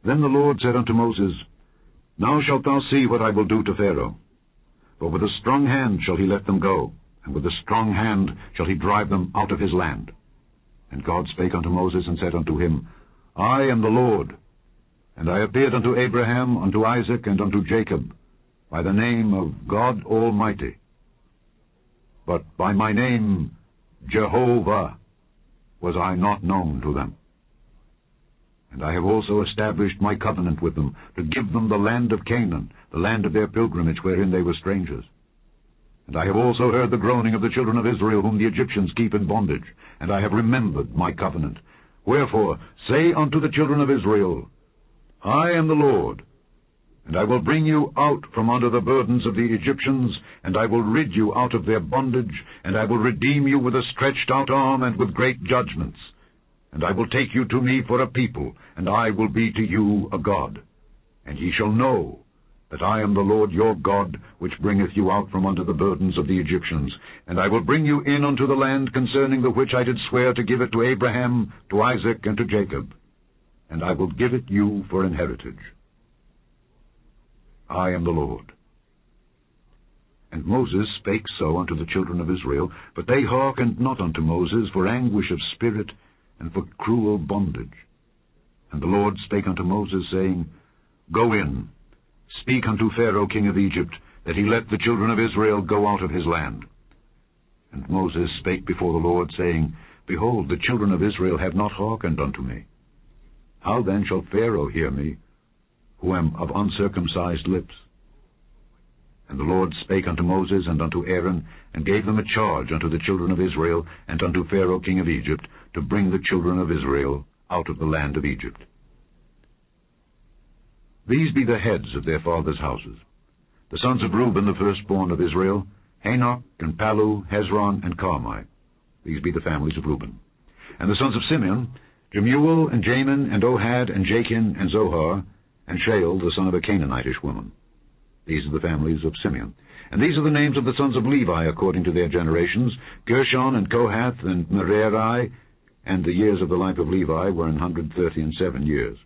Then the Lord said unto Moses, Now shalt thou see what I will do to Pharaoh. For with a strong hand shall he let them go, and with a strong hand shall he drive them out of his land. And God spake unto Moses, and said unto him, I am the Lord. And I appeared unto Abraham, unto Isaac, and unto Jacob, by the name of God Almighty. But by my name, Jehovah, was I not known to them. And I have also established my covenant with them, to give them the land of Canaan, the land of their pilgrimage, wherein they were strangers. And I have also heard the groaning of the children of Israel, whom the Egyptians keep in bondage, and I have remembered my covenant. Wherefore say unto the children of Israel, I am the Lord, and I will bring you out from under the burdens of the Egyptians, and I will rid you out of their bondage, and I will redeem you with a stretched out arm and with great judgments. And I will take you to me for a people, and I will be to you a God. And ye shall know that I am the Lord your God, which bringeth you out from under the burdens of the Egyptians. And I will bring you in unto the land concerning the which I did swear to give it to Abraham, to Isaac, and to Jacob. And I will give it you for an heritage. I am the Lord. And Moses spake so unto the children of Israel, but they hearkened not unto Moses for anguish of spirit, and for cruel bondage. And the Lord spake unto Moses, saying, Go in, speak unto Pharaoh king of Egypt, that he let the children of Israel go out of his land. And Moses spake before the Lord, saying, Behold, the children of Israel have not hearkened unto me. How then shall Pharaoh hear me, who am of uncircumcised lips? And the Lord spake unto Moses and unto Aaron, and gave them a charge unto the children of Israel, and unto Pharaoh king of Egypt, to bring the children of Israel out of the land of Egypt. These be the heads of their fathers' houses. The sons of Reuben, the firstborn of Israel, Hanok, and Palu, Hezron, and Carmi. These be the families of Reuben. And the sons of Simeon, Jemuel, and Jamin, and Ohad, and Jachin, and Zohar, and Shael, the son of a Canaanitish woman. These are the families of Simeon. And these are the names of the sons of Levi according to their generations, Gershon, and Kohath, and Merari. And the years of the life of Levi were 137 years.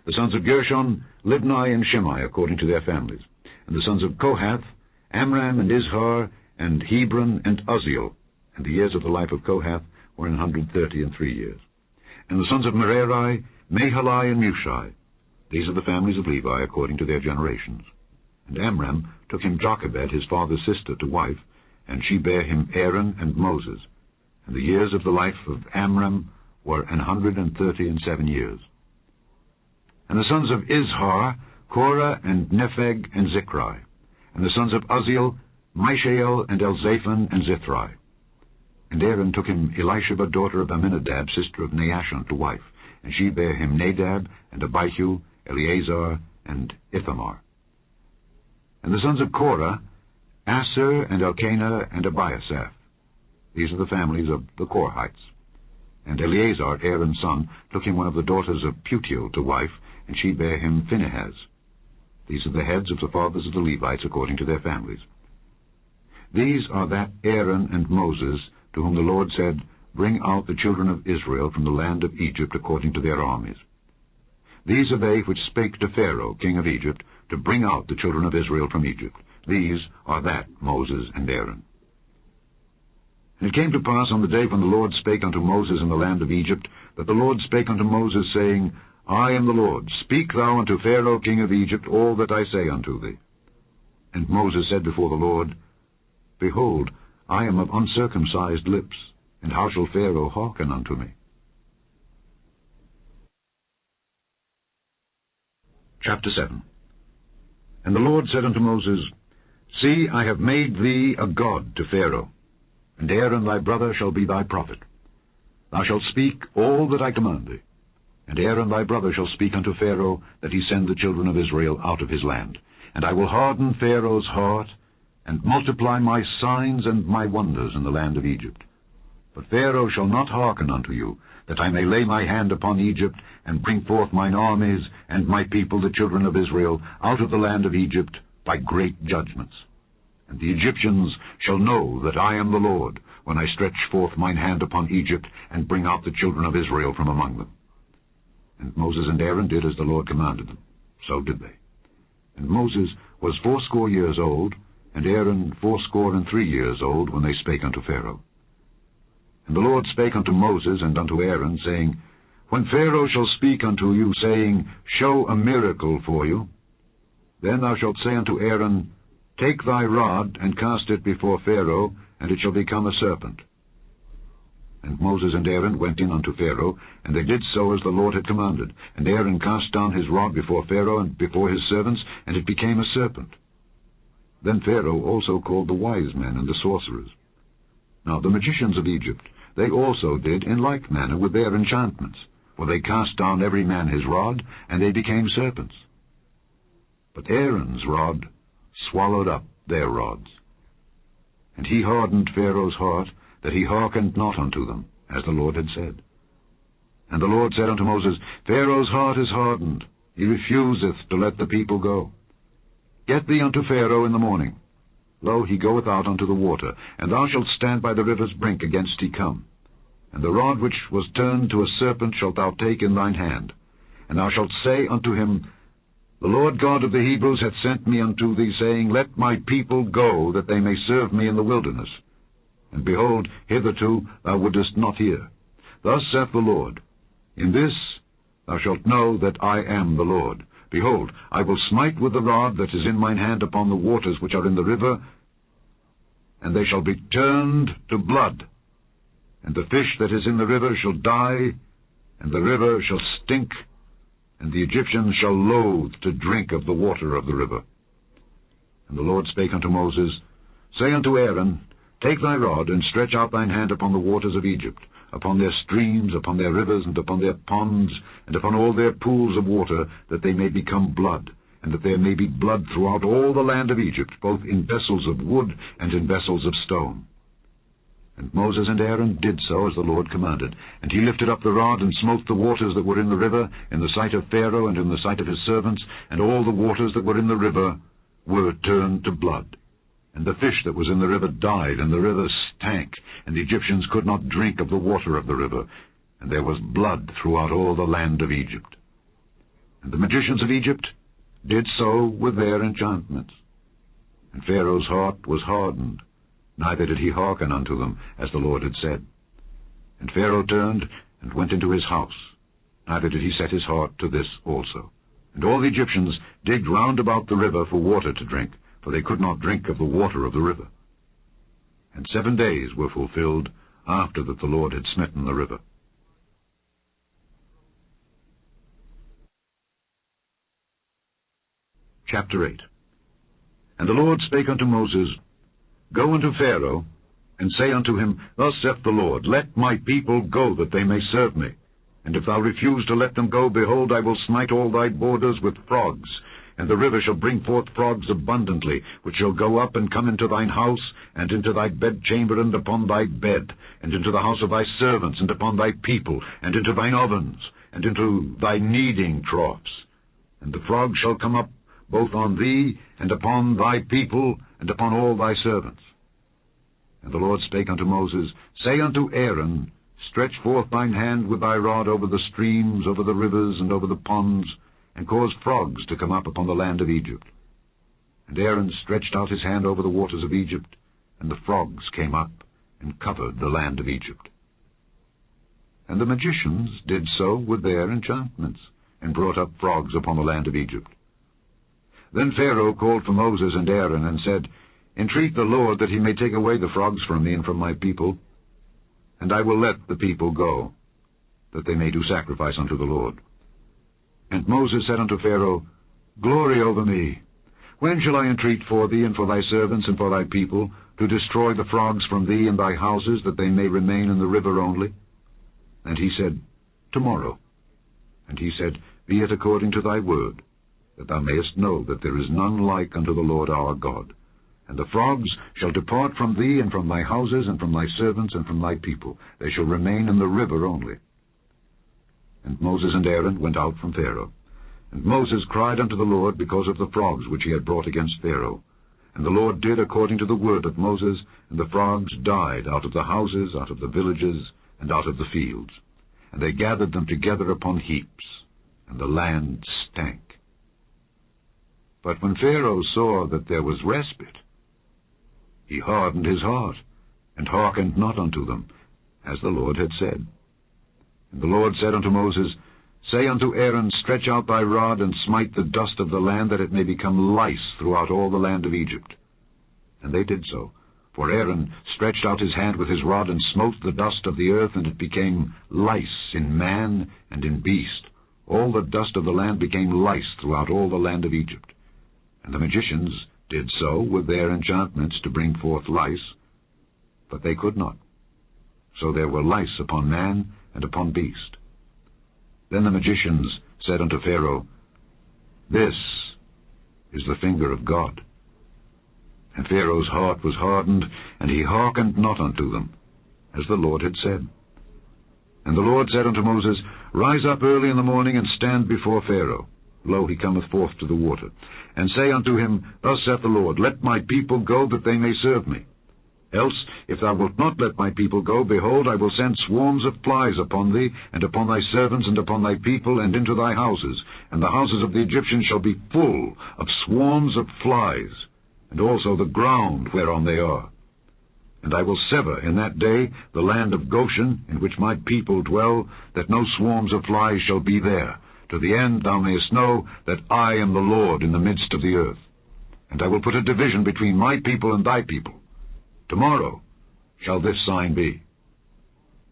The sons of Gershon, Libni, and Shimei according to their families. And the sons of Kohath, Amram, and Izhar, and Hebron, and Uzziel. And the years of the life of Kohath were 133 years. And the sons of Merari, Mahali, and Mushai. These are the families of Levi according to their generations. And Amram took him Jochebed, his father's sister, to wife, and she bare him Aaron and Moses. And the years of the life of Amram were 137 years. And the sons of Izhar, Korah, and Nepheg, and Zichri. And the sons of Uzziel, Mishael, and Elzaphan, and Zithri. And Aaron took him Elisheba, daughter of Amminadab, sister of Naashon, to wife, and she bare him Nadab, and Abihu, Eleazar, and Ithamar. And the sons of Korah, Aser, and Elkanah, and Abiasaph. These are the families of the Korhites. And Eleazar, Aaron's son, took him one of the daughters of Putiel to wife, and she bare him Phinehas. These are the heads of the fathers of the Levites according to their families. These are that Aaron and Moses, to whom the Lord said, Bring out the children of Israel from the land of Egypt according to their armies. These are they which spake to Pharaoh, king of Egypt, to bring out the children of Israel from Egypt. These are that Moses and Aaron. And it came to pass on the day when the Lord spake unto Moses in the land of Egypt, that the Lord spake unto Moses, saying, I am the Lord. Speak thou unto Pharaoh king of Egypt all that I say unto thee. And Moses said before the Lord, Behold, I am of uncircumcised lips, and how shall Pharaoh hearken unto me? Chapter 7. And the Lord said unto Moses, See, I have made thee a god to Pharaoh, and Aaron thy brother shall be thy prophet. Thou shalt speak all that I command thee. And Aaron thy brother shall speak unto Pharaoh, that he send the children of Israel out of his land. And I will harden Pharaoh's heart, and multiply my signs and my wonders in the land of Egypt. But Pharaoh shall not hearken unto you, that I may lay my hand upon Egypt, and bring forth mine armies and my people, the children of Israel, out of the land of Egypt by great judgments. And the Egyptians shall know that I am the Lord, when I stretch forth mine hand upon Egypt, and bring out the children of Israel from among them. And Moses and Aaron did as the Lord commanded them. So did they. And Moses was 80 years old, and Aaron 83 years old, when they spake unto Pharaoh. And the Lord spake unto Moses and unto Aaron, saying, When Pharaoh shall speak unto you, saying, Show a miracle for you, then thou shalt say unto Aaron, Take thy rod, and cast it before Pharaoh, and it shall become a serpent. And Moses and Aaron went in unto Pharaoh, and they did so as the Lord had commanded. And Aaron cast down his rod before Pharaoh and before his servants, and it became a serpent. Then Pharaoh also called the wise men and the sorcerers. Now the magicians of Egypt, they also did in like manner with their enchantments, for they cast down every man his rod, and they became serpents. But Aaron's rod swallowed up their rods. And he hardened Pharaoh's heart, that he hearkened not unto them, as the Lord had said. And the Lord said unto Moses, Pharaoh's heart is hardened, he refuseth to let the people go. Get thee unto Pharaoh in the morning. Lo, he goeth out unto the water, and thou shalt stand by the river's brink against he come. And the rod which was turned to a serpent shalt thou take in thine hand. And thou shalt say unto him, The Lord God of the Hebrews hath sent me unto thee, saying, Let my people go, that they may serve me in the wilderness. And behold, hitherto thou wouldest not hear. Thus saith the Lord, In this thou shalt know that I am the Lord. Behold, I will smite with the rod that is in mine hand upon the waters which are in the river, and they shall be turned to blood. And the fish that is in the river shall die, and the river shall stink, and the Egyptians shall loathe to drink of the water of the river. And the Lord spake unto Moses, Say unto Aaron, Take thy rod, and stretch out thine hand upon the waters of Egypt, upon their streams, upon their rivers, and upon their ponds, and upon all their pools of water, that they may become blood, and that there may be blood throughout all the land of Egypt, both in vessels of wood and in vessels of stone. And Moses and Aaron did so as the Lord commanded. And he lifted up the rod, and smote the waters that were in the river, in the sight of Pharaoh and in the sight of his servants, and all the waters that were in the river were turned to blood. And the fish that was in the river died, and the river stank, and the Egyptians could not drink of the water of the river, and there was blood throughout all the land of Egypt. And the magicians of Egypt did so with their enchantments. And Pharaoh's heart was hardened, neither did he hearken unto them, as the Lord had said. And Pharaoh turned and went into his house, neither did he set his heart to this also. And all the Egyptians digged round about the river for water to drink, for they could not drink of the water of the river. And 7 days were fulfilled after that the Lord had smitten the river. Chapter 8. And the Lord spake unto Moses, Go unto Pharaoh, and say unto him, Thus saith the Lord, Let my people go, that they may serve me. And if thou refuse to let them go, behold, I will smite all thy borders with frogs, and the river shall bring forth frogs abundantly, which shall go up and come into thine house, and into thy bedchamber, and upon thy bed, and into the house of thy servants, and upon thy people, and into thine ovens, and into thy kneading troughs. And the frogs shall come up both on thee, and upon thy people, and upon all thy servants. And the Lord spake unto Moses, Say unto Aaron, Stretch forth thine hand with thy rod over the streams, over the rivers, and over the ponds, and cause frogs to come up upon the land of Egypt. And Aaron stretched out his hand over the waters of Egypt, and the frogs came up, and covered the land of Egypt. And the magicians did so with their enchantments, and brought up frogs upon the land of Egypt. Then Pharaoh called for Moses and Aaron, and said, Entreat the Lord that he may take away the frogs from me and from my people, and I will let the people go, that they may do sacrifice unto the Lord. And Moses said unto Pharaoh, Glory over me. When shall I entreat for thee and for thy servants and for thy people, to destroy the frogs from thee and thy houses, that they may remain in the river only? And he said, Tomorrow. And he said, Be it according to thy word, that thou mayest know that there is none like unto the Lord our God. And the frogs shall depart from thee and from thy houses and from thy servants and from thy people. They shall remain in the river only. And Moses and Aaron went out from Pharaoh. And Moses cried unto the Lord because of the frogs which he had brought against Pharaoh. And the Lord did according to the word of Moses, and the frogs died out of the houses, out of the villages, and out of the fields. And they gathered them together upon heaps. and the land stank. But when Pharaoh saw that there was respite, he hardened his heart, and hearkened not unto them, as the Lord had said. And the Lord said unto Moses, Say unto Aaron, Stretch out thy rod, and smite the dust of the land, that it may become lice throughout all the land of Egypt. And they did so. For Aaron stretched out his hand with his rod, and smote the dust of the earth, and it became lice in man and in beast. All the dust of the land became lice throughout all the land of Egypt. And the magicians did so with their enchantments to bring forth lice, but they could not. So there were lice upon man and upon beast. Then the magicians said unto Pharaoh, This is the finger of God. And Pharaoh's heart was hardened, and he hearkened not unto them, as the Lord had said. And the Lord said unto Moses, Rise up early in the morning, and stand before Pharaoh. Lo, he cometh forth to the water. And say unto him, Thus saith the Lord, Let my people go, that they may serve me. Else, if thou wilt not let my people go, behold, I will send swarms of flies upon thee, and upon thy servants, and upon thy people, and into thy houses. And the houses of the Egyptians shall be full of swarms of flies, and also the ground whereon they are. And I will sever in that day the land of Goshen, in which my people dwell, that no swarms of flies shall be there, to the end thou mayest know that I am the Lord in the midst of the earth. And I will put a division between my people and thy people. Tomorrow shall this sign be.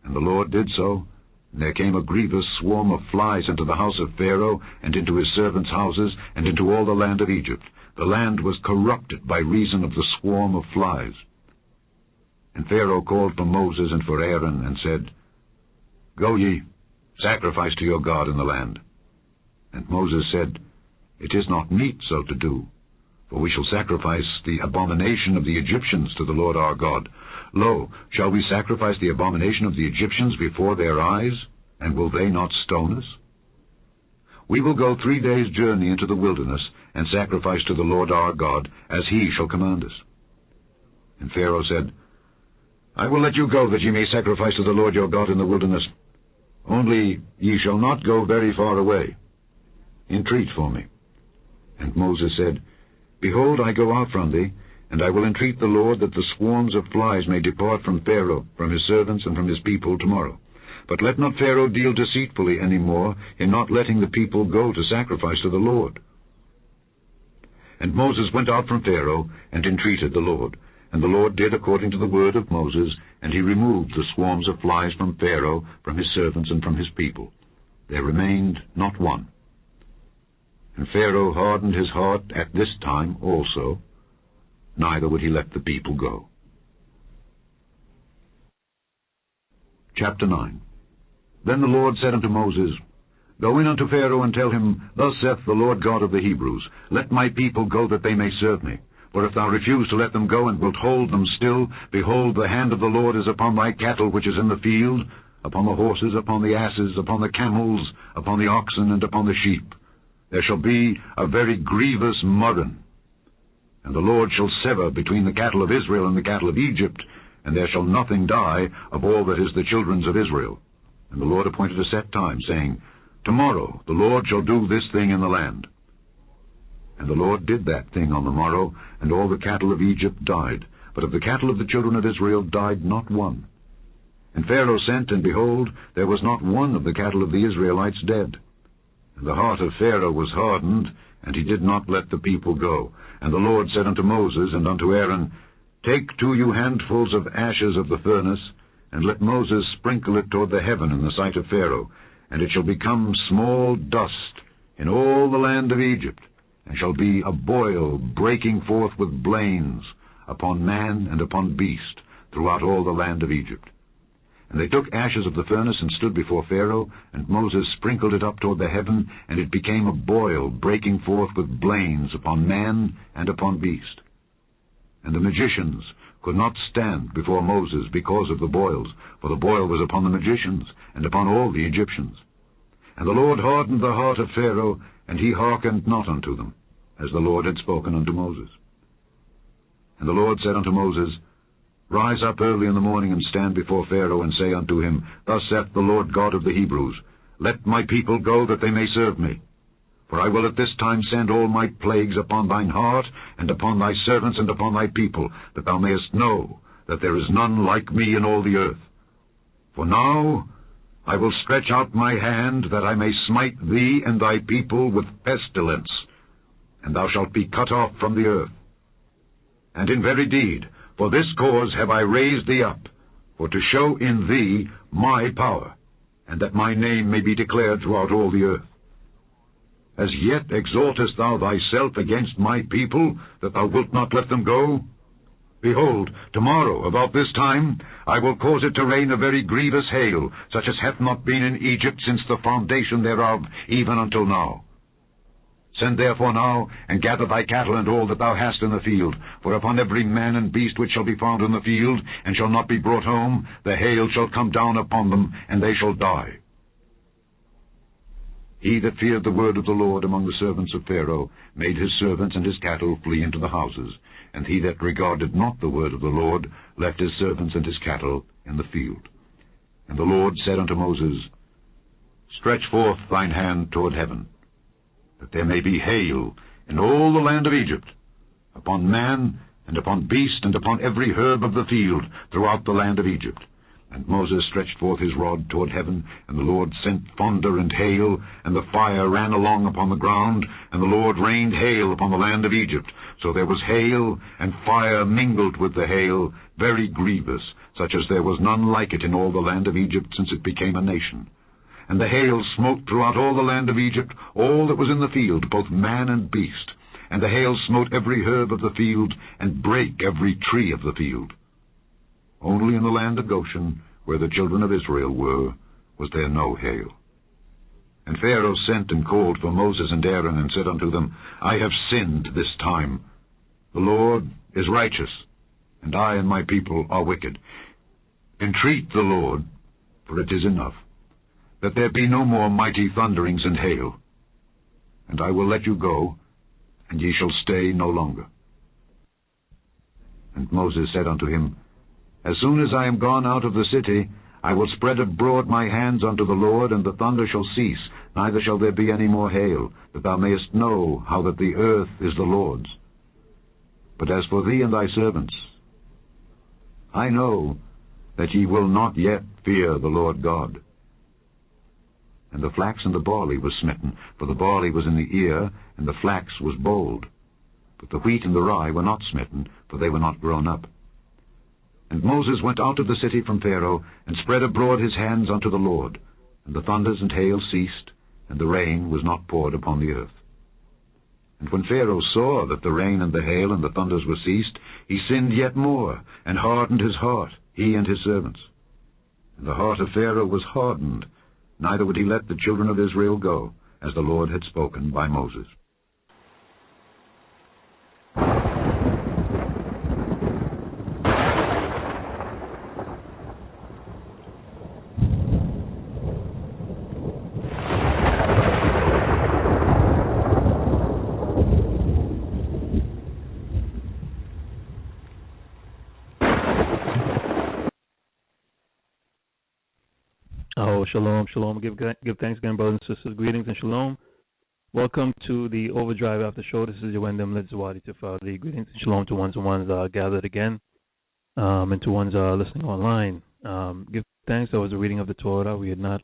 And the Lord did so, and there came a grievous swarm of flies into the house of Pharaoh, and into his servants' houses, and into all the land of Egypt. The land was corrupted by reason of the swarm of flies. And Pharaoh called for Moses and for Aaron, and said, Go ye, sacrifice to your God in the land. And Moses said, It is not meet so to do, for we shall sacrifice the abomination of the Egyptians to the Lord our God. Lo, shall we sacrifice the abomination of the Egyptians before their eyes, and will they not stone us? We will go 3 days' journey into the wilderness, and sacrifice to the Lord our God, as he shall command us. And Pharaoh said, I will let you go, that ye may sacrifice to the Lord your God in the wilderness. Only ye shall not go very far away. Entreat for me. And Moses said, Behold, I go out from thee, and I will entreat the Lord that the swarms of flies may depart from Pharaoh, from his servants, and from his people tomorrow. But let not Pharaoh deal deceitfully any more, in not letting the people go to sacrifice to the Lord. And Moses went out from Pharaoh, and entreated the Lord. And the Lord did according to the word of Moses, and he removed the swarms of flies from Pharaoh, from his servants, and from his people. There remained not one. And Pharaoh hardened his heart at this time also, neither would he let the people go. Chapter 9. Then the Lord said unto Moses, Go in unto Pharaoh, and tell him, Thus saith the Lord God of the Hebrews, Let my people go, that they may serve me. For if thou refuse to let them go, and wilt hold them still, behold, the hand of the Lord is upon thy cattle which is in the field, upon the horses, upon the asses, upon the camels, upon the oxen, and upon the sheep. There shall be a very grievous murrain. And the Lord shall sever between the cattle of Israel and the cattle of Egypt, and there shall nothing die of all that is the children's of Israel. And the Lord appointed a set time, saying, Tomorrow the Lord shall do this thing in the land. And the Lord did that thing on the morrow, and all the cattle of Egypt died. But of the cattle of the children of Israel died not one. And Pharaoh sent, and behold, there was not one of the cattle of the Israelites dead. And the heart of Pharaoh was hardened, and he did not let the people go. And the Lord said unto Moses and unto Aaron, Take 2 handfuls of ashes of the furnace, and let Moses sprinkle it toward the heaven in the sight of Pharaoh, and it shall become small dust in all the land of Egypt, and shall be a boil breaking forth with blains upon man and upon beast throughout all the land of Egypt. And they took ashes of the furnace and stood before Pharaoh, and Moses sprinkled it up toward the heaven, and it became a boil breaking forth with blains upon man and upon beast. And the magicians could not stand before Moses because of the boils, for the boil was upon the magicians and upon all the Egyptians. And the Lord hardened the heart of Pharaoh, and he hearkened not unto them, as the Lord had spoken unto Moses. And the Lord said unto Moses, Rise up early in the morning, and stand before Pharaoh, and say unto him, Thus saith the Lord God of the Hebrews, let my people go, that they may serve me. For I will at this time send all my plagues upon thine heart, and upon thy servants, and upon thy people, that thou mayest know that there is none like me in all the earth. For now I will stretch out my hand, that I may smite thee and thy people with pestilence, and thou shalt be cut off from the earth. And in very deed, for this cause have I raised thee up, for to show in thee my power, and that my name may be declared throughout all the earth. As yet exaltest thou thyself against my people, that thou wilt not let them go? Behold, tomorrow, about this time, I will cause it to rain a very grievous hail, such as hath not been in Egypt since the foundation thereof, even until now. Send therefore now, and gather thy cattle and all that thou hast in the field. For upon every man and beast which shall be found in the field, and shall not be brought home, the hail shall come down upon them, and they shall die. He that feared the word of the Lord among the servants of Pharaoh made his servants and his cattle flee into the houses, and he that regarded not the word of the Lord left his servants and his cattle in the field. And the Lord said unto Moses, Stretch forth thine hand toward heaven, that there may be hail in all the land of Egypt, upon man, and upon beast, and upon every herb of the field throughout the land of Egypt. And Moses stretched forth his rod toward heaven, and the Lord sent thunder and hail, and the fire ran along upon the ground, and the Lord rained hail upon the land of Egypt. So there was hail, and fire mingled with the hail, very grievous, such as there was none like it in all the land of Egypt since it became a nation. And the hail smote throughout all the land of Egypt all that was in the field, both man and beast. And the hail smote every herb of the field, and brake every tree of the field. Only in the land of Goshen, where the children of Israel were, was there no hail. And Pharaoh sent and called for Moses and Aaron, and said unto them, I have sinned this time. The Lord is righteous, and I and my people are wicked. Entreat the Lord, for it is enough, that there be no more mighty thunderings and hail. And I will let you go, and ye shall stay no longer. And Moses said unto him, As soon as I am gone out of the city, I will spread abroad my hands unto the Lord, and the thunder shall cease, neither shall there be any more hail, that thou mayest know how that the earth is the Lord's. But as for thee and thy servants, I know that ye will not yet fear the Lord God. And the flax and the barley was smitten, for the barley was in the ear, and the flax was bold. But the wheat and the rye were not smitten, for they were not grown up. And Moses went out of the city from Pharaoh, and spread abroad his hands unto the Lord. And the thunders and hail ceased, and the rain was not poured upon the earth. And when Pharaoh saw that the rain and the hail and the thunders were ceased, he sinned yet more, and hardened his heart, he and his servants. And the heart of Pharaoh was hardened, neither would he let the children of Israel go, as the Lord had spoken by Moses. Oh, shalom, shalom. Give thanks again, brothers and sisters. Greetings and shalom. Welcome to the Overdrive After Show. This is your Wendem Lidzawadi Tafadi. Greetings and shalom to ones gathered again, and to ones listening online. Give thanks. That was a reading of the Torah. We had not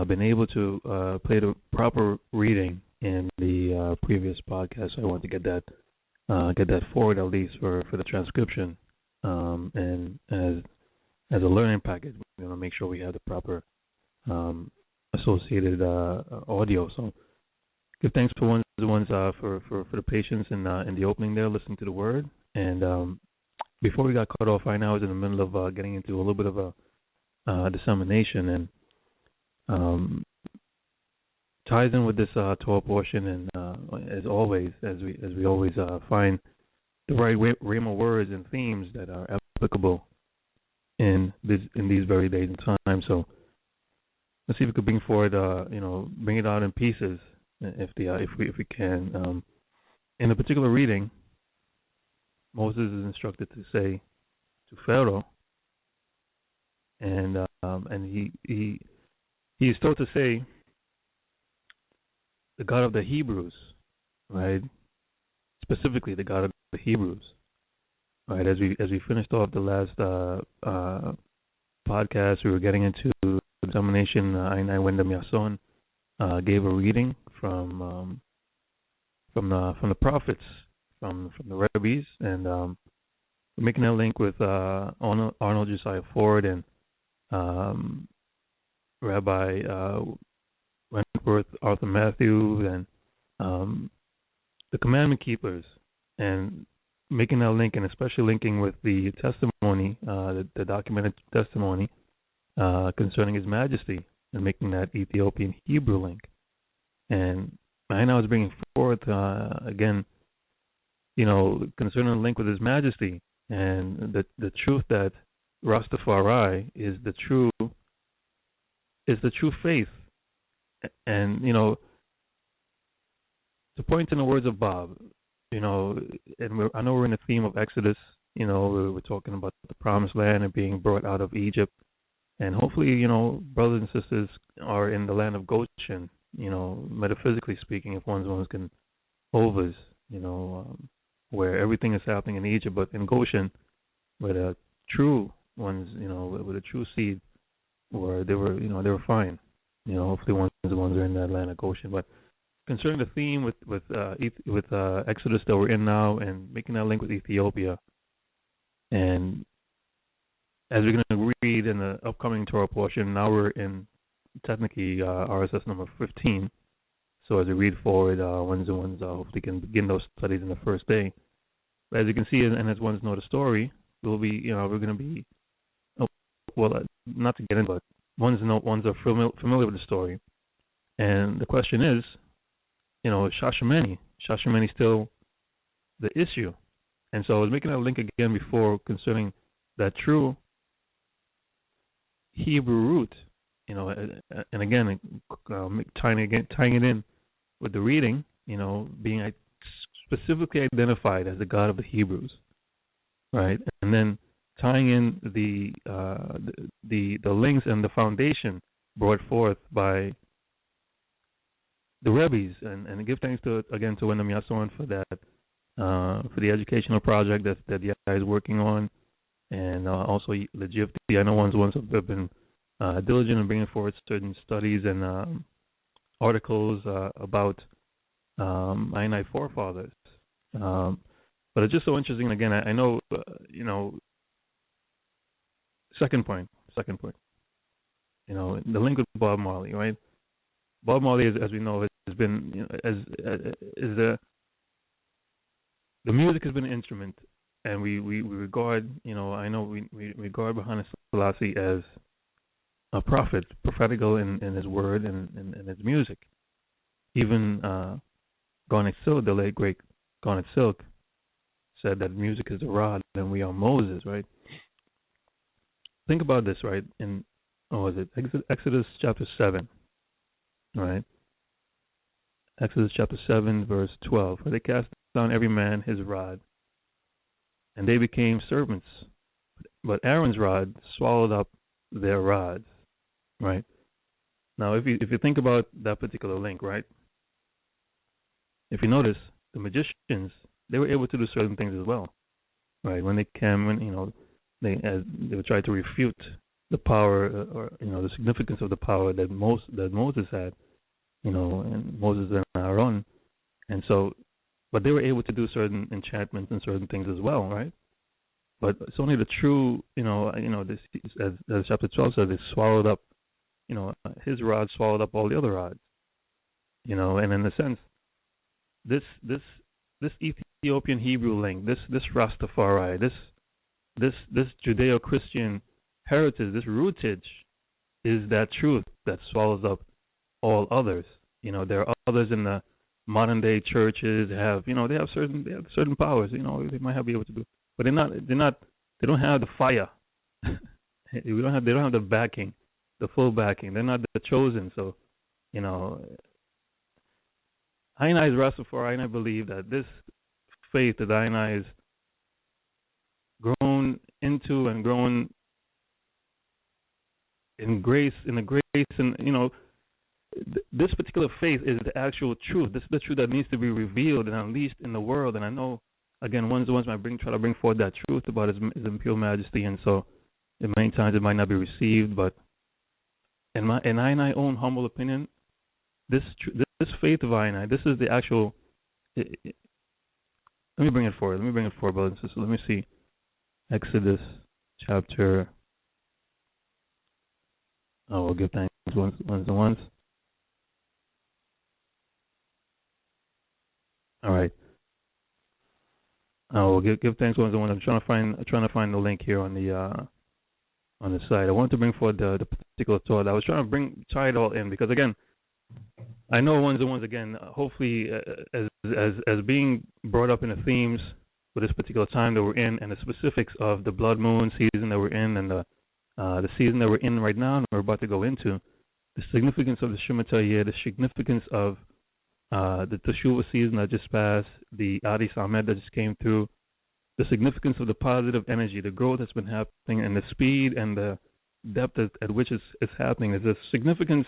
been able to play the proper reading in the previous podcast, so I want to get that forward at least for the transcription, and as a learning package. We're going to make sure we have the proper associated audio. So give thanks for the patience in the opening there, listening to the word. And before we got cut off, right now I was in the middle of getting into a little bit of a dissemination, and ties in with this Torah portion. And as always, as we always find the right Rhema words and themes that are applicable in these very days and times. So let's see if we could bring forward, bring it out in pieces, if we can. In a particular reading, Moses is instructed to say to Pharaoh, and he is told to say the God of the Hebrews, right? Specifically, the God of the Hebrews, right? As we finished off the last podcast, we were getting into the examination. Ainai Wendam Yason gave a reading from the prophets, from the rabbis, and we're making a link with Arnold Josiah Ford and Rabbi Wentworth Arthur Matthews and the commandment keepers, and making that link, and especially linking with the testimony, the documented testimony concerning His Majesty, and making that Ethiopian Hebrew link. And I was bringing forth again, concerning the link with His Majesty, and the truth that Rastafari is the true faith, and to point in the words of Bob, and I know we're in the theme of Exodus. We're talking about the Promised Land and being brought out of Egypt, and hopefully, brothers and sisters are in the land of Goshen. Metaphysically speaking, if one's can overs, where everything is happening in Egypt, but in Goshen, where the true ones, with a true seed, where they were fine. Hopefully ones are in that land of Goshen. But concerning the theme with Exodus that we're in now, and making that link with Ethiopia, and as we're going to read in the upcoming Torah portion, now we're in technically RSS number 15. So as we read forward, ones hopefully can begin those studies in the first day. But as you can see, and as ones know the story, we'll be, we're going to be, not to get into it, ones are familiar with the story, and the question is, Shashameni still the issue, and so I was making a link again before concerning that true Hebrew root, and again tying it in with the reading, being specifically identified as the God of the Hebrews, right, and then tying in the links and the foundation brought forth by the rabbis, and give thanks to Wendam Yason for that, for the educational project that the guy is working on, and also Legifti. I know ones have been diligent in bringing forward certain studies and articles about Ainai forefathers. But it's just so interesting. Again, I know, Second point. The link with Bob Marley, right? Bob Marley, as we know, has been, the music has been an instrument, and we regard, I know we regard Bahana Selassie as a prophet, prophetical in his word and his music. Even Garnet Silk, the late great Garnet Silk, said that music is the rod and we are Moses, right? Think about this, right? In Exodus chapter 7, right? Exodus chapter 7, verse 12. For they cast down every man his rod, and they became servants. But Aaron's rod swallowed up their rods, right? Now, if you think about that particular link, right? If you notice, the magicians, they were able to do certain things as well, right? When they came, they would try to refute the power, or the significance of the power that Moses had, and Moses and Aaron, and so, but they were able to do certain enchantments and certain things as well, right? But it's only the true, this, as chapter 12 says, they swallowed up, his rod swallowed up all the other rods, and in a sense, this Ethiopian Hebrew link, this Rastafari, this Judeo-Christian heritage, this rootage, is that truth that swallows up all others. There are others in the modern day churches. They have certain powers. They might be able to do, but they don't have the fire. They don't have the backing, the full backing. They're not the chosen. So, Ainai is Rastafari, and I believe that this faith that Ainai is grown into and grown in grace, and this particular faith is the actual truth. This is the truth that needs to be revealed and unleashed in the world. And I know, again, ones might try to bring forth that truth about His impure majesty, and so many times it might not be received. But in my own humble opinion, this faith of I, this is the actual. Let me bring it forward. Brothers and sisters. Let me see. Exodus chapter. Oh, we'll give thanks once. All right. Oh, we'll give thanks once. I'm trying to find the link here on the site. I wanted to bring forward the particular thought. I was trying to tie it all in because again, I know ones again. Hopefully, as being brought up in the themes for this particular time that we're in, and the specifics of the blood moon season that we're in, and the season that we're in right now, and we're about to go into, the significance of the Shemitah year, the significance of the Teshuvah season that just passed, the Adi Samed that just came through, the significance of the positive energy, the growth that's been happening, and the speed and the depth at which it's happening. There's a significance.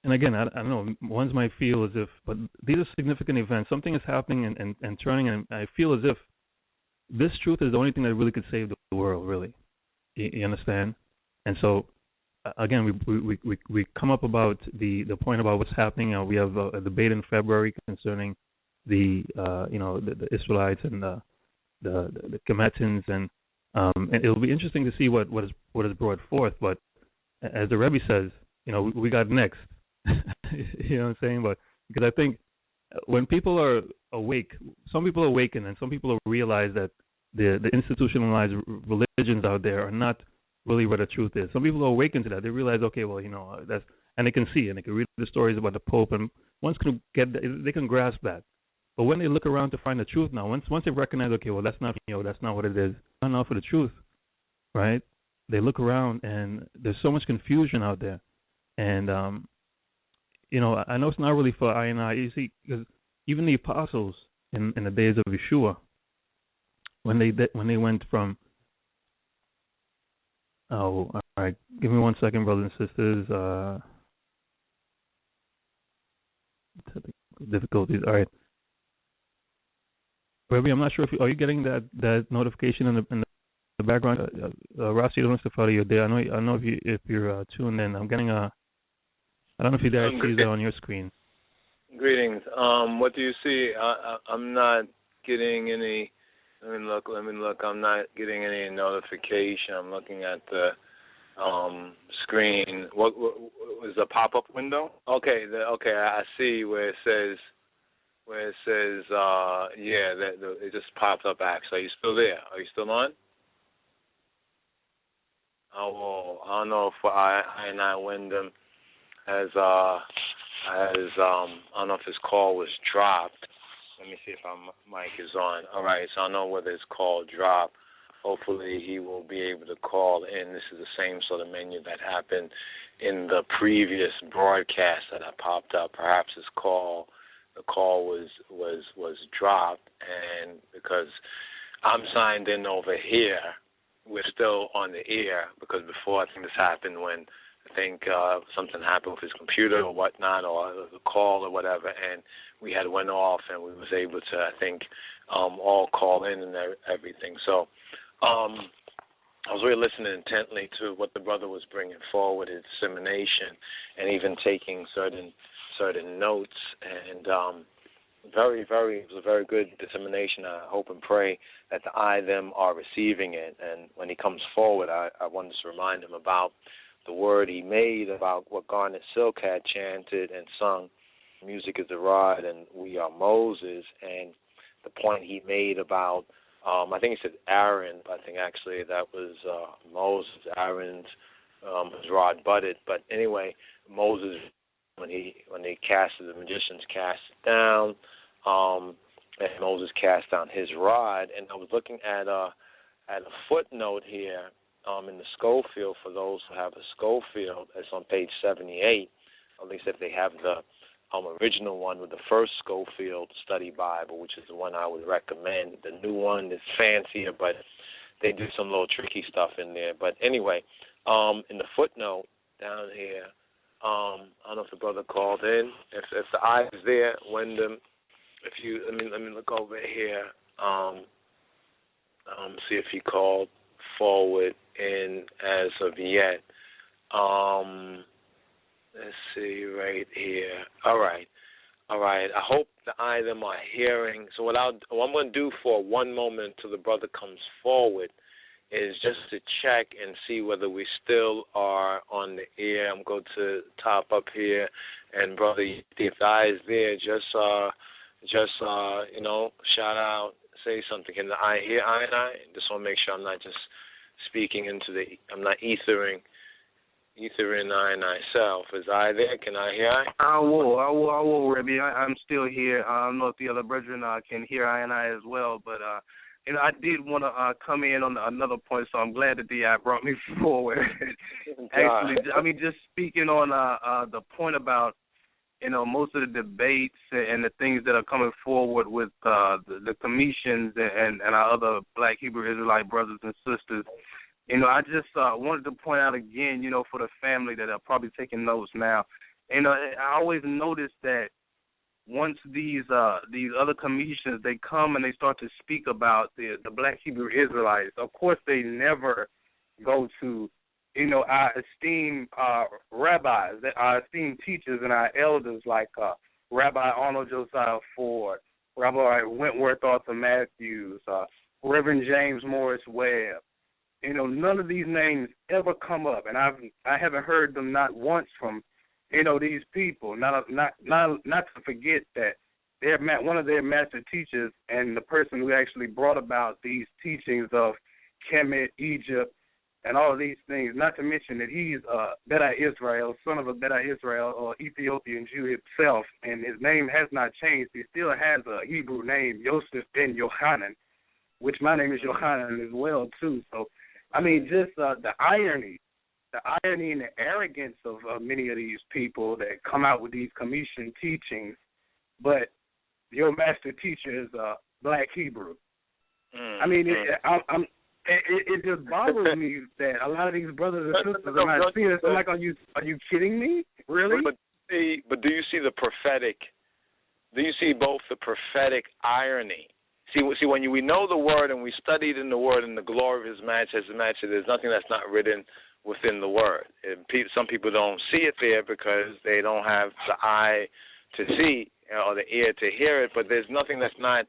And again, I don't know, ones might feel as if, but these are significant events. Something is happening and turning, and I feel as if this truth is the only thing that really could save the world, really. You understand? And so, again, we come up about the point about what's happening. We have a debate in February concerning the Israelites and the Kemetans, and it'll be interesting to see what is brought forth. But as the Rebbe says, we got next. You know what I'm saying? But because I think when people are awake, some people awaken, and some people realize that the institutionalized religions out there are not really where the truth is. Some people are awakened to that. They realize, okay, well, that's, and they can see, and they can read the stories about the Pope, and once they can grasp that. But when they look around to find the truth now, once they recognize, okay, well, that's not what it is. Not enough for the truth, right? They look around, and there's so much confusion out there, and I know it's not really for I and I. You see, because even the apostles in the days of Yeshua, when they went from, all right, give me 1 second, brothers and sisters. Difficulties. All right, Rabbi, I'm not sure are you getting that notification in the background? Rossi, you don't have to follow your day. I know if you're tuned in. I'm getting I don't know if you guys see that on your screen. Greetings. What do you see? I'm not getting any. Let me look. I'm not getting any notification. I'm looking at the screen. What was the pop-up window? Okay. I see where it says. It just popped up. Actually, are you still there? Are you still on? Oh, I don't know if I Wyndham I don't know if his call was dropped. Let me see if my mic is on. All right, so I know whether his call dropped. Hopefully he will be able to call in. This is the same sort of menu that happened in the previous broadcast that I popped up. Perhaps the call was dropped, and because I'm signed in over here, we're still on the air, because before I think this happened when I think something happened with his computer or whatnot, or the call or whatever, and we had went off, and we was able to, I think, all call in and everything. So I was really listening intently to what the brother was bringing forward, his dissemination, and even taking certain notes, and it was a very good dissemination. I hope and pray that them are receiving it, and when he comes forward, I wanted to remind him about the word he made about what Garnet Silk had chanted and sung, music is the rod and we are Moses, and the point he made about, I think he said Aaron, but I think actually that was Moses. Aaron's his rod budded, but anyway, Moses, when he casted, the magicians cast it down, and Moses cast down his rod, and I was looking at a footnote here in the Schofield, for those who have a Schofield. It's on page 78, at least if they have the original one with the first Schofield Study Bible, which is the one I would recommend. The new one is fancier, but they do some little tricky stuff in there. But anyway, in the footnote down here, I don't know if the brother called in. If the eye is there, Wyndham, if you let me look over here. See if he called forward in as of yet. Let's see right here. All right. I hope the eye of them are hearing. So what I'm going to do for one moment until the brother comes forward is just to check and see whether we still are on the air. I'm going to top up here, and brother, if the eye is there, just shout out, say something. Can the eye hear eye and I? Just want to make sure I'm not just speaking I'm not ethering I and I self. Is I there? Can I hear I? I will, Rebbe. I'm still here. I don't know if the other brethren can hear I and I as well, but I did want to come in on another point, so I'm glad that the brought me forward. Actually, just speaking on the point about most of the debates and the things that are coming forward with the commissions and our other Black Hebrew Israelite brothers and sisters. I just wanted to point out again, for the family that are probably taking notes now. I always notice that once these other commissions, they come and they start to speak about the Black Hebrew Israelites, of course they never go to, our esteemed rabbis, our esteemed teachers and our elders like Rabbi Arnold Josiah Ford, Rabbi Wentworth Arthur Matthews, Reverend James Morris Webb. None of these names ever come up, and I haven't heard them not once from, these people. Not to forget that one of their master teachers and the person who actually brought about these teachings of Kemet, Egypt, and all of these things. Not to mention that he's Beta Israel, son of a Beta Israel or Ethiopian Jew himself, and his name has not changed. He still has a Hebrew name, Yosef ben Yohanan, which my name is Yohanan as well too. So. Just the irony and the arrogance of many of these people that come out with these commission teachings, but your master teacher is Black Hebrew. It just bothers me that a lot of these brothers and sisters are not seeing it. So like, are you kidding me? Really? But do you see the prophetic? Do you see both the prophetic irony? See, when we know the Word and we studied in the Word and the glory of His majesty, there's nothing that's not written within the Word. Some people don't see it there because they don't have the eye to see or the ear to hear it, but there's nothing that's not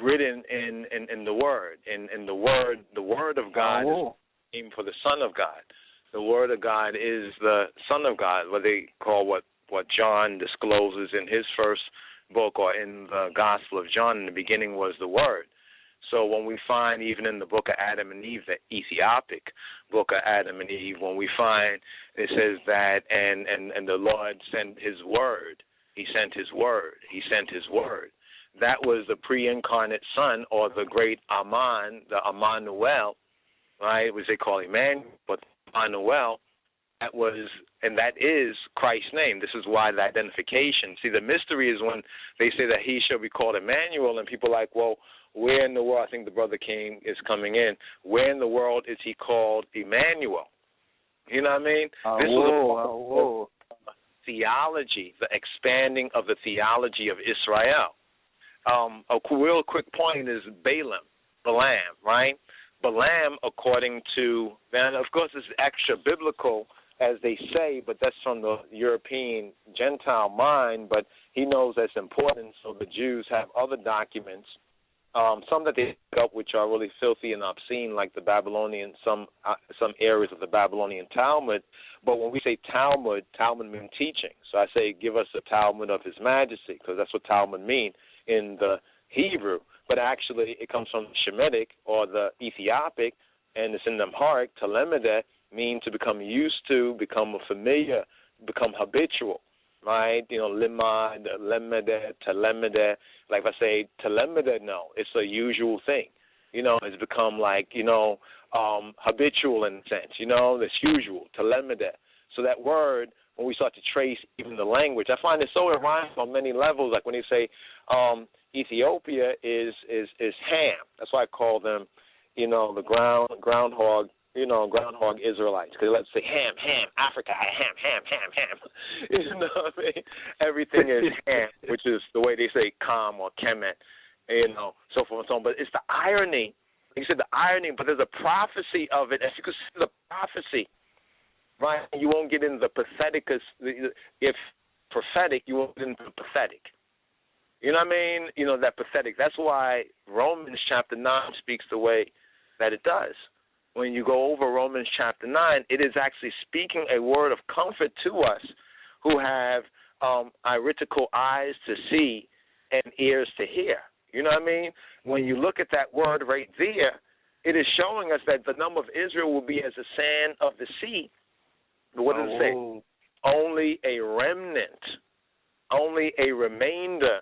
written in the Word. In the Word of God is named for the Son of God. The Word of God is the Son of God, what they call what John discloses in his first book, or in the Gospel of John, in the beginning was the Word. So when we find even in the book of Adam and Eve, the Ethiopic book of Adam and Eve, when we find it says that and the Lord sent His Word, He sent His Word, He sent His Word. That was the pre-incarnate Son, or the great Aman, the Emmanuel, right, which they call Emmanuel, but Emmanuel. That is Christ's name. This is why the identification. See, the mystery is when they say that He shall be called Emmanuel, and people are like, well, where in the world, I think the brother is coming in, where in the world is He called Emmanuel? You know what I mean? This was a theology, the expanding of the theology of Israel. A real quick point is Balaam, right? Balaam, according to, and of course it's extra biblical, as they say, but that's from the European Gentile mind, but he knows that's important, so the Jews have other documents, some that they pick up which are really filthy and obscene, like the Babylonian, some areas of the Babylonian Talmud, but when we say Talmud means teaching. So I say, give us the Talmud of His Majesty, because that's what Talmud means in the Hebrew, but actually it comes from Shemitic or the Ethiopic, and it's in the Amharic, Telemede, mean to become used to, become familiar, become habitual, right? Limad, lemede, telemede. Like if I say telemede, no, it's a usual thing. It's become like, habitual in a sense, that's usual, telemede. So that word, when we start to trace even the language, I find it so ironic on many levels. Like when they say Ethiopia is Ham. That's why I call them, the groundhog groundhog Israelites, because let's say ham, Africa, ham. You know what I mean? Everything is ham, which is the way they say kam or kemet, so forth and so on. But it's the irony. Like you said, the irony, but there's a prophecy of it. If you consider the prophecy, right, you won't get into the pathetic. If prophetic, you won't get into the pathetic. You know what I mean? That pathetic. That's why Romans chapter 9 speaks the way that it does. When you go over Romans chapter 9, it is actually speaking a word of comfort to us who have iritical eyes to see and ears to hear. You know what I mean? When you look at that word right there, it is showing us that the number of Israel will be as the sand of the sea. But what does it say? Only a remnant, only a remainder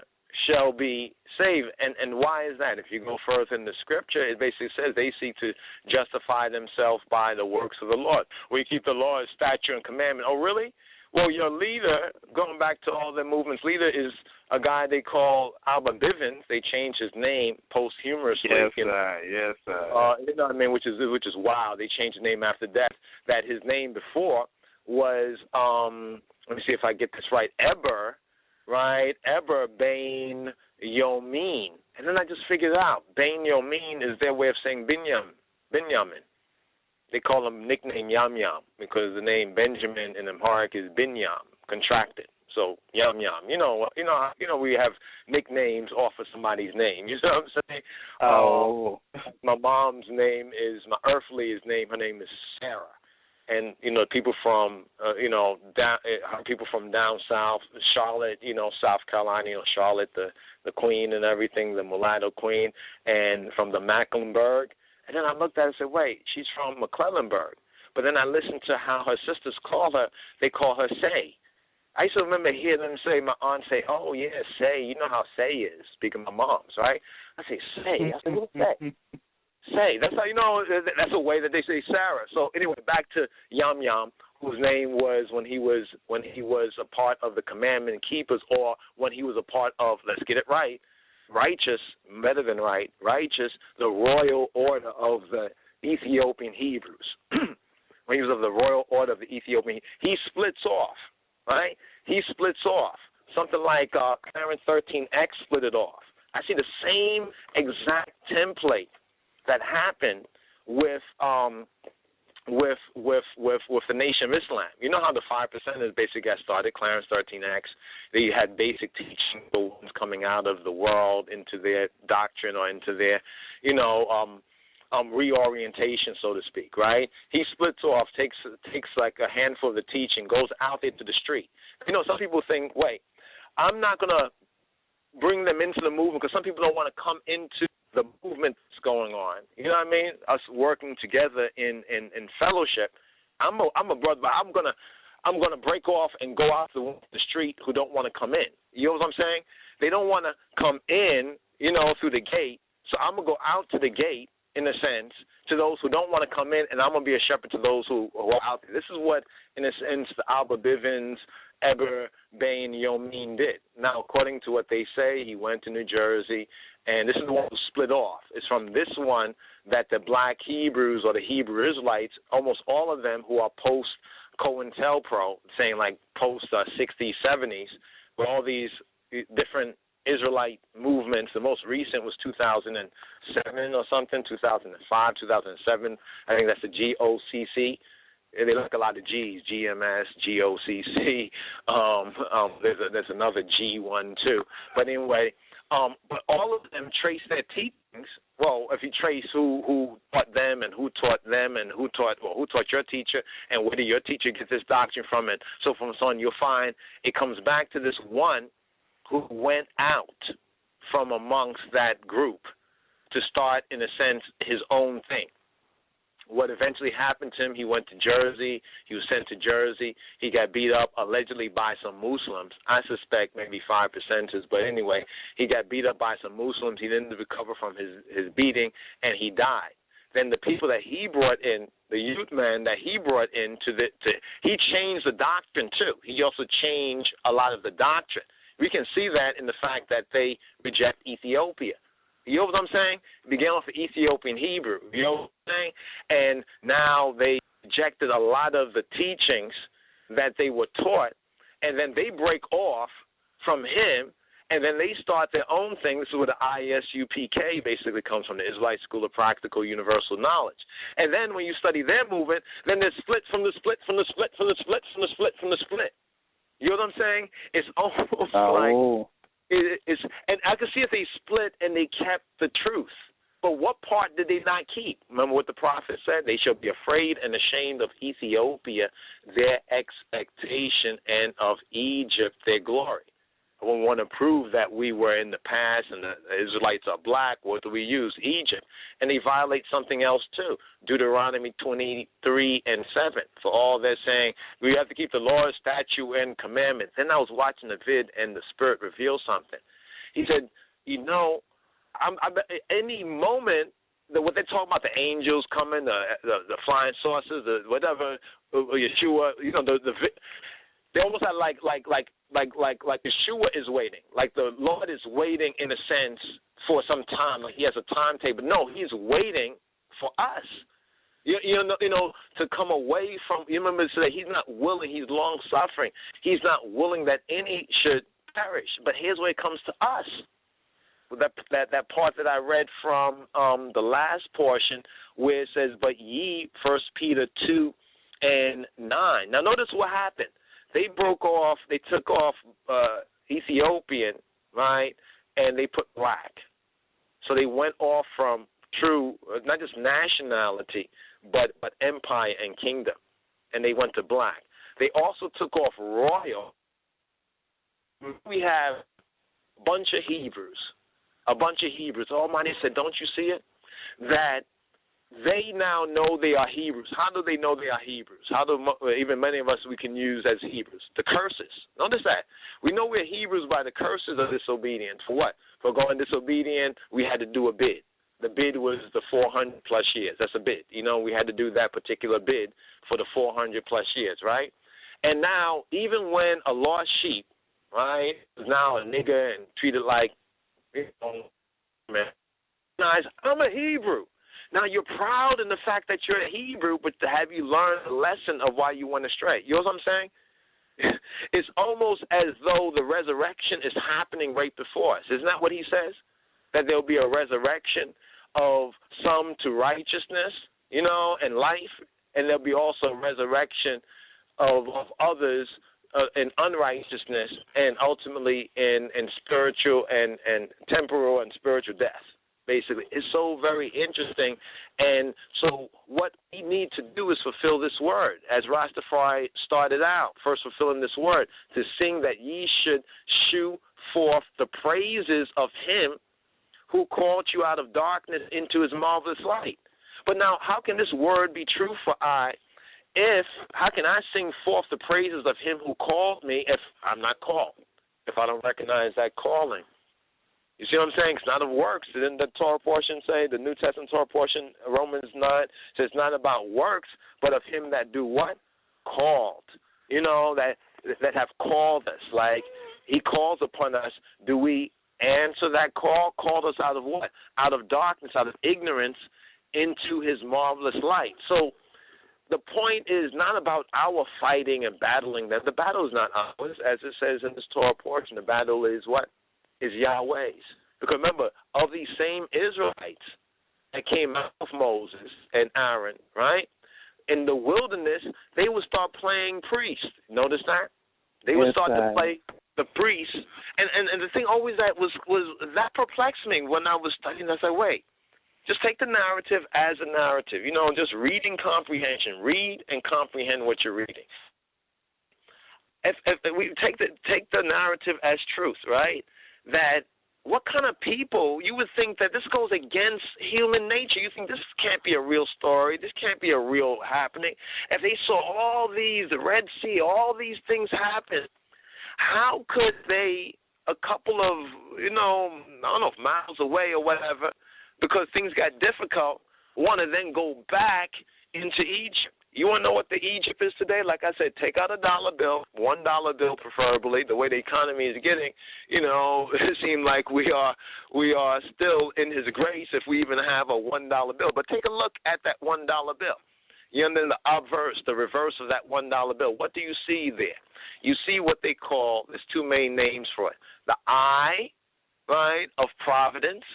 shall be saved. And why is that? If you go further in the scripture, it basically says they seek to justify themselves by the works of the Lord. We keep the law, statute, and commandment. Oh, really? Well, your leader, going back to all the movements, leader is a guy they call Alba Bivens. They changed his name posthumously. Yes, sir. Yes, sir. You know what I mean? Which is wild. They changed his name after death. That his name before was, let me see if I get this right, Eber, right? Eber Bain Yomin. And then I just figured out Bain Yomin is their way of saying Binyamin. They call him nickname Yam Yam because the name Benjamin in Amharic is Binyam, contracted. So Yam Yam. You know, we have nicknames off of somebody's name. You know what I'm saying? Oh. My mom's name is my earthly name. Her name is Sarah. And people from people from down south, Charlotte, South Carolina, Charlotte, the queen and everything, the mulatto queen, and from the Mecklenburg. And then I looked at her and said, wait, she's from McClellanburg. But then I listened to how her sisters call her. They call her Say. I used to remember hearing them say, my aunt say, oh, yeah, Say. You know how Say is, speaking of my mom's, right? I say, Say. I said, what's Say? Say. That's how that's a way that they say Sarah. So anyway, back to Yam Yam, whose name was when he was a part of the commandment keepers, or when he was a part of, let's get it right, righteous, better than right, righteous, the royal order of the Ethiopian Hebrews. When he was of the royal order of the Ethiopian, he splits off, right? He splits off. Something like Clarence 13X split it off. I see the same exact template that happened with the Nation of Islam. You know how the 5%ers basically got started, Clarence 13X. They had basic teaching, the ones coming out of the world into their doctrine or into their, reorientation, so to speak, right? He splits off, takes like a handful of the teaching, goes out into the street. Some people think, wait, I'm not going to bring them into the movement because some people don't want to come into the movement that's going on. You know what I mean? Us working together in fellowship. I'm a brother, but I'm gonna break off and go out to the street who don't want to come in. You know what I'm saying? They don't want to come in, through the gate. So I'm gonna go out to the gate, in a sense, to those who don't want to come in, and I'm gonna be a shepherd to those who are out there. This is what, in a sense, the Alba Bivens, Eber Bain Yomin did. Now, according to what they say, he went to New Jersey, and this is the one who split off. It's from this one that the black Hebrews or the Hebrew Israelites, almost all of them who are post-COINTELPRO, saying like post-60s, 70s, with all these different Israelite movements. The most recent was 2007 or something, 2005, 2007. I think that's the GOCC. They like a lot of G's, GMS, GOCC. There's another G1 too. But anyway, but all of them trace their teachings. Well, if you trace who taught them and who taught them and who taught your teacher and where did your teacher get this doctrine from and so forth and so on, you'll find it comes back to this one who went out from amongst that group to start, in a sense, his own thing. What eventually happened to him, he went to Jersey. He was sent to Jersey. He got beat up allegedly by some Muslims. I suspect maybe 5%ers, but anyway, he got beat up by some Muslims. He didn't recover from his beating, and he died. Then the people that he brought in, the youth man that he brought in, he changed the doctrine too. He also changed a lot of the doctrine. We can see that in the fact that they reject Ethiopia. You know what I'm saying? It began off the Ethiopian Hebrew. You know what I'm saying? And now they rejected a lot of the teachings that they were taught, and then they break off from him, and then they start their own thing. This is where the ISUPK basically comes from, the Israelite School of Practical Universal Knowledge. And then when you study their movement, then they're split from the split, from the split, from the split, from the split, from the split. You know what I'm saying? It's almost like it's, and I can see if they split and they kept the truth. But what part did they not keep? Remember what the prophet said? They shall be afraid and ashamed of Ethiopia, their expectation, and of Egypt, their glory. We want to prove that we were in the past and the Israelites are black. What do we use? Egypt. And they violate something else too. Deuteronomy 23:7. For all they're saying, we have to keep the law, statute, and commandments. Then I was watching the vid and the Spirit revealed something. He said, you know, any moment, what they talk about, the angels coming, the flying saucers, the whatever, Yeshua, you know, they almost had like Yeshua is waiting, like the Lord is waiting in a sense for some time, like he has a timetable. No, he's waiting for us. You know, to come away from. You remember to say he's not willing. He's long suffering. He's not willing that any should perish. But here's where it comes to us. That part that I read from the last portion where it says, "But ye," 1 Peter 2:9. Now notice what happened. They broke off. They took off Ethiopian, right, and they put black. So they went off from true, not just nationality, but empire and kingdom, and they went to black. They also took off royal. We have a bunch of Hebrews. Almighty said, don't you see it? That they now know they are Hebrews. How do they know they are Hebrews? How do even many of us we can use as Hebrews? The curses. Notice that. We know we're Hebrews by the curses of disobedience. For what? For going disobedient, we had to do a bid. The bid was the 400 plus years. That's a bid. You know, we had to do that particular bid for the 400 plus years, right? And now, even when a lost sheep, right, is now a nigger and treated like, you know, man, I'm a Hebrew. Now, you're proud in the fact that you're a Hebrew, but to have you learn the lesson of why you went astray. You know what I'm saying? It's almost as though the resurrection is happening right before us. Isn't that what he says? That there will be a resurrection of some to righteousness, you know, and life, and there'll be also a resurrection of others in unrighteousness and ultimately in spiritual and temporal and spiritual death. Basically, it's so very interesting, and so what we need to do is fulfill this word, as Rastafari started out, first fulfilling this word, to sing that ye should shew forth the praises of him who called you out of darkness into his marvelous light. But now, how can this word be true for I, how can I sing forth the praises of him who called me if I'm not called, if I don't recognize that calling? You see what I'm saying? It's not of works. Didn't the Torah portion say, the New Testament Torah portion, Romans 9, says it's not about works, but of him that do what? Called. You know, that have called us. Like, he calls upon us. Do we answer that call? Called us out of what? Out of darkness, out of ignorance, into his marvelous light. So the point is not about our fighting and battling them. The battle is not ours, as it says in this Torah portion. The battle is what? Is Yahweh's. Because remember, of these same Israelites that came out of Moses and Aaron, right? In the wilderness, they would start playing priest. Notice that? They would start to play the priest. And the thing always that was that perplexed me when I was studying. I said, wait, just take the narrative as a narrative. You know, just reading comprehension. Read and comprehend what you're reading. If we take the narrative as truth, right? That what kind of people, you would think that this goes against human nature. You think this can't be a real story. This can't be a real happening. If they saw all these, the Red Sea, all these things happen, how could they, a couple of, you know, I don't know if miles away or whatever, because things got difficult, want to then go back into Egypt? You want to know what the Egypt is today? Like I said, take out a dollar bill, $1 bill preferably. The way the economy is getting, it seems like we are still in His grace if we even have a $1 bill. But take a look at that $1 bill. And then the obverse, the reverse of that $1 bill. What do you see there? You see what they call, there's two main names for it. The eye, right, of providence,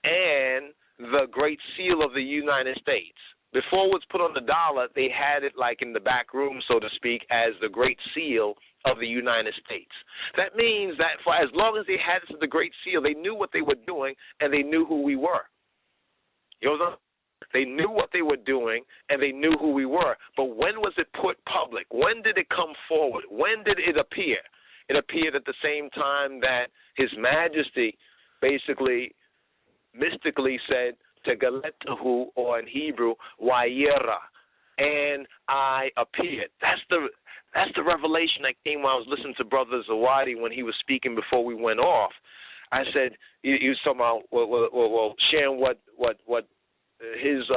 and the Great Seal of the United States. Before it was put on the dollar, they had it like in the back room, so to speak, as the Great Seal of the United States. That means that for as long as they had the Great Seal, they knew what they were doing and they knew who we were. They knew what they were doing and they knew who we were. But when was it put public? When did it come forward? When did it appear? It appeared at the same time that His Majesty basically mystically said, Tegellet, or in Hebrew, Wayera, and I appeared. That's the revelation that came when I was listening to Brother Zawadi when he was speaking before we went off. I said, he was talking about sharing what his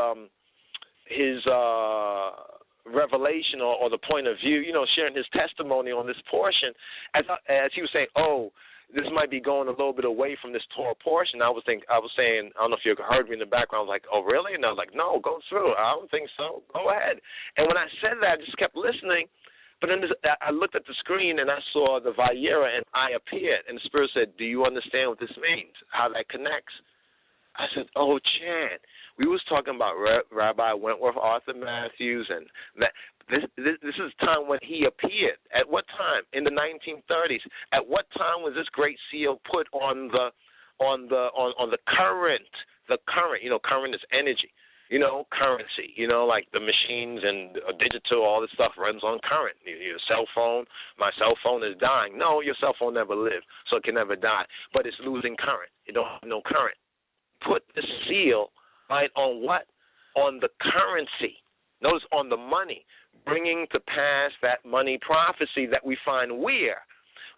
revelation or the point of view, sharing his testimony on this portion. As he was saying, this might be going a little bit away from this Torah portion. I was saying, I don't know if you heard me in the background. I was like, oh, really? And I was like, no, go through. I don't think so. Go ahead. And when I said that, I just kept listening. But then I looked at the screen and I saw the Wayera and I appeared. And the Spirit said, do you understand what this means, how that connects? I said, oh, Chan, we was talking about Rabbi Wentworth Arthur Matthews, and that this is the time when he appeared. At what time? In the 1930s. At what time was this Great Seal put on the current? The current, current is energy. Currency. Like the machines and digital, all this stuff runs on current. Your cell phone, my cell phone is dying. No, your cell phone never lived, so it can never die. But it's losing current. It don't have no current. Put the seal right on what? On the currency. Notice on the money, bringing to pass that money prophecy that we find where?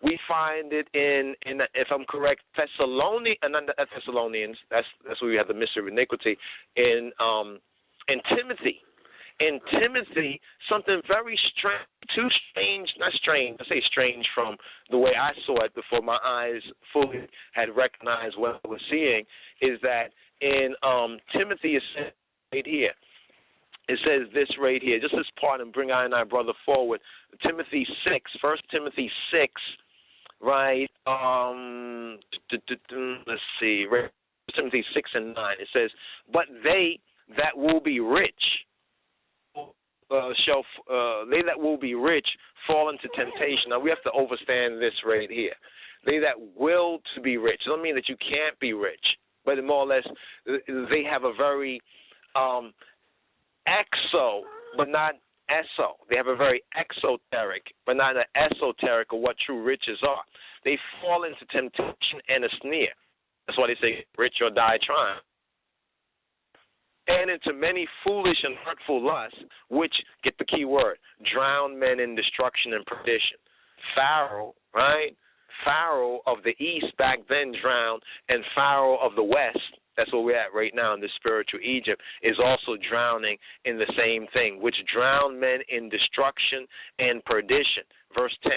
We find it in if I'm correct, Thessalonians. That's where we have the mystery of iniquity. In Timothy. In Timothy, something very strange, not strange, I say strange from the way I saw it before my eyes fully had recognized what I was seeing, is that in Timothy, it says right here, it says this right here, just this part, and bring I and I brother forward, Timothy 6, 1 Timothy 6, right, let's see, right, Timothy 6 and 9, it says, but they that will be rich, they that will be rich fall into temptation. Now, we have to understand this right here. They that will to be rich. It doesn't mean that you can't be rich, but more or less they have a very exo, but not eso. They have a very exoteric, but not an esoteric of what true riches are. They fall into temptation and a snare. That's why they say, rich or die trying. And into many foolish and hurtful lusts, which, get the key word, drown men in destruction and perdition. Pharaoh, right? Pharaoh of the east back then drowned, and Pharaoh of the west, that's where we're at right now in the spiritual Egypt, is also drowning in the same thing, which drown men in destruction and perdition. Verse 10,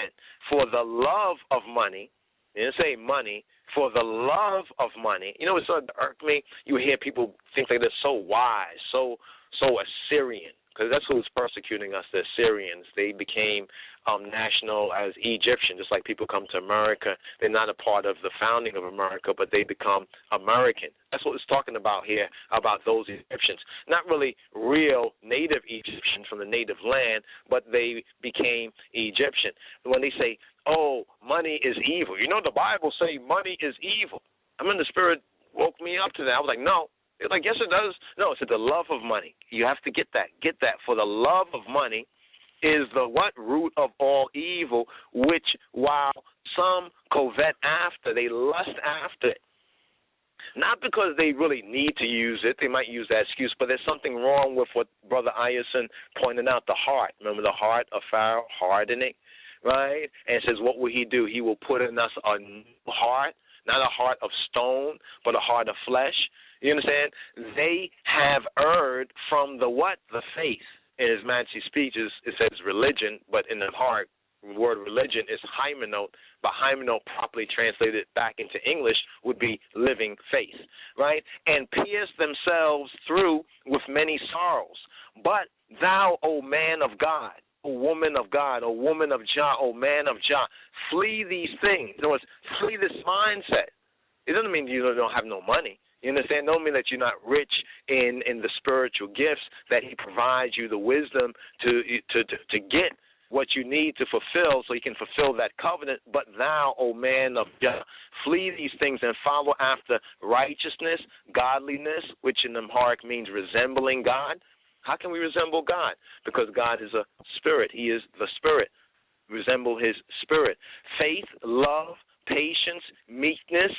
for the love of money, it didn't say money, for the love of money. It sort of irked me. You hear people think like they're so wise, so Assyrian, because that's who's persecuting us, the Assyrians. They became national as Egyptian, just like people come to America. They're not a part of the founding of America, but they become American. That's what it's talking about here, about those Egyptians. Not really real native Egyptians from the native land, but they became Egyptian. When they say, oh, money is evil. The Bible say money is evil. The Spirit woke me up to that. I was like, no. It's like, yes, it does. No, it said the love of money. You have to get that. Get that. For the love of money is the what? Root of all evil, which while some covet after, they lust after it. Not because they really need to use it. They might use that excuse, but there's something wrong with what Brother Ayerson pointed out, the heart. Remember the heart of Pharaoh, hardening, right? And it says, what will he do? He will put in us a new heart, not a heart of stone, but a heart of flesh. You understand? They have erred from the what? The faith. in His Majesty's speeches, it says religion, but in the heart, the word religion is hymenot, but hymenot properly translated back into English would be living faith, right? And pierce themselves through with many sorrows. But thou, O man of God, O woman of God, O woman of Jah, O man of Jah, flee these things. In other words, flee this mindset. It doesn't mean you don't have no money. You understand? It don't mean that you're not rich in the spiritual gifts, that He provides you the wisdom to get what you need to fulfill so you can fulfill that covenant. But thou, O man of God, flee these things and follow after righteousness, godliness, which in the heart means resembling God. How can we resemble God? Because God is a spirit. He is the spirit. Resemble His spirit. Faith, love, patience, meekness.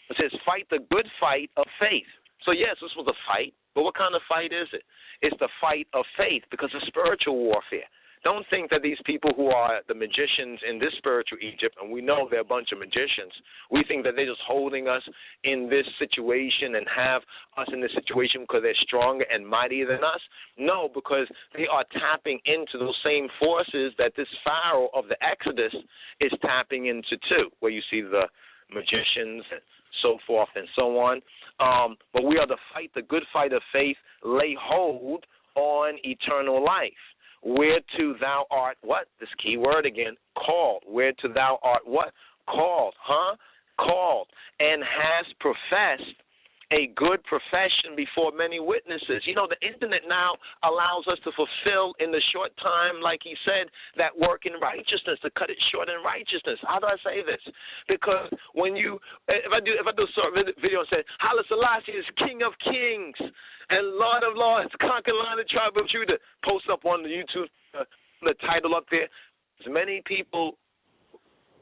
It says fight the good fight of faith. So yes, this was a fight, but what kind of fight is it? It's the fight of faith because of spiritual warfare. Don't think that these people who are the magicians in this spiritual Egypt, and we know they're a bunch of magicians, we think that they're just holding us in this situation and have us in this situation because they're stronger and mightier than us. No, because they are tapping into those same forces that this Pharaoh of the Exodus is tapping into too, where you see the magicians and so forth and so on. But we are to fight the good fight of faith, lay hold on eternal life. Whereto thou art what? This key word again, called. Whereto thou art what? Called, Called. And hast professed a good profession before many witnesses. You know, the internet now allows us to fulfill in the short time, like he said, that work in righteousness, to cut it short in righteousness. How do I say this? Because when if I do a short video and say, Haile Selassie is King of Kings and Lord of Lords, conquer Lion of the tribe of Judah, post up on the YouTube, the title up there. As many people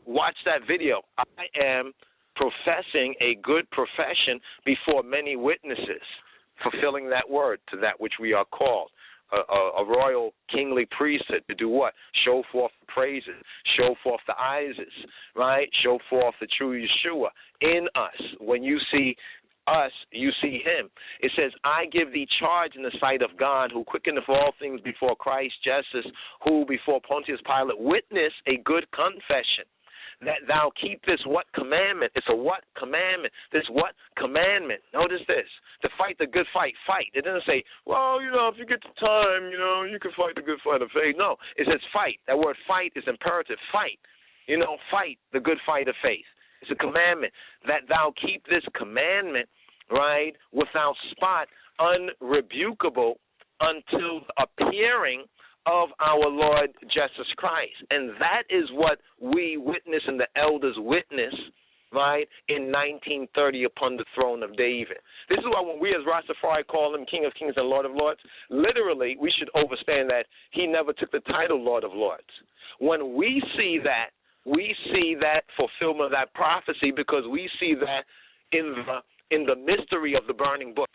watch that video, I am professing a good profession before many witnesses, fulfilling that word to that which we are called. A royal kingly priesthood to do what? Show forth the praises, show forth the Isis, right? Show forth the true Yeshua in us. When you see us, you see Him. It says, I give thee charge in the sight of God, who quickeneth all things before Christ Jesus, who before Pontius Pilate witnessed a good confession, that thou keep this what commandment? It's a what commandment? This what commandment? Notice this. To fight the good fight, fight. It doesn't say, well, if you get the time, you can fight the good fight of faith. No, it says fight. That word fight is imperative. Fight. Fight the good fight of faith. It's a commandment. That thou keep this commandment, right, without spot, unrebukable, until the appearing of our Lord Jesus Christ. And that is what we witness and the elders witness, right, in 1930 upon the throne of David. This is why when we as Rastafari call Him King of Kings and Lord of Lords, literally we should understand that He never took the title Lord of Lords. When we see that fulfillment of that prophecy, because we see that in the mystery of the burning bush.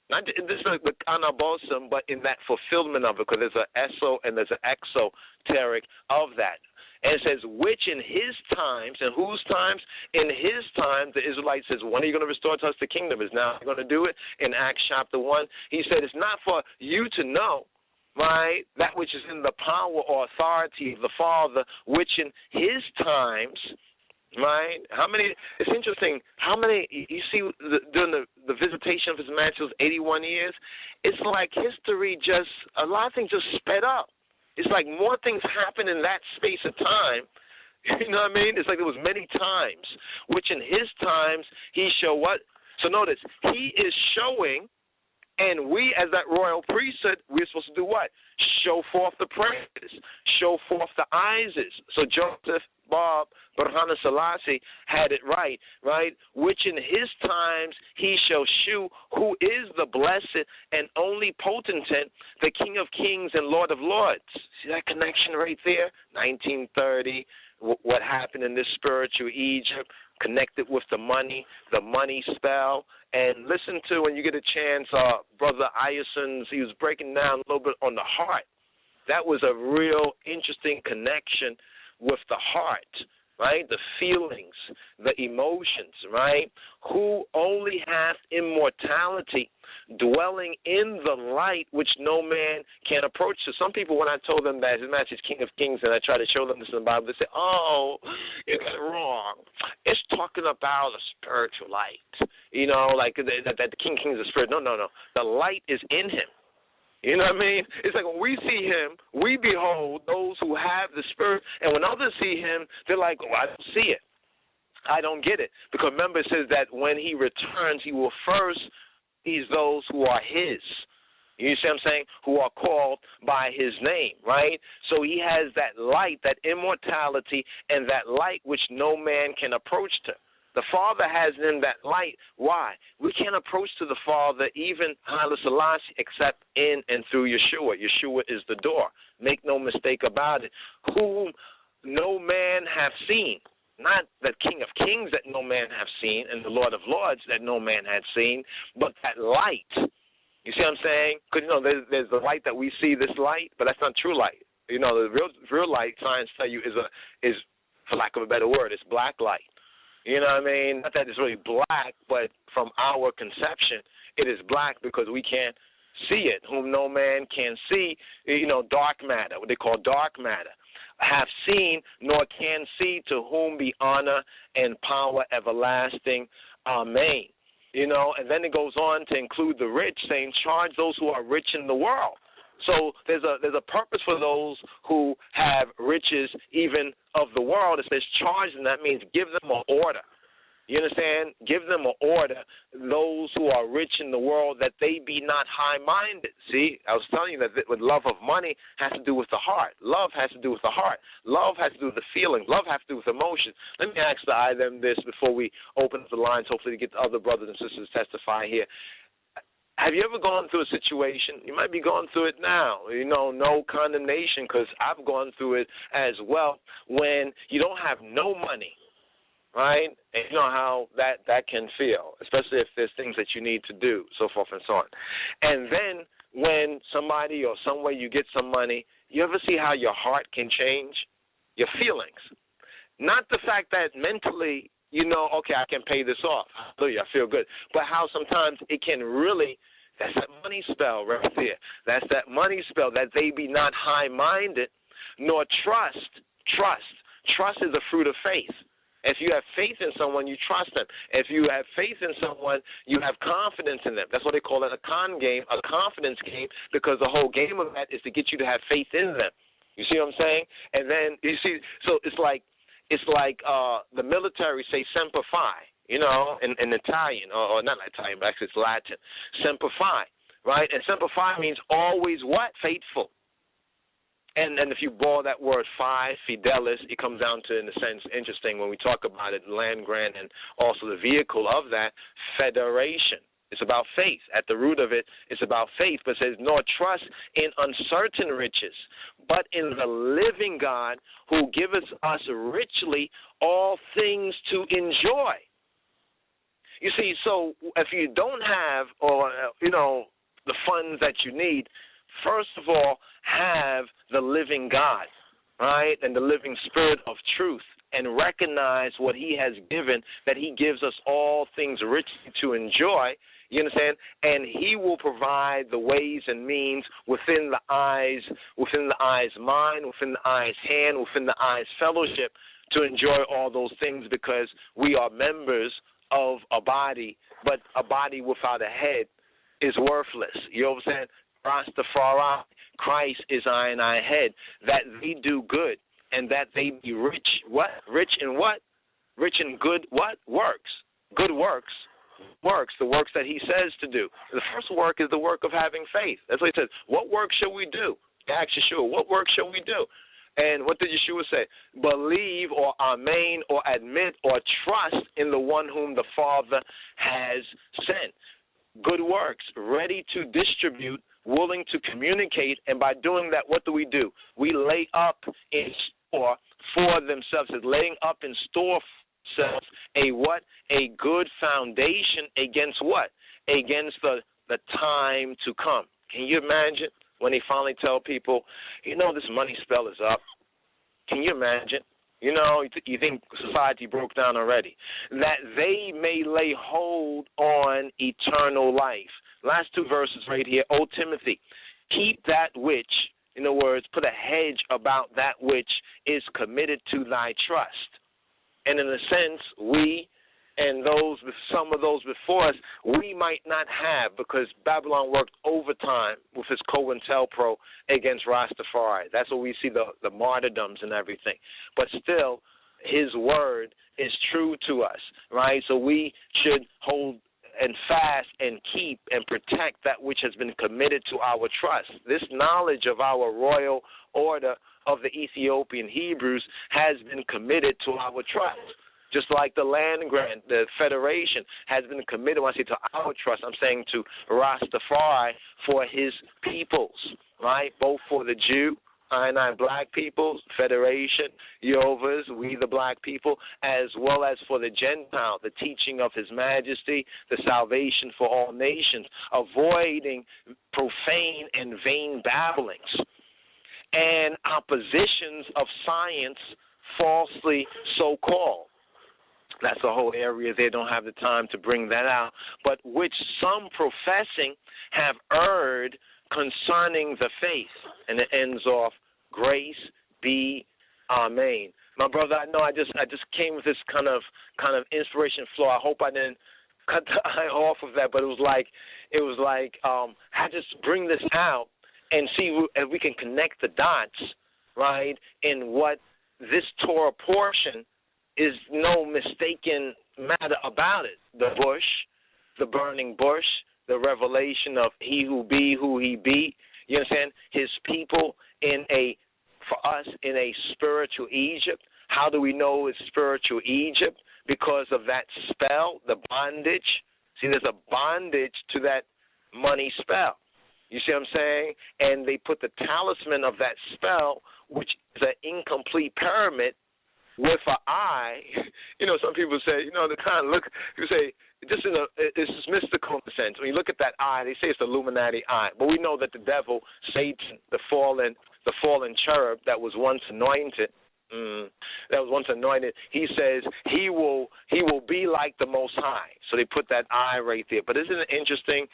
Not this is the anabosum, but in that fulfillment of it, because there's an eso and there's an exoteric of that. And it says, which in His times, and whose times? In His times, the Israelite says, when are you going to restore to us the kingdom? Is now going to do it? In Acts chapter 1, he said, it's not for you to know, right, that which is in the power or authority of the Father, which in His times, right? It's interesting, you see during the visitation of His Majesty was 81 years, it's like history a lot of things just sped up. It's like more things happen in that space of time. You know what I mean? It's like there was many times, which in His times He showed what? So notice, He is showing, and we as that royal priesthood, we're supposed to do what? Show forth the praises, show forth the Isis. So Joseph Bob Burhana Selassie had it right? Which in His times He shall shew who is the blessed and only potentate, the King of Kings and Lord of Lords. See that connection right there? 1930, what happened in this spiritual Egypt, connected with the money spell. And listen to, when you get a chance, Brother Iason's, he was breaking down a little bit on the heart. That was a real interesting connection with the heart, right? The feelings, the emotions, right? Who only hath immortality, dwelling in the light which no man can approach. So some people, when I told them that His Majesty is King of Kings, and I try to show them this in the Bible, they say, oh, you got it wrong. It's talking about a spiritual light. Like that the King of Kings is a spirit. No. The light is in Him. You know what I mean? It's like when we see Him, we behold those who have the Spirit, and when others see Him, they're like, oh, I don't see it. I don't get it. Because remember, it says that when He returns, He will first seize those who are His. You see what I'm saying? Who are called by His name, right? So He has that light, that immortality, and that light which no man can approach to. The Father has in Him that light. Why? We can't approach to the Father, even Haile Selassie, except in and through Yeshua. Yeshua is the door. Make no mistake about it. Whom no man hath seen. Not the King of Kings that no man hath seen, and the Lord of Lords that no man had seen, but that light. You see what I'm saying? Because, there's the light that we see, this light, but that's not true light. The real light, science tell you, is, for lack of a better word, it's black light. You know what I mean? Not that it's really black, but from our conception, it is black because we can't see it. Whom no man can see, dark matter, what they call dark matter, have seen nor can see, to whom be honor and power everlasting. Amen. And then it goes on to include the rich, saying, charge those who are rich in the world. So there's a purpose for those who have riches even of the world. It says charge them. That means give them an order. You understand? Give them an order, those who are rich in the world, that they be not high-minded. See, I was telling you that with love of money has to do with the heart. Love has to do with the heart. Love has to do with the feelings. Love has to do with emotion. Let me ask them this before we open up the lines, hopefully to get the other brothers and sisters to testify here. Have you ever gone through a situation? You might be going through it now. No condemnation, because I've gone through it as well, when you don't have no money, right? And you know how that can feel, especially if there's things that you need to do, so forth and so on. And then when somebody or some way you get some money, you ever see how your heart can change? Your feelings. Not the fact that mentally, okay, I can pay this off. Hallelujah, I feel good. But how sometimes it can really, that's that money spell right there. That's that money spell, that they be not high-minded, nor trust. Trust is a fruit of faith. If you have faith in someone, you trust them. If you have faith in someone, you have confidence in them. That's what they call it, a confidence game, because the whole game of that is to get you to have faith in them. You see what I'm saying? And then, you see, so it's like the military say semper fi, in Italian, or not Italian, but actually it's Latin. Semper fi, right? And semper fi means always what? Faithful. And if you boil that word fi, fidelis, it comes down to, in a sense, interesting when we talk about it, land grant, and also the vehicle of that, federation. It's about faith. At the root of it, it's about faith. But it says, nor trust in uncertain riches, but in the living God, who giveth us richly all things to enjoy. You see, so if you don't have, the funds that you need, first of all, have the living God, right, and the living Spirit of truth, and recognize what He has given, that He gives us all things richly to enjoy. You understand? And He will provide the ways and means within the eye's mind, within the eye's hand, within the eye's fellowship, to enjoy all those things, because we are members of a body, but a body without a head is worthless. You know what I'm saying? Rastafari, Christ is I and I head, that they do good, and that they be rich. What? Rich in what? Rich in good what? Works. Good works. Works, the works that He says to do. The first work is the work of having faith. That's what He says. What work shall we do? Ask Yeshua, what work shall we do? And what did Yeshua say? Believe, or amen, or admit, or trust in the one whom the Father has sent. Good works, ready to distribute, willing to communicate, and by doing that, what do? We lay up in store for themselves. It's laying up in store for themselves a what? A good foundation against what? Against the time to come. Can you imagine when they finally tell people, this money spell is up? Can you imagine? You think society broke down already. That they may lay hold on eternal life. last two verses right here. O Timothy, keep that which, in other words, put a hedge about that which is committed to thy trust. And in a sense, we and some of those before us, we might not have, because Babylon worked overtime with his COINTELPRO against Rastafari. That's where we see the martyrdoms and everything. But still, his word is true to us, right? So we should hold and fast and keep and protect that which has been committed to our trust. This knowledge of our royal order of the Ethiopian Hebrews has been committed to our trust. Just like the land grant, the federation has been committed, when I say to our trust, I'm saying to Rastafari for his peoples, right? Both for the Jew, I black peoples, federation, Yehovah's, we the black people, as well as for the Gentile, the teaching of his majesty, the salvation for all nations, avoiding profane and vain babblings and oppositions of science falsely so-called. That's a whole area. They don't have the time to bring that out. But which some professing have erred concerning the faith. And it ends off, grace be amen. My brother, I know I just came with this kind of inspiration flow. I hope I didn't cut the eye off of that, but it was like I just bring this out and see if we can connect the dots, right, in what this Torah portion is no mistaken matter about it. The bush, the burning bush, the revelation of he who be who he be. You understand? His people for us in a spiritual Egypt. How do we know it's spiritual Egypt? Because of that spell, the bondage. See, there's a bondage to that money spell. You see what I'm saying? And they put the talisman of that spell, which is an incomplete pyramid, with an eye. You know, some people say, they kind of look, you say, it's mystical in a sense. When you look at that eye, they say it's the Illuminati eye. But we know that the devil, Satan, the fallen cherub that was once anointed, he says he will be like the Most High. So they put that eye right there. But isn't it interesting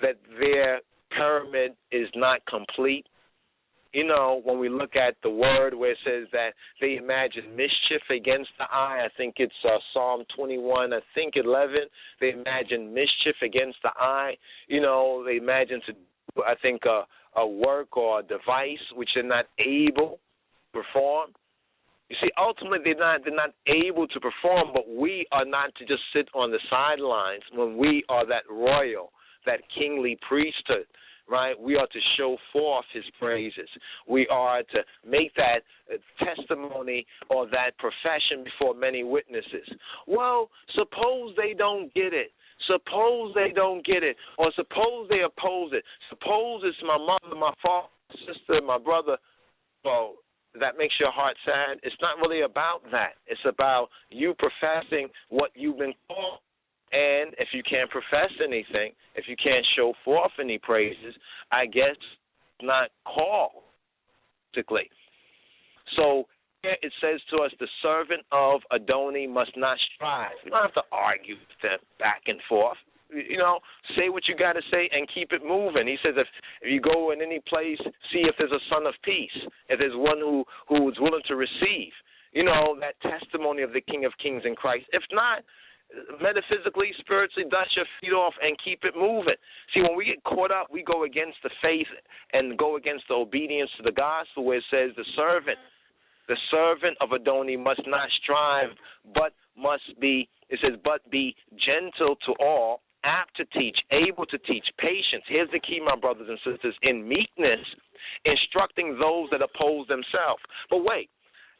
that their pyramid is not complete? You know, when we look at the word where it says that they imagine mischief against the eye, I think it's Psalm 21, 11, they imagine mischief against the eye. You know, they imagine a work or a device which they're not able to perform. You see, ultimately they're not able to perform, but we are not to just sit on the sidelines when we are that royal, that kingly priesthood. Right, we are to show forth his praises. We are to make that testimony or that profession before many witnesses. Well, suppose they don't get it. Suppose they don't get it. Or suppose they oppose it. Suppose it's my mother, my father, sister, my brother. Well, that makes your heart sad. It's not really about that. It's about you professing what you've been called. And if you can't profess anything, if you can't show forth any praises, I guess it's not called, basically. So here it says to us, the servant of Adoni must not strive. You don't have to argue with them back and forth. You know, say what you got to say and keep it moving. He says if you go in any place, see if there's a son of peace, if there's one who is willing to receive, that testimony of the King of Kings in Christ. If not, metaphysically, spiritually, dust your feet off and keep it moving. See, when we get caught up, we go against the faith and go against the obedience to the gospel, where it says the servant of Adoni must not strive, but be gentle to all, apt to teach, able to teach, patience. Here's the key, my brothers and sisters, in meekness, instructing those that oppose themselves. But wait.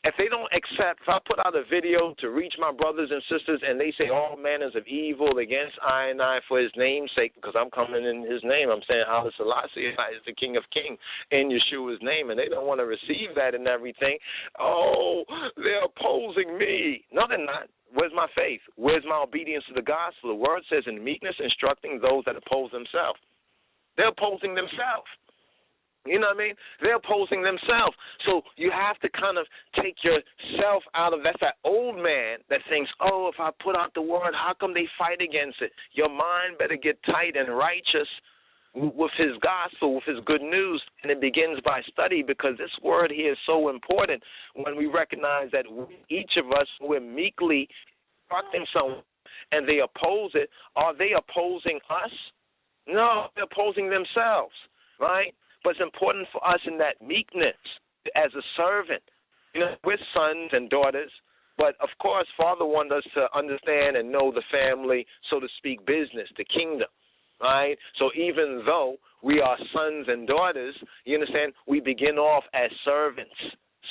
If they don't accept, if I put out a video to reach my brothers and sisters and they say all manners of evil against I for his name's sake, because I'm coming in his name, I'm saying Allah Selassie is the King of Kings in Yeshua's name, and they don't want to receive that and everything. Oh, they're opposing me. No, they're not. Where's my faith? Where's my obedience to the gospel? The word says in meekness, instructing those that oppose themselves. They're opposing themselves. You know what I mean? They're opposing themselves. So you have to kind of take yourself out of that old man that thinks, oh, if I put out the word, how come they fight against it? Your mind better get tight and righteous with his gospel, with his good news, and it begins by study, because this word here is so important when we recognize that each of us, we're meekly instructing someone and they oppose it. Are they opposing us? No, they're opposing themselves, right? But it's important for us in that meekness as a servant. You know, we're sons and daughters, but of course, Father wants us to understand and know the family, so to speak, business, the kingdom, right? So even though we are sons and daughters, you understand, we begin off as servants,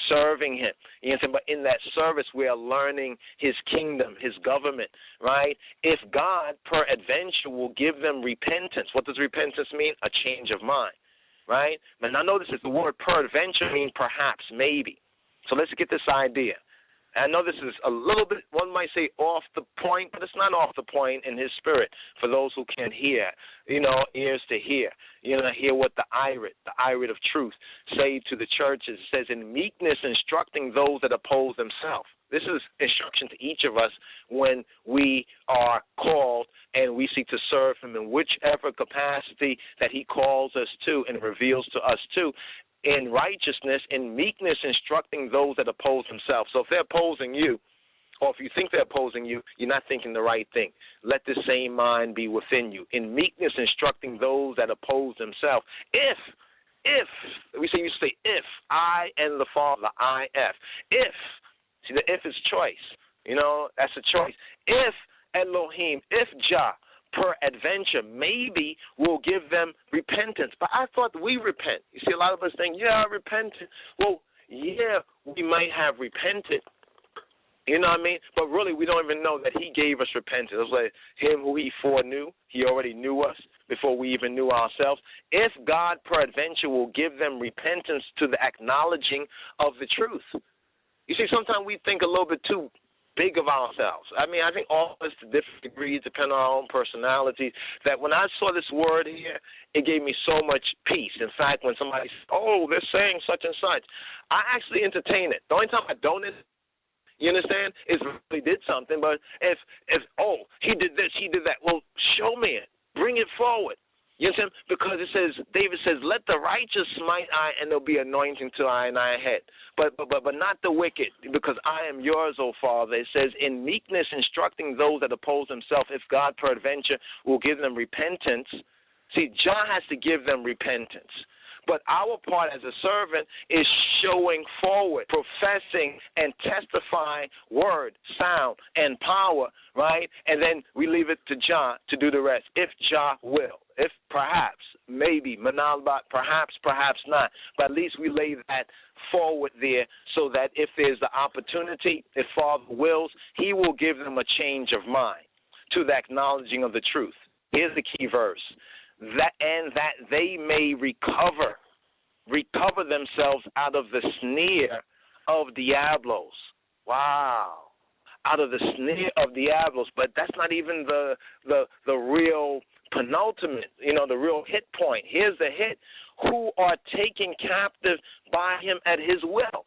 serving him. You understand? But in that service, we are learning his kingdom, his government, right? If God, peradventure, will give them repentance. What does repentance mean? A change of mind. Right? And I know this is the word peradventure means perhaps, maybe. So let's get this idea. I know this is a little bit, one might say, off the point, but it's not off the point in his spirit for those who can hear, you know, ears to hear. You know, hear what the irate of truth, say to the churches. It says, in meekness instructing those that oppose themselves. This is instruction to each of us when we are called and we seek to serve him in whichever capacity that he calls us to and reveals to us to. In righteousness, in meekness, instructing those that oppose themselves. So if they're opposing you, or if you think they're opposing you, you're not thinking the right thing. Let the same mind be within you. In meekness, instructing those that oppose themselves. If, we say, if, I and the Father, if, see, the if is choice. You know, that's a choice. If Elohim, if Jah, peradventure, maybe we'll give them repentance. But I thought we repent. You see, a lot of us think, yeah, I repented. Well, yeah, we might have repented. You know what I mean? But really, we don't even know that he gave us repentance. It was like him who he foreknew. He already knew us before we even knew ourselves. If God, peradventure, will give them repentance to the acknowledging of the truth. You see, sometimes we think a little bit too big of ourselves. I mean, I think all of us to different degrees, depend on our own personalities, that when I saw this word here, it gave me so much peace. In fact, when somebody says, oh, they're saying such and such, I actually entertain it. The only time I don't, you understand, is really did something. But if oh, he did this, he did that, well, show me it. Bring it forward. You understand? Because it says, David says, let the righteous smite I, and there'll be anointing to I and I head. But not the wicked, because I am yours, O Father. It says, in meekness instructing those that oppose themselves, if God peradventure will give them repentance. See, John has to give them repentance. But our part as a servant is showing forward, professing and testifying word, sound, and power, right? And then we leave it to Jah to do the rest, if Jah will. If perhaps, maybe, manalbat, perhaps not. But at least we lay that forward there so that if there's the opportunity, if Father wills, he will give them a change of mind to the acknowledging of the truth. Here's the key verse. That they may recover themselves out of the snare of Diablos. Wow. Out of the snare of Diablos. But that's not even the real penultimate, the real hit point. Here's the hit. Who are taken captive by him at his will.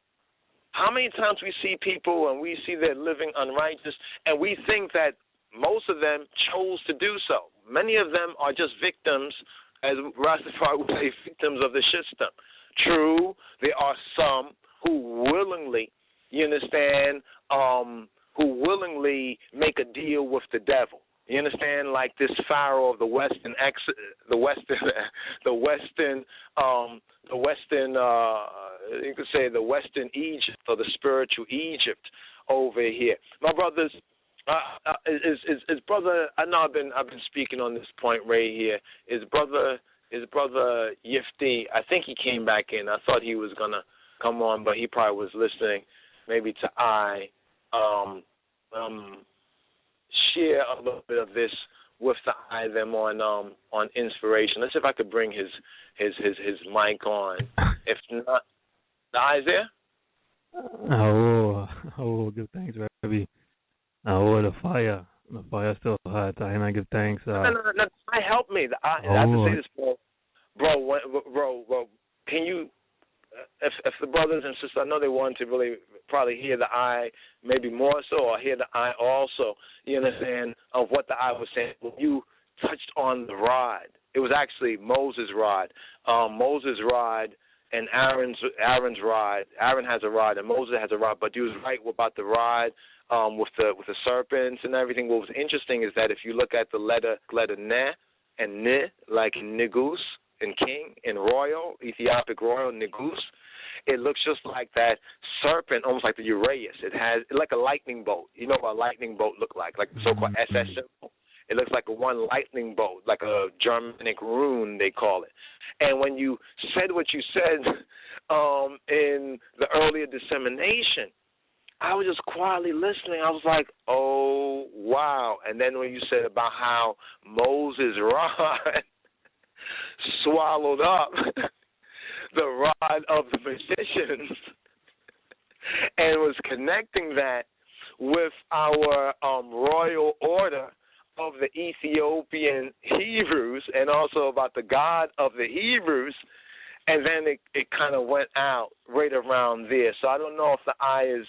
How many times we see people and we see they're living unrighteous and we think that most of them chose to do so. Many of them are just victims, as Rastafari would say, victims of the system. True, there are some who willingly, you understand, who willingly make a deal with the devil. You understand, like this Pharaoh of the Western, you could say the Western Egypt or the spiritual Egypt over here. My brothers. Is brother? I know I've been speaking on this point right here. Is brother Yifti? I think he came back in. I thought he was gonna come on, but he probably was listening. Maybe to share a little bit of this with them on inspiration. Let's see if I could bring his mic on. If not, the eyes there. Oh, good thanks, Rabbi. The fire still hot. And I give thanks. No, help me. I have to say this, bro. Bro, can brothers and sisters, I know they want to really probably hear the I maybe more so, or hear the I also, you understand, of what the I was saying. When you touched on the rod, it was actually Moses' rod. Moses' rod and Aaron's rod. Aaron has a rod and Moses has a rod, but you was right about the rod with the serpents and everything. What was interesting is that if you look at the letter Ne and Ni, like Negus and king and royal, Ethiopic royal Negus, it looks just like that serpent, almost like the Uraeus. It has like a lightning bolt. You know what a lightning bolt look like the so-called SS symbol. It looks like a one lightning bolt, like a Germanic rune, they call it. And when you said what you said in the earlier dissemination, I was just quietly listening. I was like, oh, wow. And then when you said about how Moses' rod swallowed up the rod of the magicians and was connecting that with our royal order of the Ethiopian Hebrews and also about the God of the Hebrews, and then it kind of went out right around there. So I don't know if the I is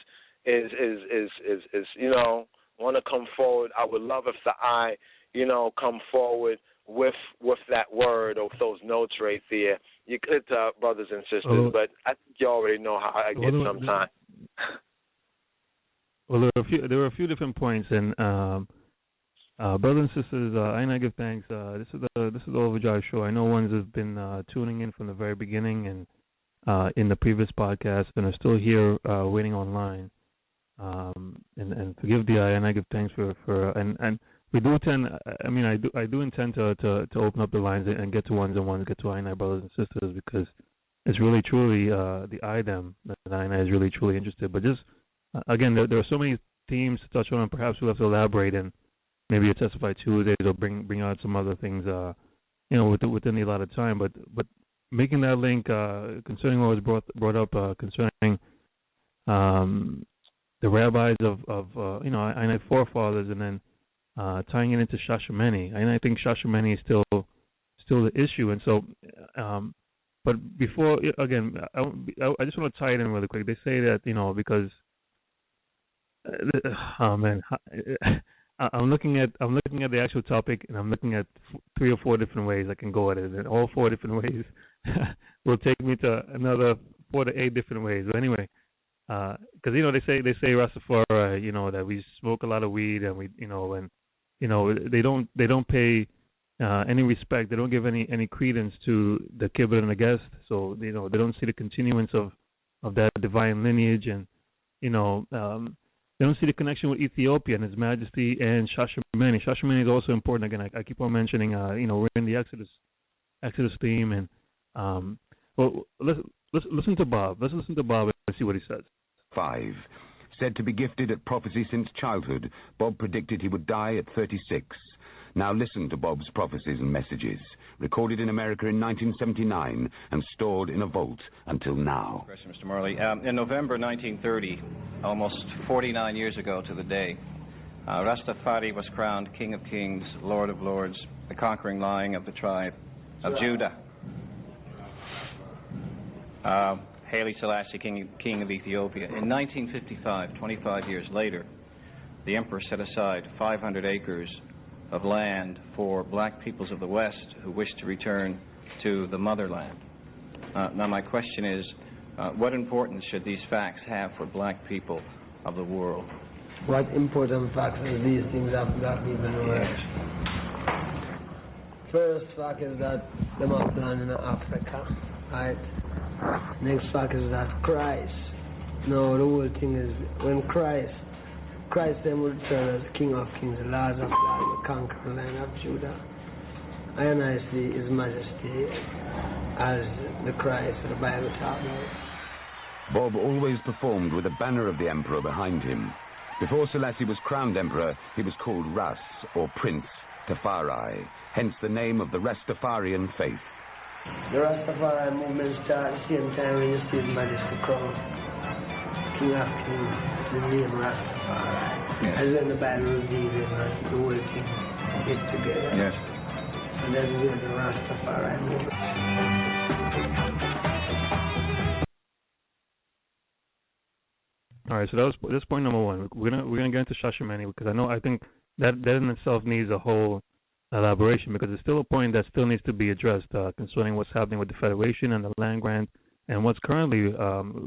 you know, want to come forward. I would love if the I, you know, come forward with that word or those notes right there. You could, brothers and sisters, but I think you already know how I get sometimes. Well, there were a few different points, and brothers and sisters, I give thanks. This is the Overdrive Show. I know ones have been tuning in from the very beginning and in the previous podcast, and are still here waiting online. And forgive the I, and I give thanks for and we do tend. I mean, I do intend to open up the lines and get to ones and ones, get to I and I brothers and sisters, because it's really truly the I them that I and I is really truly interested. But just again, there are so many themes to touch on, and perhaps we'll have to elaborate and maybe a Testify Tuesdays or bring out some other things, you know, within the allotted time. But making that link concerning what was brought up concerning the rabbis of you know, I and I forefathers, and then tying it into Shashamene. And I think Shashamene is still the issue. And so, but before, again, I just want to tie it in really quick. They say that, you know, because oh man, I'm looking at the actual topic, and I'm looking at 3 or 4 different ways I can go at it, and all 4 different ways will take me to another 4 to 8 different ways. But anyway, because you know they say Rastafari, you know, that we smoke a lot of weed, and we, you know, and you know they don't pay any respect. They don't give any credence to the Kibbutz and the guest. So you know they don't see the continuance of that divine lineage, and you know. They don't see the connection with Ethiopia and His Majesty and Shashamene. Shashamene is also important. Again, I keep on mentioning, you know, we're in the Exodus theme, and well, listen to Bob. Let's listen to Bob and see what he says. 5. Said to be gifted at prophecy since childhood, Bob predicted he would die at 36. Now listen to Bob's prophecies and messages, recorded in America in 1979 and stored in a vault until now. Question, Mr. Morley. In November 1930, almost 49 years ago to the day, Rastafari was crowned King of Kings, Lord of Lords, the conquering lion of the tribe of Judah. Haile Selassie, King of Ethiopia. In 1955, 25 years later, the Emperor set aside 500 acres of land for black peoples of the West who wish to return to the motherland. Now my question is, what importance should these facts have for black people of the world? What important facts do these things have for black people in the world? First fact is that they must land in Africa, right? Next fact is that Christ. No, the whole thing is when Christ then will return as King of Kings, Lord of Lords, the conquering Lion of Judah. And I see His Majesty as the Christ the Bible talks about. Bob always performed with a banner of the Emperor behind him. Before Selassie was crowned Emperor, he was called Ras, or Prince Tafari, hence the name of the Rastafarian faith. The Rastafari movement started at the same time when you see His Majesty crowned King of Kings, the name Rastafari. Yes. As when the Bible reveals it, the whole thing is together. Yes. And that's where the Rastafari movement. All right, so that's point number one. We're gonna get into Shashamani because I think that in itself needs a whole elaboration because it's still a point that still needs to be addressed concerning what's happening with the Federation and the land grant and what's currently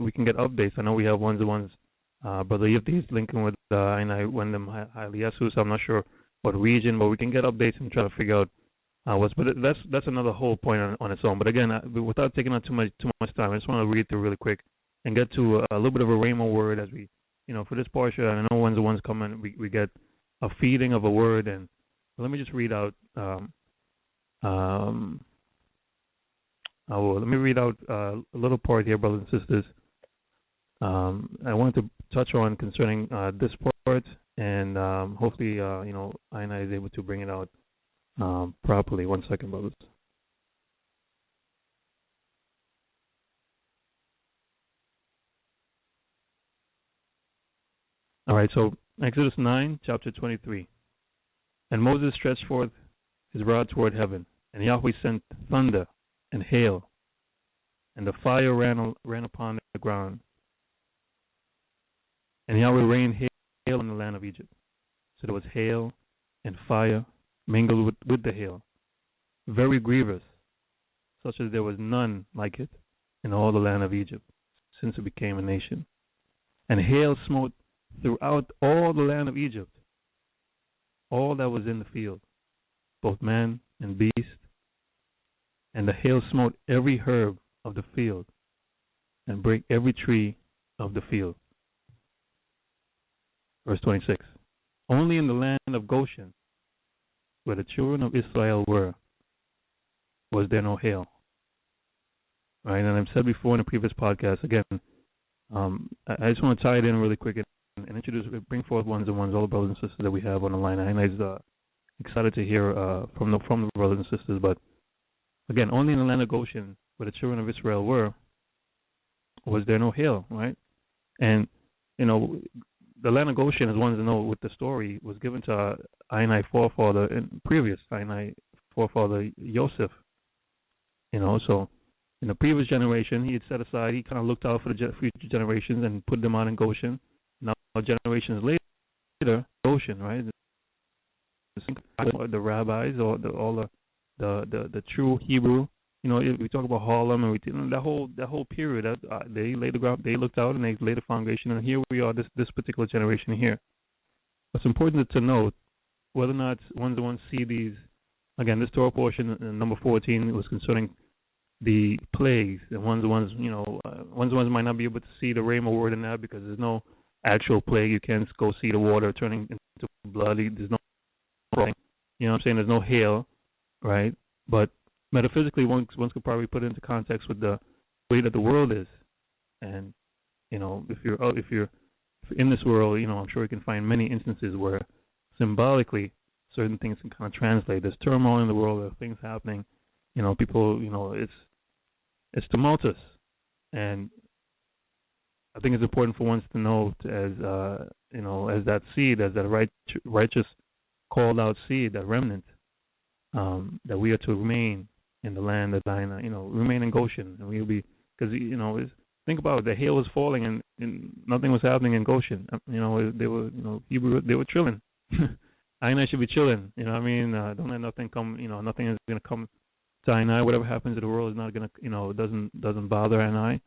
we can get updates. I know we have ones. Brother Yifti is linking with and I when them highly so I'm not sure what region, but we can get updates and try to figure out what's. But that's another whole point on its own. But again, without taking on too much time, I just want to read through really quick and get to a little bit of a rhema word as we, for this portion. I know when the ones come in, we get a feeding of a word, and let me just read out. Let me read out a little part here, brothers and sisters. I wanted to touch on concerning this part, and hopefully, Aina is able to bring it out properly. 1 second, brothers. All right, so Exodus 9, chapter 23. And Moses stretched forth his rod toward heaven, and Yahweh sent thunder and hail, and the fire ran upon the ground. And Yahweh rained hail on the land of Egypt. So there was hail and fire mingled with the hail, very grievous, such as there was none like it in all the land of Egypt, since it became a nation. And hail smote throughout all the land of Egypt, all that was in the field, both man and beast. And the hail smote every herb of the field, and brake every tree of the field. Verse 26. Only in the land of Goshen, where the children of Israel were, was there no hail. Right, and I've said before in a previous podcast, again, I just want to tie it in really quick and bring forth ones and ones, all the brothers and sisters that we have on the line. I'm excited to hear from the brothers and sisters, but again, only in the land of Goshen, where the children of Israel were, was there no hail, right? And, the land of Goshen, as one to know with the story, was given to Ainai forefather and previous Ainai forefather Joseph. So in the previous generation, he had set aside, he kind of looked out for the future generations and put them out in Goshen. Now generations later, Goshen, right? The rabbis or all the true Hebrew. We talk about Harlem and that whole period. They laid the ground, they looked out and they laid the foundation, and here we are, this particular generation here. It's important to note whether or not ones see these. Again, this Torah portion, number 14, was concerning the plagues, and ones might not be able to see the rhema word in that because there's no actual plague. You can't go see the water turning into blood. There's no, there's no hail, right? But metaphysically, one could probably put it into context with the way that the world is, and if you're in this world, I'm sure you can find many instances where symbolically certain things can kind of translate. There's turmoil in the world, there are things happening, people, it's tumultuous, and I think it's important for ones to know as that seed, as that righteous called out seed, that remnant, that we are to remain in the land of Dinah, remain in Goshen, and we'll be, because think about it, the hail was falling and nothing was happening in Goshen. They were, Hebrew, they were chilling. Ainai should be chilling. Don't let nothing come. Nothing is going to come to Ainai. Whatever happens to the world is not going to, doesn't bother Ainai.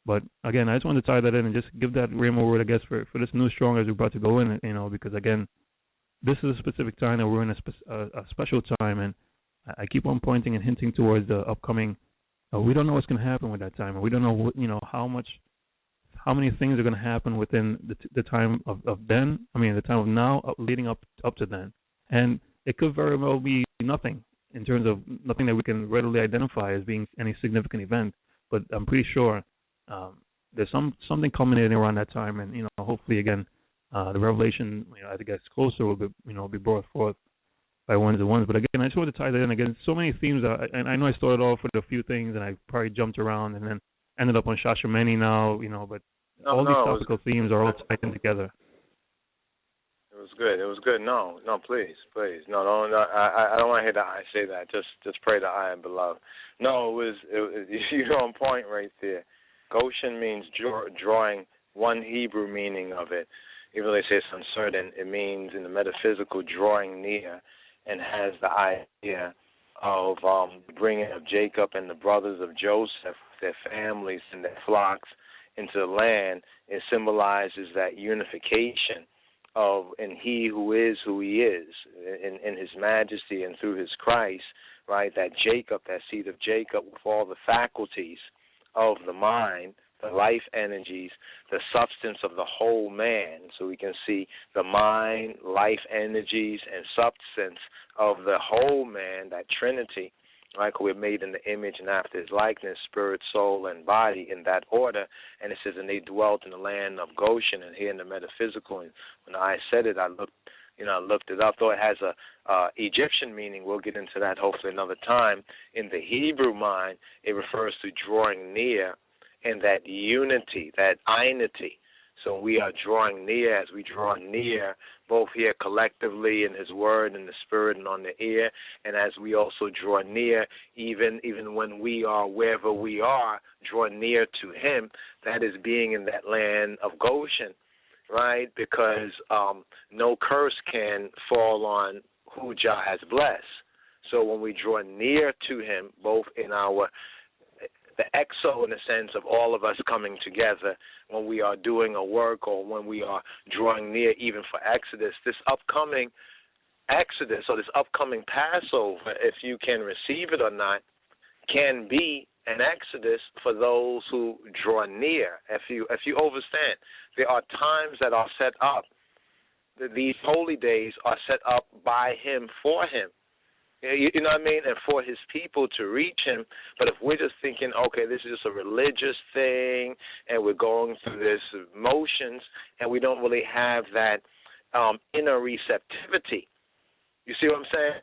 But again, I just wanted to tie that in and just give that rhema word, I guess, for this new strong as we're about to go in. Because again, this is a specific time that we're in a special time, and I keep on pointing and hinting towards the upcoming. We don't know what's going to happen with that time, and we don't know how many things are going to happen within the time of then. The time of now, leading up to then, and it could very well be nothing in terms of nothing that we can readily identify as being any significant event. But I'm pretty sure there's something culminating around that time, and hopefully again, the revelation as it gets closer will be brought forth by ones and ones. But again, I just want to tie that in. Again, so many themes, and I know I started off with a few things, and I probably jumped around and then ended up on Shashamani now, but all these topical themes are all tied in together. It was good. No, please. No, I don't want to hear that I say that. Just pray that I am beloved. No, it was you're on point right there. Goshen means drawing one Hebrew meaning of it. Even though they say it's uncertain, it means in the metaphysical drawing near, and has the idea of bringing of Jacob and the brothers of Joseph, their families and their flocks, into the land. It symbolizes that unification of in he who is who he is, in his majesty and through his Christ, right? That Jacob, that seed of Jacob, with all the faculties of the mind, the life energies, the substance of the whole man. So we can see the mind, life energies, and substance of the whole man, that Trinity, right? We're made in the image and after his likeness, spirit, soul, and body, in that order. And it says, and they dwelt in the land of Goshen. And here in the metaphysical, and when I said it, I looked it up. Though it has a Egyptian meaning, we'll get into that hopefully another time. In the Hebrew mind, it refers to drawing near, and that unity, that einity. So we are drawing near as we draw near, both here collectively in his word and the spirit and on the ear, and as we also draw near, even when we are wherever we are, draw near to him, that is being in that land of Goshen, right? Because no curse can fall on who Jah has blessed. So when we draw near to him, both in the exo, in the sense of all of us coming together when we are doing a work, or when we are drawing near even for Exodus, this upcoming Exodus or this upcoming Passover, if you can receive it or not, can be an Exodus for those who draw near. If you understand, there are times that are set up. These holy days are set up by him, for him. You know what I mean? And for his people to reach him. But if we're just thinking, okay, this is just a religious thing, and we're going through this motions, and we don't really have that inner receptivity, you see what I'm saying?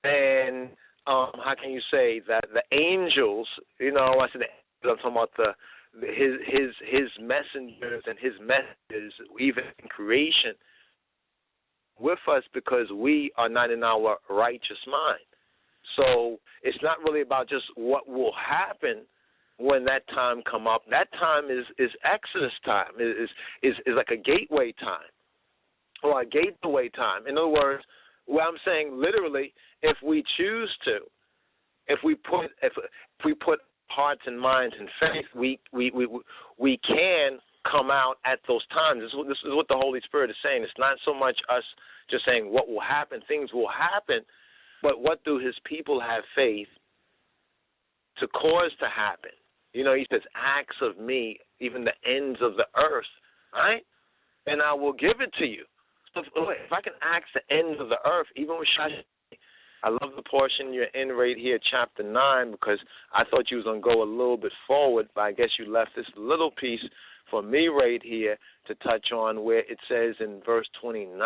And how can you say that the angels, I said I'm talking about his messengers and his messages, even in creation, with us, because we are not in our righteous mind. So it's not really about just what will happen when that time come up. That time is Exodus time, is like a gateway time, or a gateway time. In other words, what I'm saying literally, if we choose to, if we put hearts and minds in faith, we can come out at those times. This is what the Holy Spirit is saying. It's not so much us just saying what will happen. Things will happen, but what do his people have faith to cause to happen? He says, acts of me, even the ends of the earth, right? And I will give it to you. So if I can ask the ends of the earth, even with Shashi, I love the portion you're in right here, chapter 9, because I thought you was going to go a little bit forward, but I guess you left this little piece for me right here to touch on, where it says in verse 29,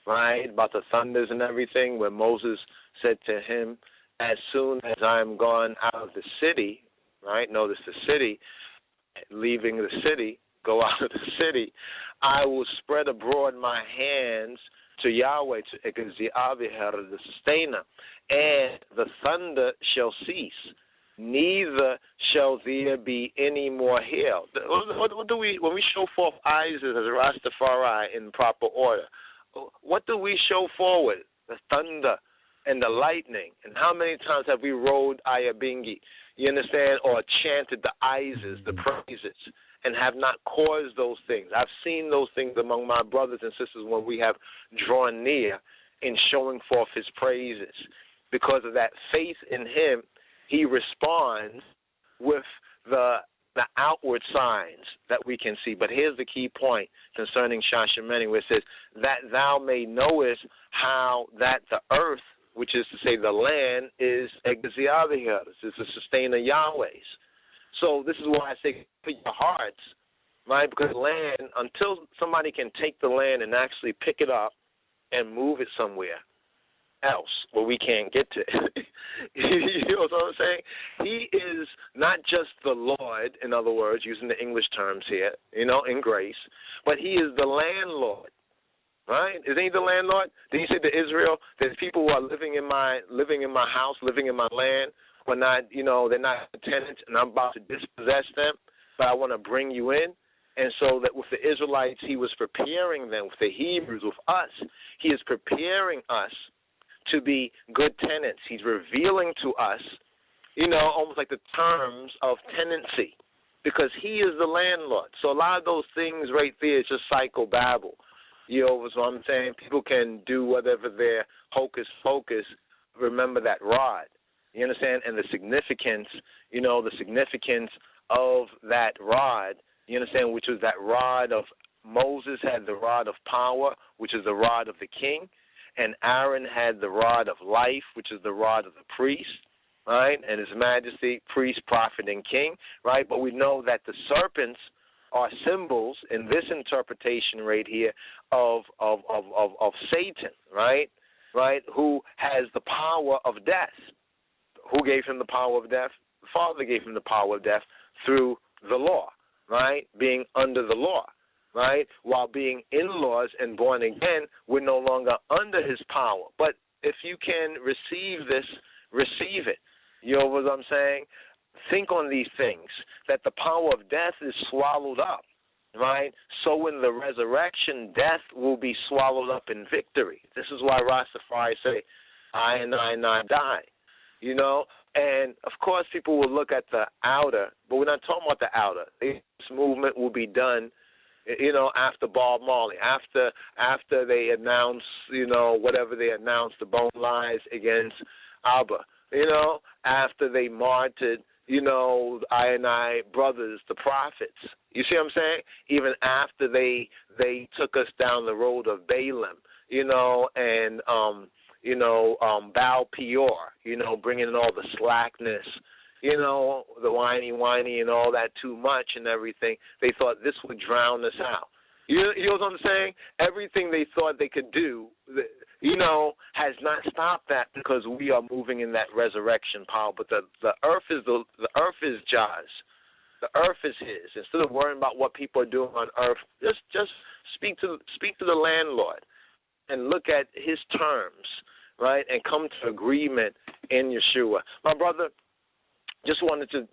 right, about the thunders and everything, where Moses said to him, as soon as I am gone out of the city, right, notice the city, leaving the city, go out of the city, I will spread abroad my hands to Yahweh, to Wayera, the sustainer, and the thunder shall cease. Neither shall there be any more hail. What do we, when we show forth eyes as a Rastafari in proper order, what do we show forward? The thunder and the lightning. And how many times have we rode Ayabingi, you understand, or chanted the Ises, the praises, and have not caused those things? I've seen those things among my brothers and sisters when we have drawn near in showing forth his praises. Because of that faith in him, he responds with the outward signs that we can see. But here's the key point concerning Shashameni, where it says, that thou may knowest how that the earth, which is to say the land, is Exalted, is the sustainer Yahweh's. So this is why I say for your hearts, right? Because land, until somebody can take the land and actually pick it up and move it somewhere else where we can't get to it. You know what I'm saying? He is not just the Lord, in other words, using the English terms here, in grace, but he is the landlord, right? Isn't he the landlord? Did he say to Israel, there's people who are living in my house, living in my land, but not, they're not tenants, and I'm about to dispossess them, but I want to bring you in? And so that with the Israelites, he was preparing them. With the Hebrews, with us, he is preparing us to be good tenants. He's revealing to us, almost like the terms of tenancy, because he is the landlord. So a lot of those things right there is just psychobabble. Is what I'm saying. People can do whatever their hocus pocus. Remember that rod. You understand? And the significance, the significance of that rod, you understand, which was that rod of Moses had the rod of power, which is the rod of the king, and Aaron had the rod of life, which is the rod of the priest, right? And His Majesty, priest, prophet, and king, right? But we know that the serpents are symbols in this interpretation right here of Satan, right? Right? Who has the power of death. Who gave him the power of death? The Father gave him the power of death through the law, right? Being under the law, right? While being in laws and born again, we're no longer under his power. But if you can receive this, receive it. You know what I'm saying? Think on these things, that the power of death is swallowed up, right? So in the resurrection, death will be swallowed up in victory. This is why Rastafari say, I and I not die, And, of course, people will look at the outer, but we're not talking about the outer. This movement will be done, after Bob Marley, after they announce, whatever they announce, the bone lies against Abba, after they martyred, I and I brothers, the prophets. You see what I'm saying? Even after they took us down the road of Balaam, and Baal Peor, bringing in all the slackness, the whiny and all that too much and everything. They thought this would drown us out. You know what I'm saying? Everything they thought they could do, has not stopped that, because we are moving in that resurrection power. But the earth is the earth is Jah's. The earth is His. Instead of worrying about what people are doing on earth, just speak to the landlord and look at His terms, right, and come to agreement in Yeshua. My brother, just wanted to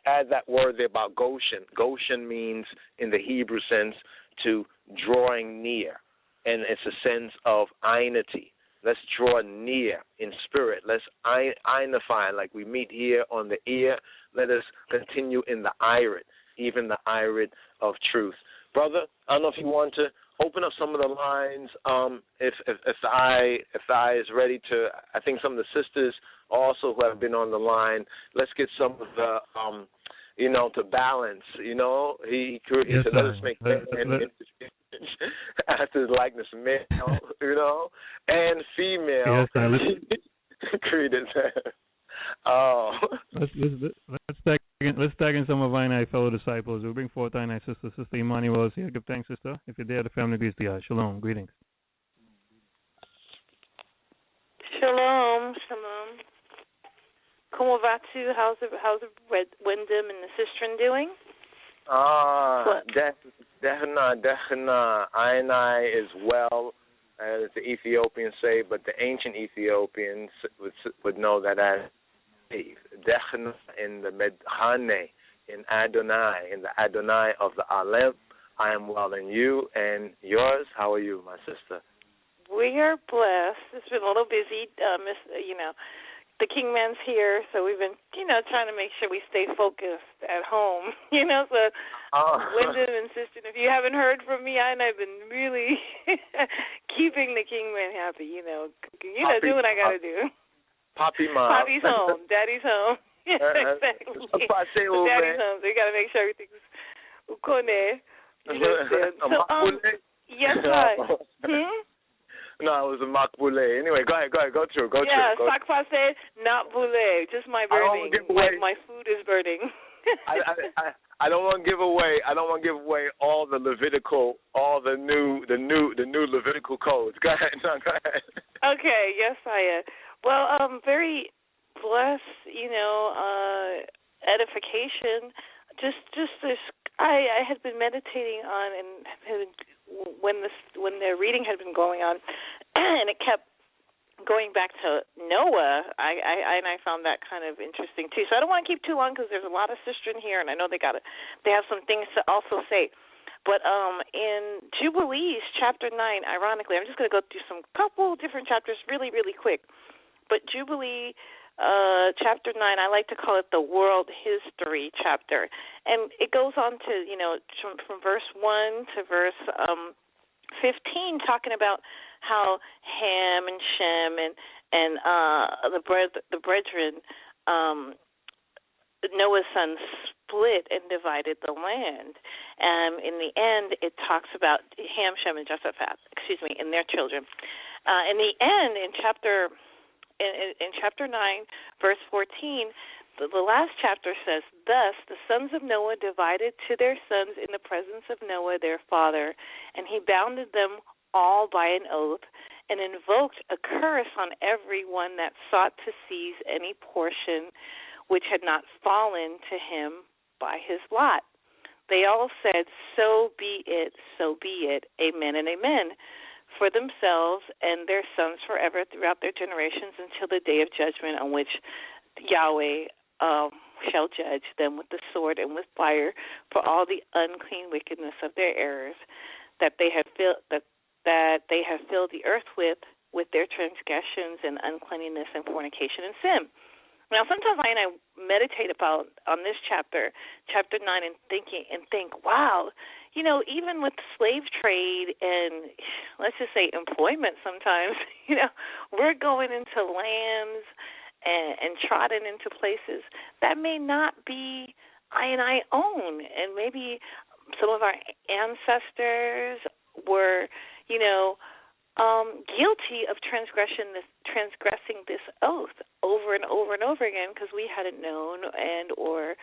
add that word there about Goshen. Goshen means, in the Hebrew sense, to drawing near. And it's a sense of einity. Let's draw near in spirit. Let's einify, like we meet here on the ear. Let us continue in the irid, even the irid of truth. Brother, I don't know if you want to open up some of the lines. If the eye is ready to, I think some of the sisters also who have been on the line. Let's get some of the, to balance. He said, let us make after his likeness, male, and female. Yes, created. Oh. Let's tag in some of I and I fellow disciples. We'll bring forth I and I sister. Sister Emmanuel is here. Give thanks, sister. If you're there, the family greets thee. Shalom. Greetings. Shalom. Como va tu? How's the Wyndham and the sister doing? Dechna. I and I is well, as the Ethiopians say, but the ancient Ethiopians would know that as Dechna in the Medhane, in Adonai, in the Adonai of the Aleph. I am well, and you and yours. How are you, my sister? We are blessed. It's been a little busy, the Kingman's here, so we've been, trying to make sure we stay focused at home, so Wyndham and Sister, if you haven't heard from me, I've been really keeping the Kingman happy, do what I got to do. Poppy Mom. Poppy's home. Daddy's home. Exactly. Daddy's home, so you got to make sure everything's ukone. So, yes, right. No, it was a makbule. Anyway, go ahead, go through. Yeah, sakfase, not boule. Just my burning. My food is burning. I don't want to give away. I don't want to give away all the Levitical, all the new Levitical codes. Go ahead. No, go ahead. Okay. Yes, I am. Well, very blessed. Edification. Just this. I had been meditating on and when the reading had been going on, and it kept going back to Noah, I found that kind of interesting too. So I don't want to keep too long because there's a lot of sisters in here, and I know they have some things to also say. But in Jubilees chapter 9, ironically, I'm just going to go through some couple different chapters really, really quick. But Jubilee chapter 9, I like to call it the world history chapter, and it goes on to from verse 1 to verse 15, talking about how Ham and Shem and the brethren, Noah's sons, split and divided the land. In the end, it talks about Ham, Shem, and Japheth, and their children. In the end, in chapter 9, verse 14, the last chapter says, "Thus the sons of Noah divided to their sons in the presence of Noah their father, and he bounded them all by an oath, and invoked a curse on every one that sought to seize any portion which had not fallen to him by his lot. They all said, so be it, amen and amen, for themselves and their sons forever throughout their generations until the day of judgment on which Yahweh shall judge them with the sword and with fire for all the unclean wickedness of their errors that they have filled the earth with their transgressions and uncleanness and fornication and sin." Now, sometimes I meditate on this chapter 9, and think, wow, even with the slave trade and let's just say employment, sometimes we're going into lands and trotting into places that may not be I own, and maybe some of our ancestors were guilty of transgressing this oath over and over and over again because we hadn't known and or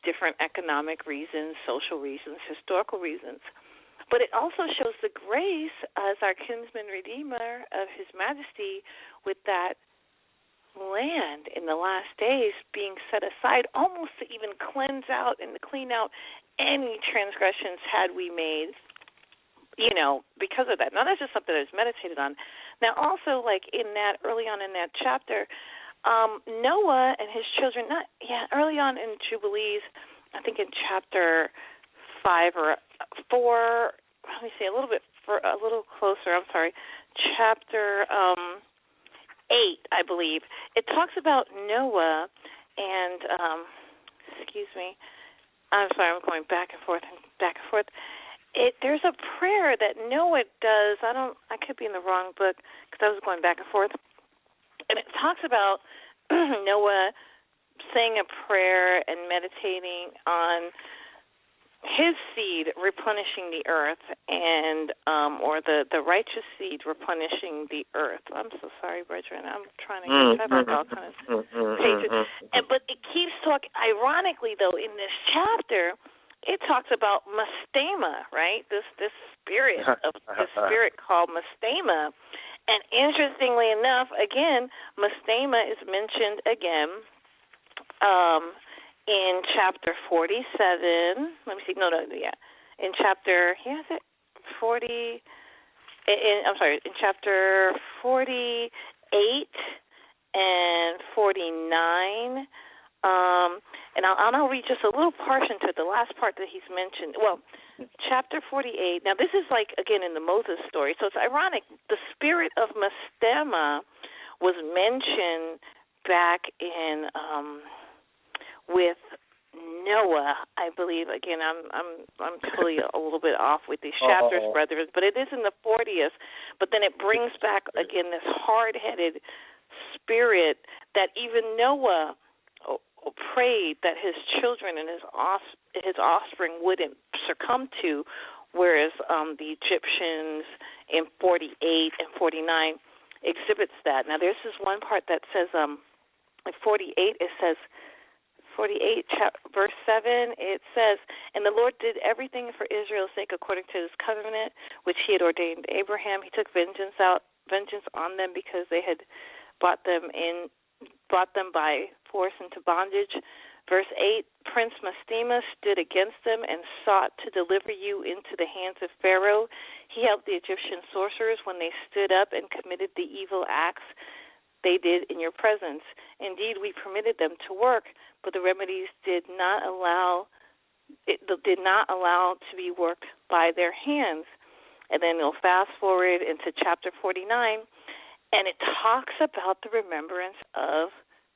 different economic reasons, social reasons, historical reasons. But it also shows the grace as our kinsman redeemer of his majesty with that land in the last days being set aside almost to even cleanse out and to clean out any transgressions had we made because of that. Now, that's just something that is meditated on. Now, also, early on in that chapter, Noah and his children, early on in Jubilees, I think in chapter 5 or 4, let me see, a little closer, I'm sorry, chapter 8, I believe, it talks about Noah and, I'm sorry, I'm going back and forth. There's a prayer that Noah does. I could be in the wrong book because I was going back and forth. And it talks about Noah saying a prayer and meditating on his seed replenishing the earth and or the righteous seed replenishing the earth. I'm so sorry, brethren. I'm trying to get all kind of pages. But it keeps talking. Ironically, though, in this chapter, it talks about Mastema, right? This spirit called Mastema. And interestingly enough, again, Mastema is mentioned again in chapter 47. Let me see. In chapter, in chapter 48 and 49. And I'll read just a little portion to the last part that he's mentioned. Well, chapter 48. Now, this is again, in the Moses story. So it's ironic. The spirit of Mastema was mentioned back in with Noah, I believe. Again, I'm totally a little bit off with these chapters, brethren, but it is in the 40th. But then it brings back again this hard-headed spirit that even Noah prayed that his children and his offspring wouldn't succumb to, whereas the Egyptians in 48 and 49 exhibits that. Now, there's this one part that says, in 48, it says, 48, verse 7, it says, "And the Lord did everything for Israel's sake according to his covenant, which he had ordained Abraham. He took vengeance on them because they had brought them by force into bondage." Verse 8, "Prince Mastema stood against them and sought to deliver you into the hands of Pharaoh. He helped the Egyptian sorcerers when they stood up and committed the evil acts they did in your presence. Indeed, we permitted them to work, but the remedies did not allow to be worked by their hands. And then you'll fast forward into chapter 49, and it talks about the remembrance of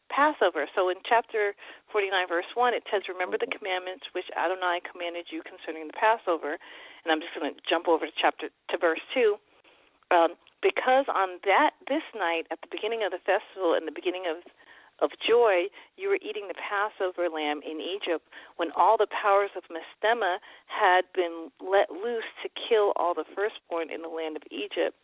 Passover. So in chapter 49, verse 1, it says, remember the commandments which Adonai commanded you concerning the Passover. And I'm just going to jump over to verse 2. Because on this night, at the beginning of the festival and the beginning of joy, you were eating the Passover lamb in Egypt, when all the powers of Mastema had been let loose to kill all the firstborn in the land of Egypt.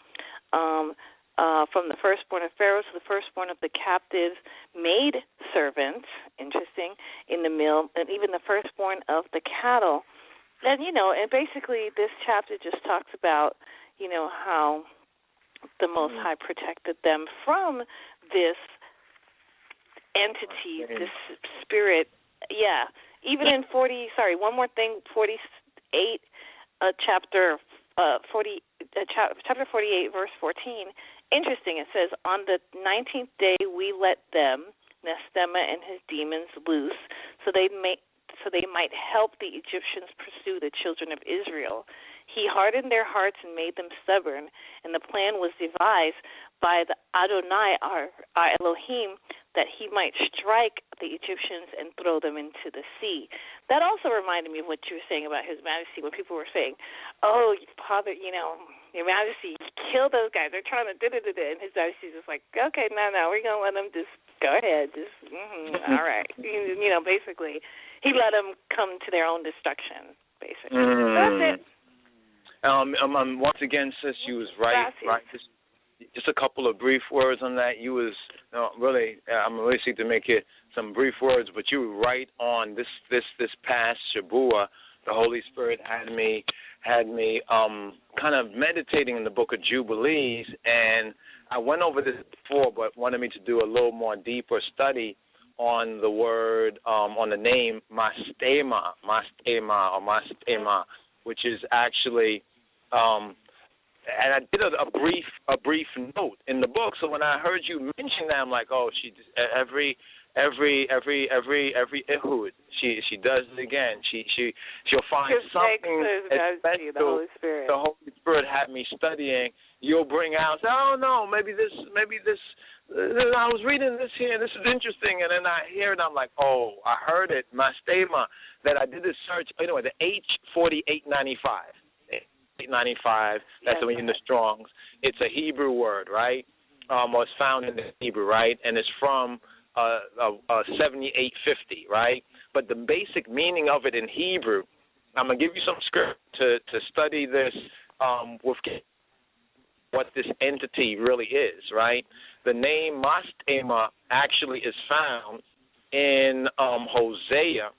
From the firstborn of Pharaoh to the firstborn of the captives maid servants, interesting, in the mill, and even the firstborn of the cattle. And, and basically this chapter just talks about, how the Most High protected them from this entity, this spirit. Yeah. Even in 48, chapter 48, verse 14, interesting, it says, on the 19th day we let them, Mastema and his demons, loose, so they might help the Egyptians pursue the children of Israel. He hardened their hearts and made them stubborn, and the plan was devised by the Adonai, our Elohim, that he might strike the Egyptians and throw them into the sea. That also reminded me of what you were saying about His Majesty, when people were saying, oh, Father, Your Majesty, kill those guys. They're trying to da-da-da-da. And His Majesty's just like, okay, no, we're going to let them just go ahead. Just, all right. Basically, he let them come to their own destruction, basically. That's it. Once again, sis, you was right. Just a couple of brief words on that. You was really. I'm really seeking to make it some brief words, but you were right on this past Shabua. The Holy Spirit had me kind of meditating in the Book of Jubilees, and I went over this before, but wanted me to do a little more deeper study on the word, on the name Mastema, which is actually, and I did a brief note in the book. So when I heard you mention that, I'm like, oh, she every Ehud, she does it again. She'll find something special. The Holy Spirit had me studying. You'll bring out, oh no, maybe this. I was reading this here, and this is interesting, and then I hear it, and I'm like, oh, I heard it, Mastema, that I did this search. Anyway, the H4895. 895, that's in the Strongs. It's a Hebrew word, right? Or it's found in the Hebrew, right? And it's from 7850, right? But the basic meaning of it in Hebrew, I'm going to give you some script to study this with what this entity really is, right? The name Mastema actually is found in Hosea,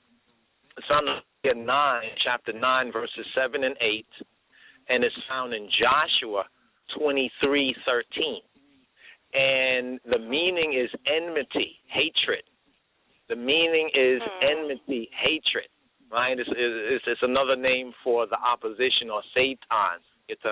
chapter 9, verses 7 and 8, and it's found in Joshua 23:13. And the meaning is enmity, hatred. The meaning is enmity, hatred, right? It's another name for the opposition or Satan. It's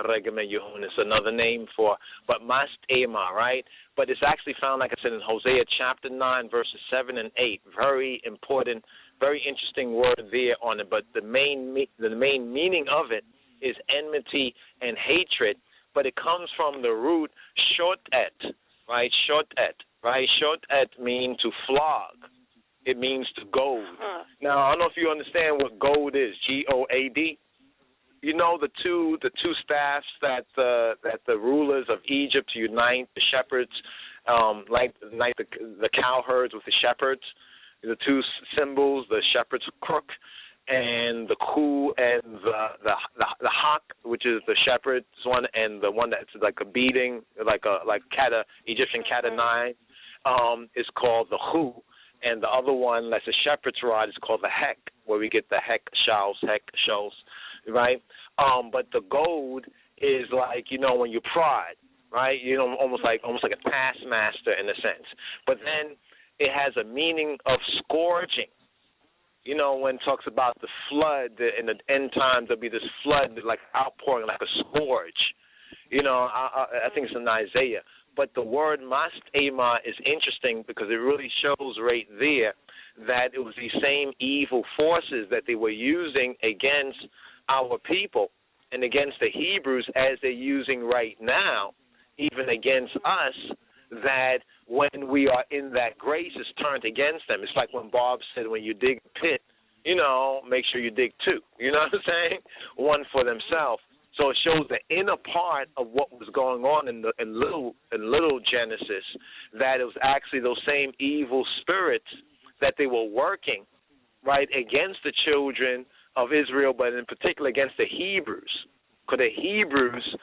another name for, but Mastema, right? But it's actually found, like I said, in Hosea chapter 9, verses 7 and 8. Very important, very interesting word there on it. But the main meaning of it is enmity and hatred. But it comes from the root shotet, right? Shotet, right? Shotet means to flog. It means to goad. Now, I don't know if you understand what goad is, G-O-A-D. You know the two staffs that the rulers of Egypt unite, the shepherds, like the cowherds with the shepherds. The two symbols, the shepherd's crook and the coup and the hawk, which is the shepherd's one, and the one that's like a beating, like Egyptian cat o' nine, is called the hu, and the other one, that's a shepherd's rod, is called the heck, where we get the heck shells, right? But the goad is like, when you prod, right? Almost like a taskmaster in a sense. But then it has a meaning of scourging. When it talks about the flood, in the end times, there'll be this flood, like outpouring, like a scourge. I think it's in Isaiah. But the word mastema is interesting because it really shows right there that it was these same evil forces that they were using against our people and against the Hebrews as they're using right now, even against us, that when we are in that grace is turned against them. It's like when Bob said, when you dig a pit, make sure you dig two. You know what I'm saying? One for themselves. So it shows the inner part of what was going on in little Genesis, that it was actually those same evil spirits that they were working, right, against the children of Israel, but in particular against the Hebrews. Because the Hebrews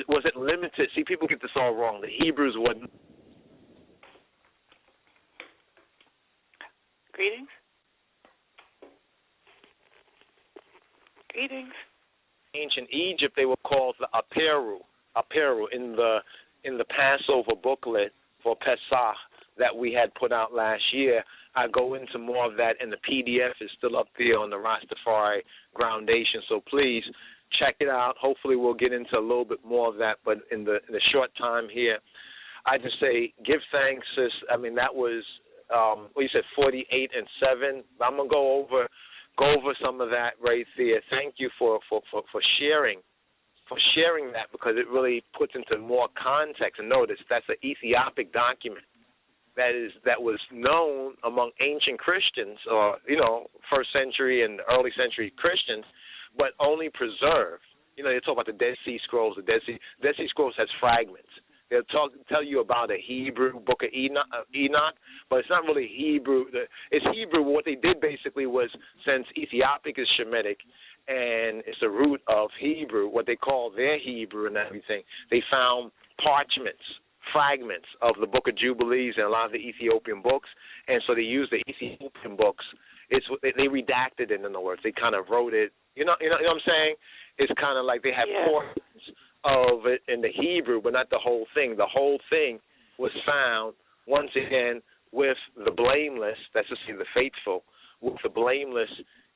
wasn't limited. See, people get this all wrong. The Hebrews were... Greetings. Ancient Egypt, they were called the Aperu in the Passover booklet for Pesach that we had put out last year. I go into more of that, and the PDF is still up there on the Rastafari Groundation, so please check it out. Hopefully we'll get into a little bit more of that, but in the short time here, I just say give thanks, sis. I mean, that was, you said 48 and 7. I'm going to go over some of that right there. Thank you for sharing that, because it really puts into more context. And notice that's an Ethiopic document that was known among ancient Christians, or first century and early century Christians, but only preserved. They talk about the Dead Sea Scrolls. The Dead Sea Scrolls has fragments. They'll tell you about a Hebrew book of Enoch, but it's not really Hebrew. It's Hebrew. What they did basically was, since Ethiopic is Shemitic and it's the root of Hebrew, what they call their Hebrew and everything, they found parchments, fragments of the Book of Jubilees and a lot of the Ethiopian books, and so they used the Ethiopian books. They redacted it, in other words. They kind of wrote it. You know what I'm saying? It's kind of like they have portions of it in the Hebrew, but not the whole thing. The whole thing was found, once again, with the blameless, that's to say the faithful, with the blameless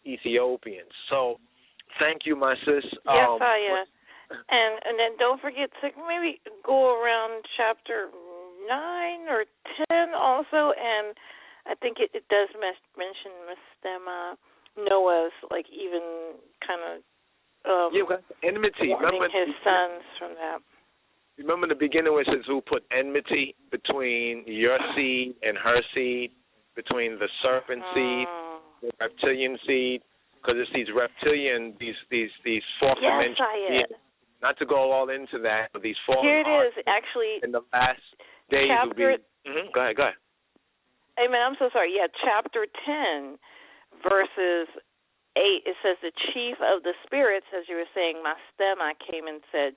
Ethiopians. So thank you, my sis. Yes, and then don't forget to maybe go around chapter 9 or 10 also, and I think it does mention Mastema, Noah's, even kind of enmity. Remember his sons from that. Remember the beginning where it says who put enmity between your seed and her seed, between the serpent seed, the reptilian seed, because it's these reptilian, these fourth dimension. Not to go all into that, but these four. Here it is, actually. In the last days will be. Go ahead. Amen. I'm so sorry. Yeah, chapter 10, verses 8. It says the chief of the spirits, as you were saying, Mastema, came and said,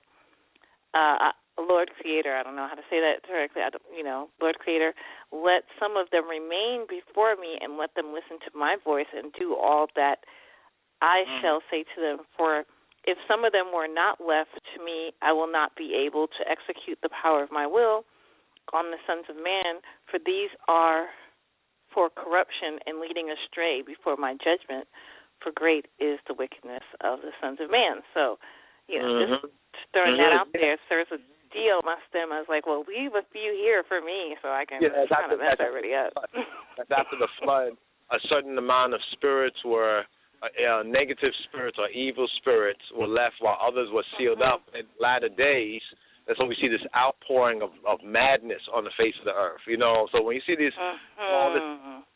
Lord Creator, I don't know how to say that correctly. Lord Creator, let some of them remain before me, and let them listen to my voice and do all that I shall say to them. For if some of them were not left to me, I will not be able to execute the power of my will on the sons of man, for these are for corruption and leading astray before my judgment, for great is the wickedness of the sons of man. So, just throwing that out there, so there's a deal. My stem, I was like, well, leave a few here for me so I can kind of mess everybody up. That's after the flood. A certain amount of spirits were, negative spirits or evil spirits were left, while others were sealed up. In latter days, that's when we see this outpouring of madness on the face of the earth. So when you see this, all this,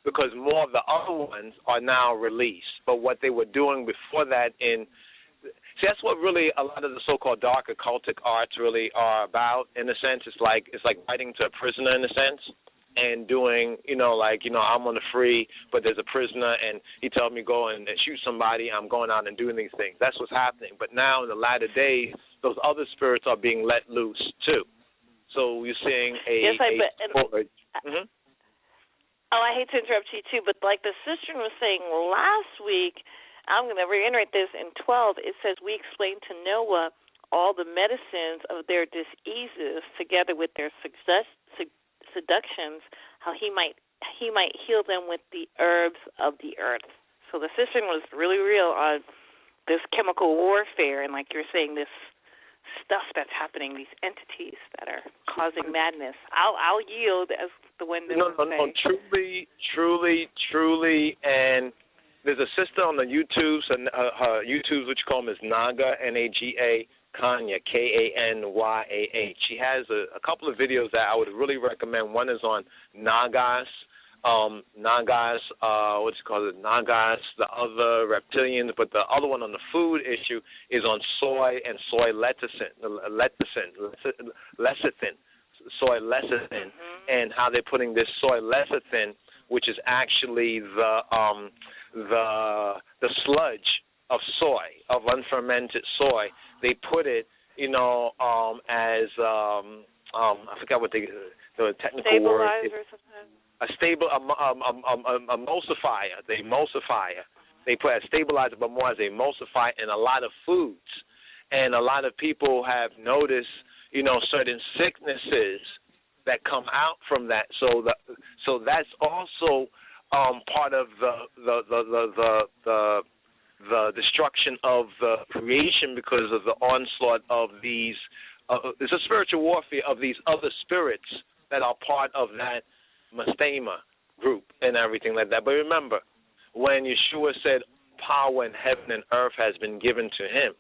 because more of the other ones are now released. But what they were doing before that see, that's what really a lot of the so-called dark occultic arts really are about, in a sense. It's like writing to a prisoner, in a sense, and doing, I'm on the free, but there's a prisoner, and he tells me go and shoot somebody. I'm going out and doing these things. That's what's happening. But now in the latter days, those other spirits are being let loose, too. So you're seeing I hate to interrupt you, too, but like the sister was saying last week, I'm going to reiterate this in 12. It says, we explained to Noah all the medicines of their diseases together with their seductions, how he might heal them with the herbs of the earth. So the sister was really real on this chemical warfare, and like you're saying, this stuff that's happening, these entities that are causing madness. I'll yield, as the wind is saying. No, truly, and there's a sister on the YouTube, so her YouTube, which you call is Naga, Naga, Kanya, Kanyah. She has a couple of videos that I would really recommend. One is on Nagas, Nagas, Nagas, the other reptilians, but the other one on the food issue is on soy and soy lecithin, soy lecithin, and how they're putting this soy lecithin, which is actually the sludge of soy, of unfermented soy. They put it, as I forgot what the technical word is. A emulsifier. The emulsifier. They put a stabilizer, but more as an emulsifier in a lot of foods. And a lot of people have noticed, certain sicknesses that come out from that. So that's also part of the destruction of the creation because of the onslaught of these. It's a spiritual warfare of these other spirits that are part of that Mastema group and everything like that. But remember, when Yeshua said, power in heaven and earth has been given to him,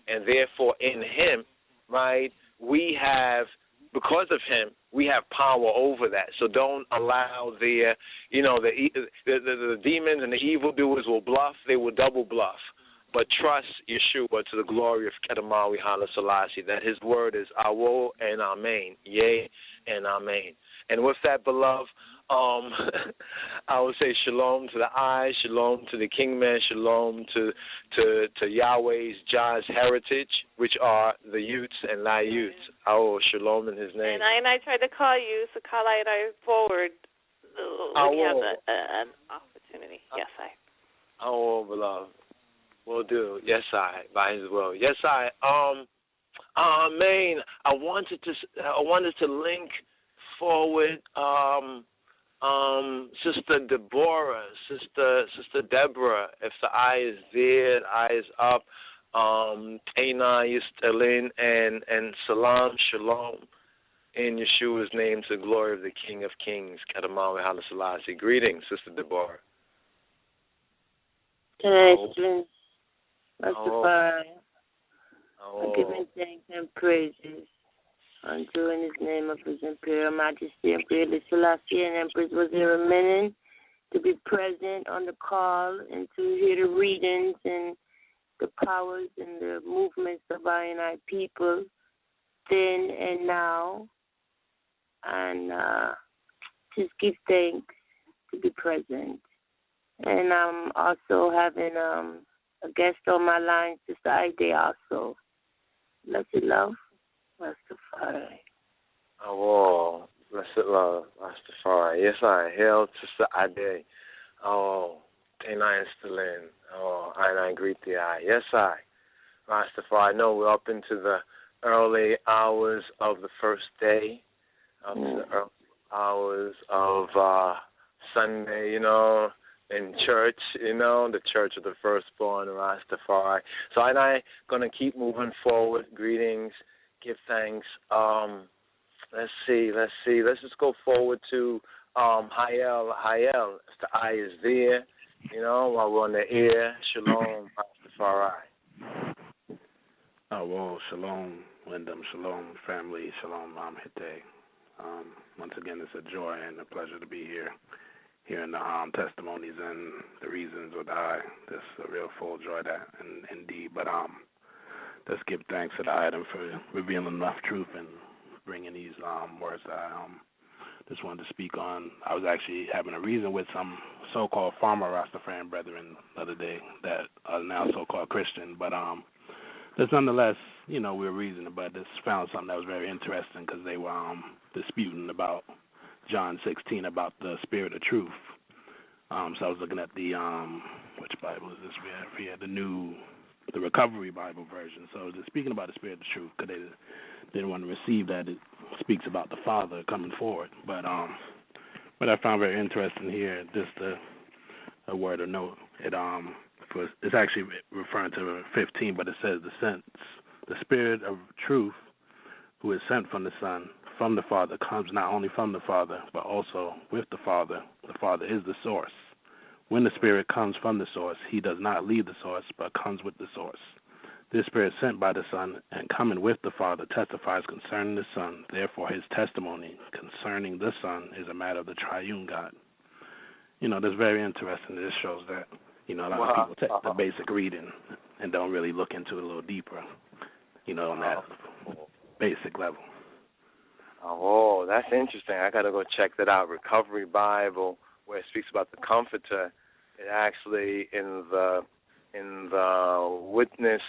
and therefore in him, right, we have, because of him, we have power over that. So don't allow the demons and the evildoers will bluff. They will double bluff. But trust Yeshua to the glory of Kedamawi Hala Selassie, that his word is Awo and Amen, yea and Amen. And with that, beloved, I would say shalom to the I, shalom to the Kingman, shalom to Yahweh's Jah's heritage, which are the Utes and La Utes. Oh, shalom in his name. And I tried to call you, so call I forward when you have an opportunity. Yes, I. Oh, beloved. Will do. Yes, I. By his will. Yes, I. Amen. I wanted to link forward Sister Deborah, Sister Deborah. If the eye is there, the eye is up. Eina Yistelin and Salam Shalom in Yeshua's name to the glory of the King of Kings, Kadamawi Hala Selassie. Greetings, Sister Deborah. Excellent. Rastafari. I give him thanks and praises unto in his name of his Imperial Majesty Emperor Selassie and Empress Wayera Menon to be present on the call and to hear the readings and the powers and the movements of I people then and now, and just give thanks to be present. And I'm also having a guest on my line, Sister Ide also. Blessed love, Rastafari. Oh, blessed love, Rastafari. Yes, I hail Sister Ide. Oh, and I am still in. Oh, and I greet the eye. Yes, I. Rastafari. I know we're up into the early hours of the first day, up to the early hours of Sunday, in church, the Church of the Firstborn, Rastafari. So I'm going to keep moving forward. Greetings, give thanks. Let's see. Let's just go forward to Hayel. If the eye is there, while we're on the air. Shalom, Rastafari. Well, shalom, Wyndham, shalom, family, shalom, Hite. Once again, it's a joy and a pleasure to be here, hearing the testimonies and the reasons with I. This is a real full joy, that, indeed. But let's give thanks to the item for revealing enough truth and bringing these words that I just wanted to speak on. I was actually having a reason with some so-called farmer Rastafarian brethren the other day that are now so-called Christian, but just nonetheless, we were reasoning, but just found something that was very interesting because they were disputing about John 16 about the spirit of truth. So I was looking at the which Bible is this? We had the Recovery Bible version. So just speaking about the spirit of truth, because they didn't want to receive that it speaks about the Father coming forward. But what I found very interesting here, just a word of note. It's actually referring to 15, but it says the sense The Spirit of truth, who is sent from the Son, from the Father, comes not only from the Father, but also with the Father. The Father is the source. When the Spirit comes from the source, he does not leave the source, but comes with the source. This Spirit sent by the Son and coming with the Father testifies concerning the Son. Therefore, his testimony concerning the Son is a matter of the triune God. That's very interesting. This shows that, a lot of people take the basic reading and don't really look into it a little deeper, on that basic level. Oh, that's interesting. I got to go check that out. Recovery Bible, where it speaks about the Comforter. It actually, in the Witness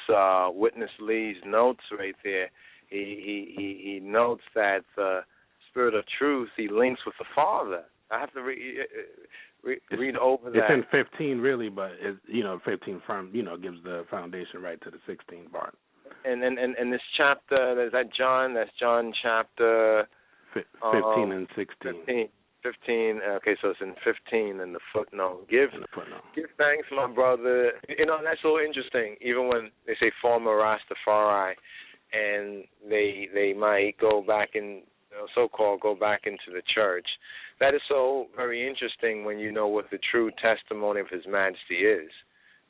Lee's notes right there, he notes that the Spirit of truth, he links with the Father. I have to read over that. It's in 15 really, but 15 from gives the foundation right to the 16 part. And this chapter, is that John? That's John chapter 15 and 16. 15. Okay, so it's in 15 in the footnote. Give thanks, my brother. That's so interesting. Even when they say former Rastafari, and they might go back in, so-called go back into the church. That is so very interesting when you know what the true testimony of His Majesty is.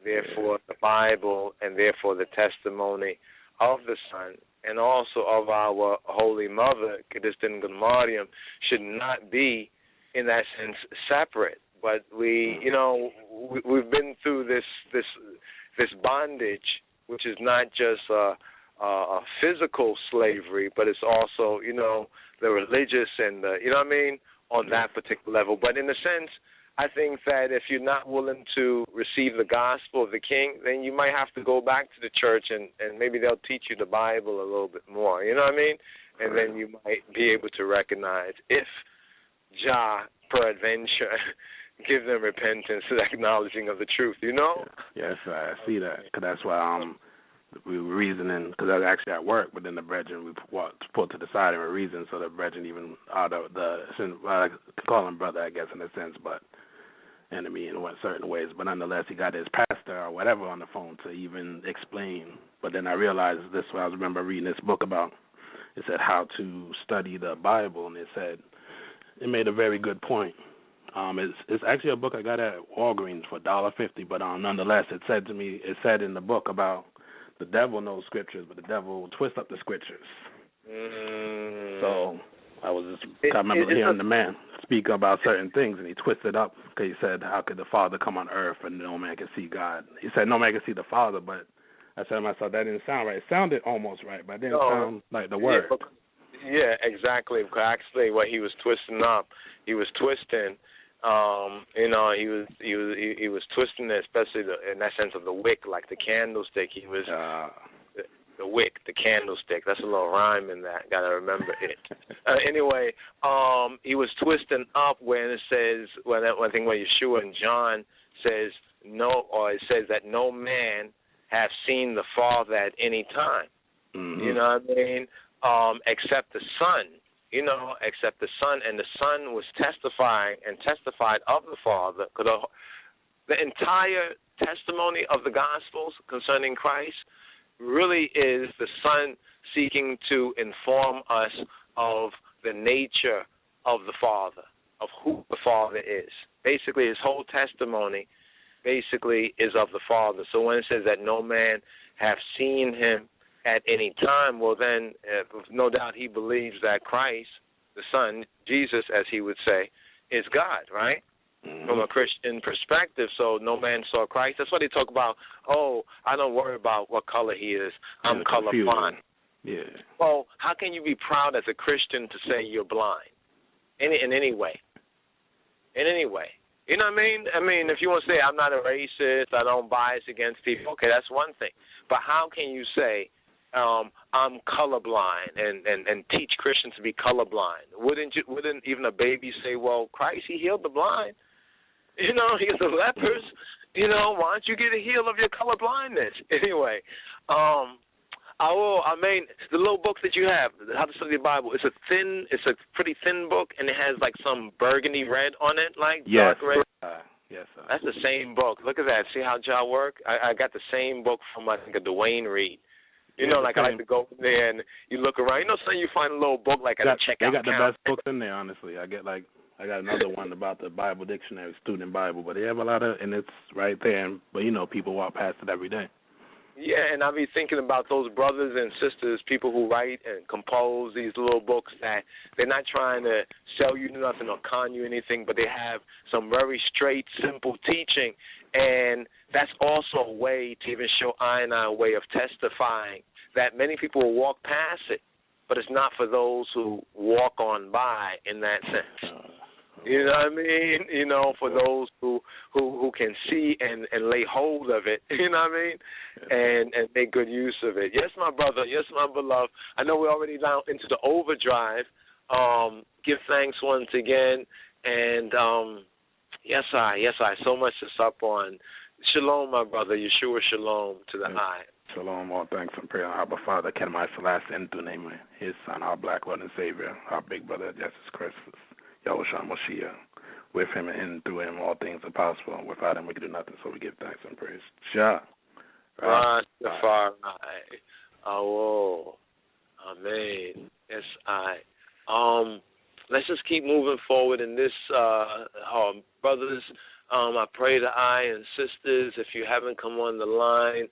Therefore, the Bible, and therefore the testimony of the Son, and also of our Holy Mother, Kedistin Mariam, should not be, in that sense, separate. But we've been through this bondage, which is not just a physical slavery, but it's also, the religious and on that particular level. But in a sense, I think that if you're not willing to receive the gospel of the King, then you might have to go back to the church and maybe they'll teach you the Bible a little bit more. You know what I mean? And then you might be able to recognize if Jah, peradventure, give them repentance and acknowledging of the truth, Yes, I see that. Because that's why we were reasoning, because I was actually at work, but then the brethren, we pulled to the side and were reasoning, so the brethren even out of I call him brother, I guess, in a sense, but enemy in certain ways. But nonetheless, he got his pastor or whatever on the phone to even explain. But then I realized this, I remember reading this book about, it said how to study the Bible, and it made a very good point. It's actually a book I got at Walgreens for $1.50, but nonetheless, it said in the book about the devil knows scriptures, but the devil twists up the scriptures. So I remember hearing the man speak about certain things, and he twisted up because he said, how could the Father come on earth and no man can see God? He said no man can see the Father, but I said to myself, that didn't sound right. It sounded almost right, but it didn't sound like the word. Yeah, exactly. Actually, what he was twisting up, he was twisting. He was twisting it, especially in that sense of the wick, like the candlestick. He was the wick, the candlestick. That's a little rhyme in that. Got to remember it. Anyway, he was twisting up when it says, when Yeshua and John says no, or it says that no man have seen the Father at any time. Mm-hmm. You know what I mean? Except the Son. Except the Son, and the Son was testified of the Father. The entire testimony of the Gospels concerning Christ really is the Son seeking to inform us of the nature of the Father, of who the Father is. Basically, his whole testimony basically is of the Father. So when it says that no man have seen him at any time, well then, no doubt he believes that Christ, the Son, Jesus, as he would say, is God, right? Mm-hmm. From a Christian perspective, so no man saw Christ. That's why they talk about, I don't worry about what color he is. I'm colorblind. Yeah. Well, how can you be proud as a Christian to say you're blind? In any way. In any way. You know what I mean? I mean, if you want to say I'm not a racist, I don't bias against people, okay, that's one thing. But how can you say I'm colorblind and teach Christians to be colorblind? Wouldn't even a baby say, well, Christ, he healed the blind. He healed the lepers. Why don't you get a heal of your colorblindness? Anyway, the little books that you have, How to Study the Bible, it's a pretty thin book, and it has like some burgundy red on it, like dark red. Yes, sir. That's the same book. Look at that. See how y'all work? I got the same book from, I think, a Dwayne Reed. You know, like I like to go in there and you look around. You know, sometimes you find a little book like at a checkout. They got the best books in there, honestly. I got another one about the Bible dictionary, student Bible, but they have a lot of, and it's right there. But you know, people walk past it every day. Yeah, and I be thinking about those brothers and sisters, people who write and compose these little books that they're not trying to sell you nothing or con you anything, but they have some very straight, simple teaching. And that's also a way to even show I and I a way of testifying that many people will walk past it, but it's not for those who walk on by in that sense. You know what I mean? You know, for those who can see and lay hold of it, you know what I mean? And make good use of it. Yes, my brother. Yes, my beloved. I know we're already now into the overdrive. Give thanks once again. And yes, I. So much to sup on. Shalom, my brother. Yeshua shalom to the eye. Shalom, all thanks and prayer. Our Father, Kedemai Selassie, and through name of His Son, our black Lord and Savior, our big brother, Jesus Christ. Yahushua Mashiach. With him and through him all things are possible. Without him we can do nothing, so we give thanks and praise. Shah. Rastafari. Oh, amen. Yes, let's just keep moving forward in this, brothers. I pray to I and sisters, if you haven't come on the line,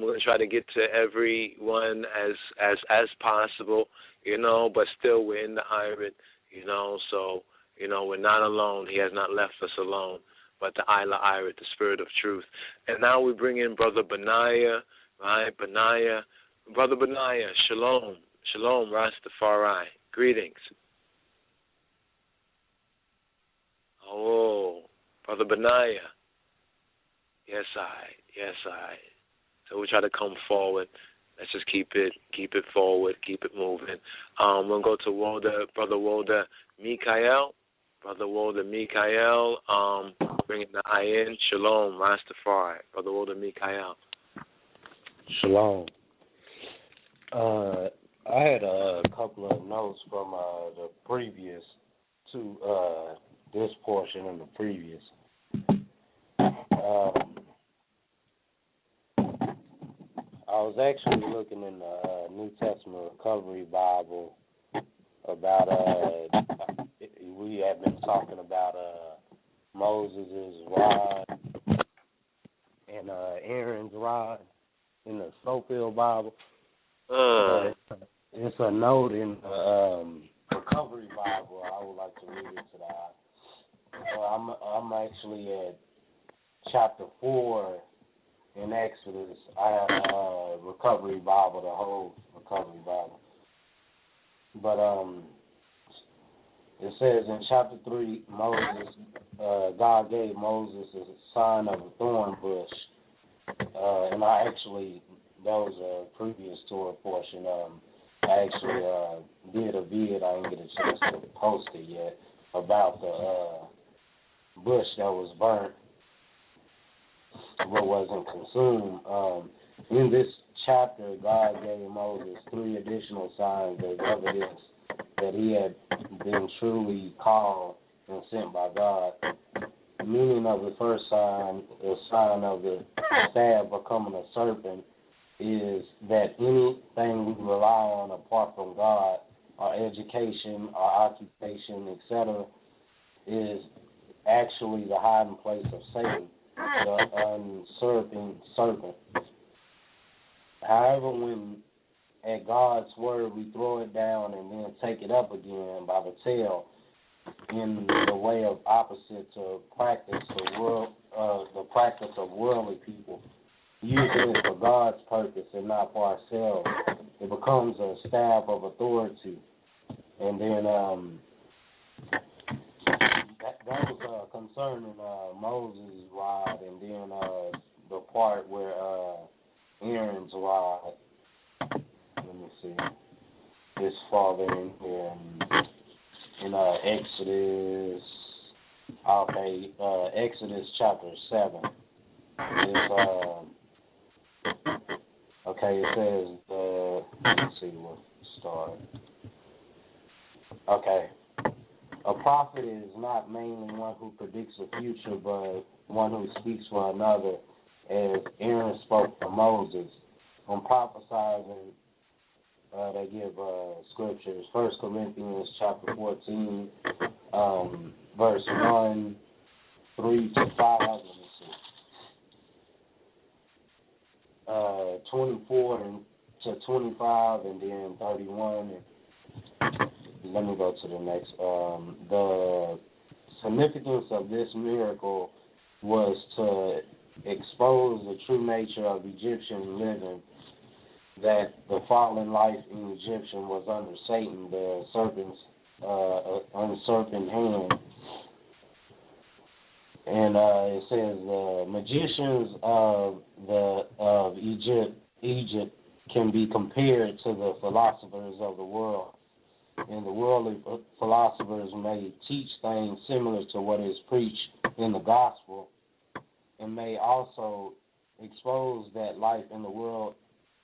we're going to try to get to everyone as possible, you know, but still we're in the iron. You know, so, you know, we're not alone. He has not left us alone, but the Isla Irit, the spirit of truth. And now we bring in Brother Benaiah, right? Brother Benaiah, shalom. Shalom, Rastafari. Greetings. Oh, Brother Benaiah. Yes, I. So we try to come forward. Let's just keep it forward, keep it moving. We'll go to Brother Walder Mikael. Bringing the I in. Shalom, Rastafari. Brother Walder Mikael. Shalom. I had a couple of notes from the previous to this portion and the previous. I was actually looking in the New Testament Recovery Bible about, we have been talking about Moses' rod and Aaron's rod in the Sofield Bible. It's a note in the Recovery Bible. I would like to read it to the eye. I'm actually at chapter 4 in Exodus. I have a Recovery Bible, the whole Recovery Bible. But it says in chapter 3, God gave Moses a sign of a thorn bush. And I actually, that was previous to a portion. I actually did a vid, I didn't get a chance to post it yet, about the bush that was burnt but wasn't consumed. In this chapter, God gave Moses 3 additional signs as evidence that he had been truly called and sent by God. The meaning of the first sign, the sign of the staff becoming a serpent, is that anything we rely on apart from God, our education, our occupation, etc., is actually the hiding place of Satan, the usurping serpent. However, when at God's word we throw it down and then take it up again by the tail in the way of opposite to practice the practice of worldly people, using it for God's purpose and not for ourselves, it becomes a staff of authority. And then that was concerning Moses' rod, and then the part where Aaron's rod, let me see, is farther in here in Exodus. Okay, Exodus chapter 7. Okay, it says, let's see where to start. Okay. A prophet is not mainly one who predicts the future, but one who speaks for another, as Aaron spoke for Moses. on prophesizing, they give scriptures. 1 Corinthians chapter 14, verse 1, 3 to 5. Let me see. 24 to 25, and then 31. Let me go to the next. The significance of this miracle was to expose the true nature of Egyptian living, that the fallen life in Egyptian was under Satan, the serpent's usurping hand. And it says the magicians of Egypt can be compared to the philosophers of the world. And the worldly philosophers may teach things similar to what is preached in the gospel, and may also expose that life in the world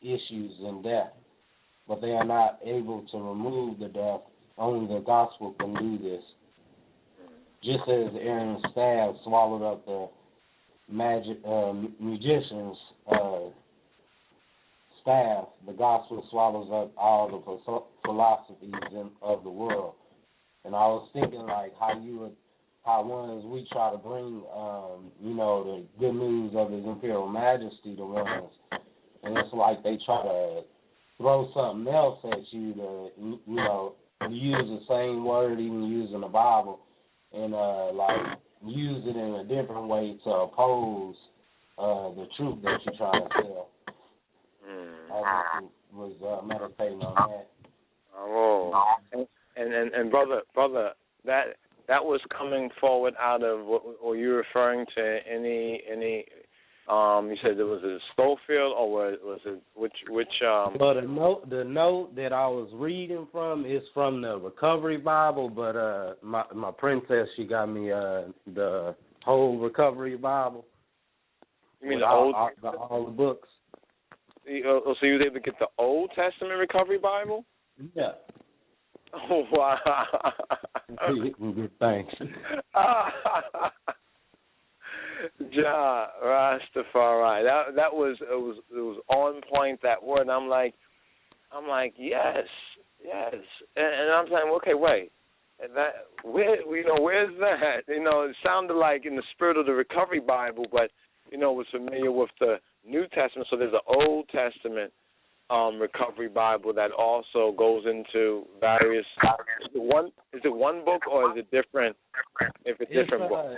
issues in death. But they are not able to remove the death. Only the gospel can do this. Just as Aaron's staff swallowed up the magician's staff, the gospel swallows up all the philosophies of the world. And I was thinking like how ones we try to bring, the good news of His Imperial Majesty to ones, and it's like they try to throw something else at you to, use the same word even using the Bible, and use it in a different way to oppose the truth that you're trying to tell. I just was meditating on that. Oh, and brother, that was coming forward out of what were you referring to? Any? You said there was a Schofield, or was it which? Well, the note that I was reading from is from the Recovery Bible, but my princess, she got me the whole Recovery Bible. You mean all the books? So you was able to get the Old Testament Recovery Bible? Yeah. Oh wow! Good, thanks. Ja Rastafari. That was it was on point, that word. And I'm like yes, and I'm saying, okay, wait, where's that? It sounded like in the spirit of the Recovery Bible, but was familiar with the New Testament. So there's an Old Testament Recovery Bible that also goes into various. Is it one book, or is it different? If it's different book.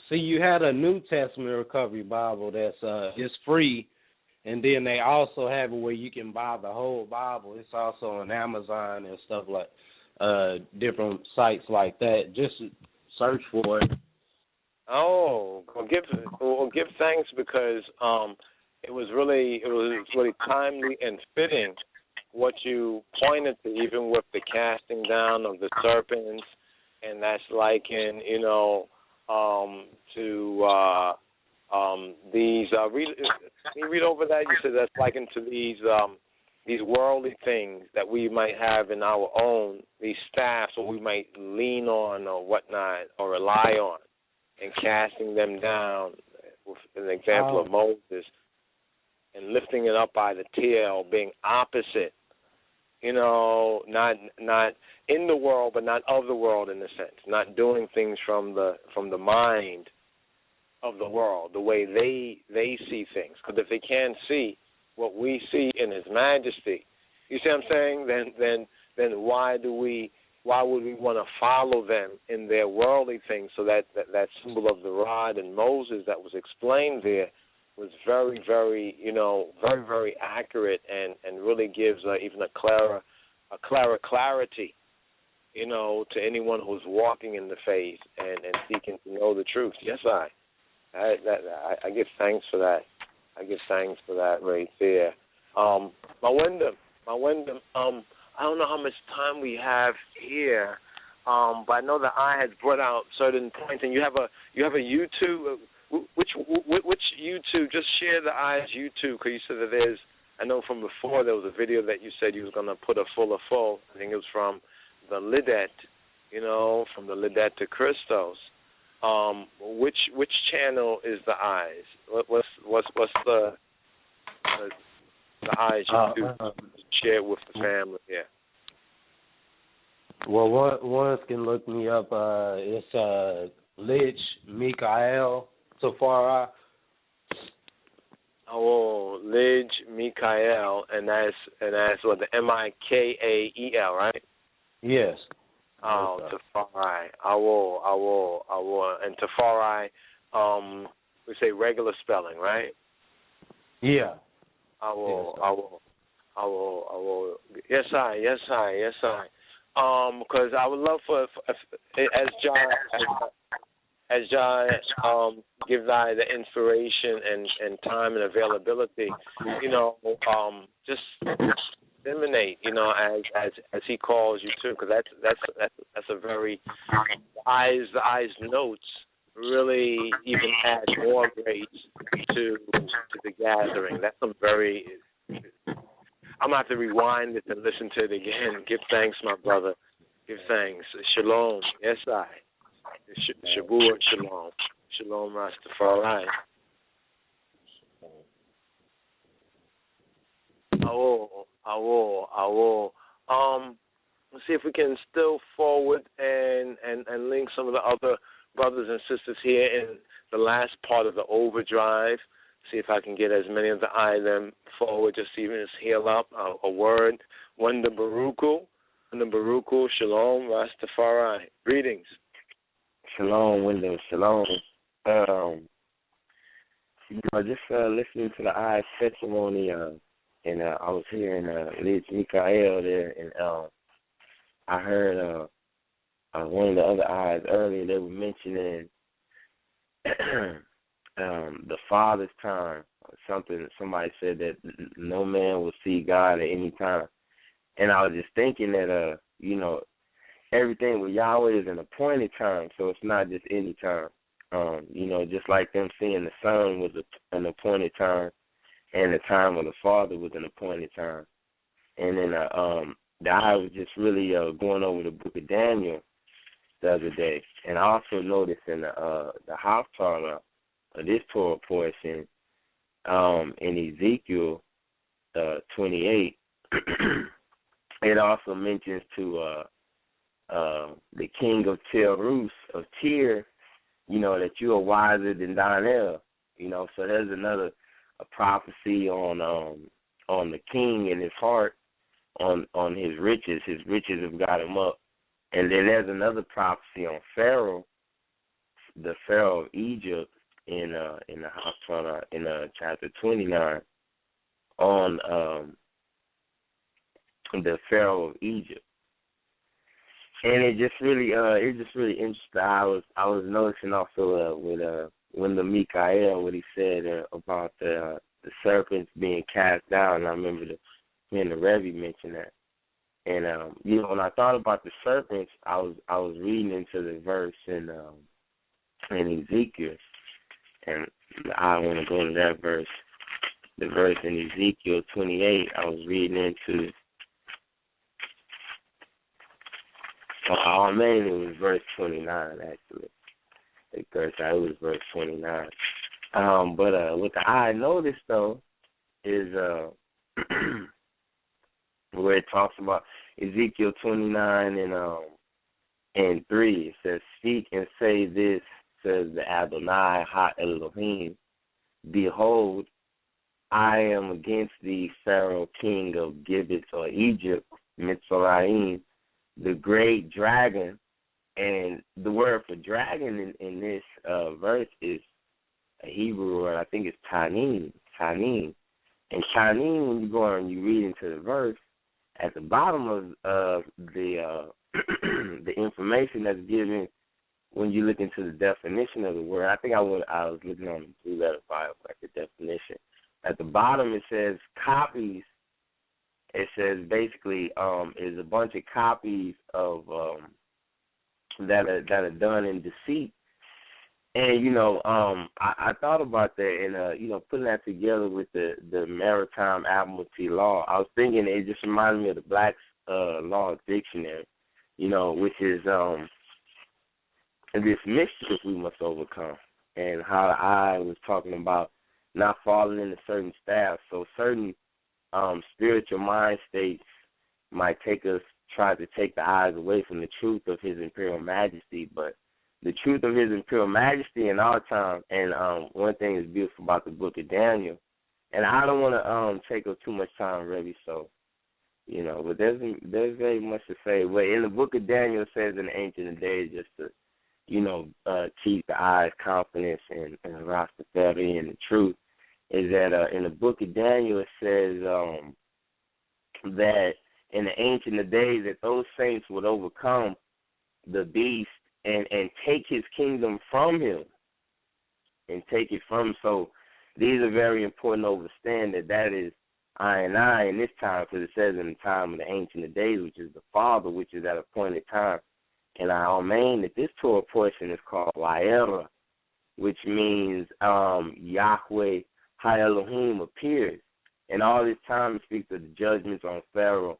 See, you had a New Testament Recovery Bible that's it's free, and then they also have it where you can buy the whole Bible. It's also on Amazon and stuff like different sites like that. Just search for it. Oh, give thanks, because it was really timely and fitting what you pointed to, even with the casting down of the serpents, and that's likened, to these. Read over that. You said that's likened to these worldly things that we might have in our own, these staffs, or we might lean on or whatnot, or rely on, and casting them down, with an example of Moses, and lifting it up by the tail, being opposite, not in the world, but not of the world, in a sense, not doing things from the mind of the world, the way they see things. Because if they can't see what we see in His Majesty, you see what I'm saying? Then why would we want to follow them in their worldly things? So that symbol of the rod and Moses that was explained there was very, very, very, very accurate, and really gives even a clearer clarity, to anyone who's walking in the faith and seeking to know the truth. Yes, I give thanks for that. I give thanks for that right there. My Wyndham, I don't know how much time we have here, but I know that I had brought out certain points, and you have a YouTube. Which YouTube? Just share the eyes YouTube, because you said that there's. I know from before there was a video that you said you was gonna put a full. I think it was from the Lidet, from the Lidet to Christos. Which channel is the eyes? What's The eyes you share with the family. Yeah. Well, one can look me up. It's Lich Mikael Tafari. Oh, Lich Mikael, and that's what, the Mikael, right? Yes. Oh, Tafari. I will. And Tafari, we say regular spelling, right? Yeah. I will. Yes, I. Because I would love for as John give thy the inspiration and time and availability, just disseminate, as he calls you to, because that's a very the eyes notes really even add more grace to the gathering. That's some very. I'm going to have to rewind it and listen to it again. Give thanks, my brother. Give thanks. Shalom. Yes, I. Shabbat shalom. Shalom, Rastafari. I will. Let's see if we can still forward and link some of the other brothers and sisters here in the last part of the overdrive. See if I can get as many of the items forward, just even as heal up a word. Wanda Baruchu, Shalom, Rastafari. Greetings. Shalom, Wanda, Shalom. Just listening to the eyes testimony, and I was hearing Lich Mikael there, and I heard one of the other eyes earlier. They were mentioning the Father's time. Somebody said that no man will see God at any time, and I was just thinking that everything with Yahweh is an appointed time, so it's not just any time. Just like them seeing the Son was an appointed time, and the time of the Father was an appointed time. And then I was just really going over the book of Daniel the other day, and I also noticed in the Haftarah of this Torah portion in Ezekiel 28, it also mentions to the king of Tirus, of Tyr, that you are wiser than Daniel. So there's another prophecy on the king and his heart, on his riches. His riches have got him up. And then there's another prophecy on Pharaoh, the Pharaoh of Egypt, in the Haftarah in chapter 29, on the Pharaoh of Egypt. And it just really interesting. I was noticing also with when the Mikael, what he said about the serpents being cast down. And I remember hearing the Rebbe mention that. And when I thought about the serpents, I was reading into the verse in Ezekiel, and I want to go to that verse. The verse in Ezekiel 28. I was reading into. Mainly it was verse 29, actually. It was verse 29. But what I noticed, though, is where it talks about Ezekiel 29 and 3. It says, "Speak and say this, says the Adonai Ha Elohim. Behold, I am against thee, Pharaoh, king of Gibbet or Egypt, Mitzrayim, the great dragon." And the word for dragon in this verse is a Hebrew word. I think it's tanin. And tanin, when you go and you read into the verse, at the bottom of the the information that's given when you look into the definition of the word, I think I was looking on the Blue Letter Bible, like the definition. At the bottom it says copies. It says basically is a bunch of copies of that are done in deceit. And I thought about that, and putting that together with the Maritime Admiralty Law, I was thinking it just reminded me of the Black's Law Dictionary, which is this mischief we must overcome, and how I was talking about not falling into certain staffs. So certain spiritual mind states might try to take the eyes away from the truth of His Imperial Majesty, but the truth of His Imperial Majesty in our time, and one thing is beautiful about the book of Daniel, and I don't want to take up too much time, Rebbe, so, but there's very much to say. But in the book of Daniel, it says in the ancient days just to, keep the eyes confidence and Rastafari and the truth, is that in the book of Daniel it says that in the ancient days that those saints would overcome the beast and take his kingdom from him and take it from him. So these are very important to understand that is I and I in this time, because it says in the time of the ancient days, which is the Father, which is at a appointed time. And I amen that this Torah portion is called Wayera, which means Yahweh Ha Elohim appears. And all this time it speaks of the judgments on Pharaoh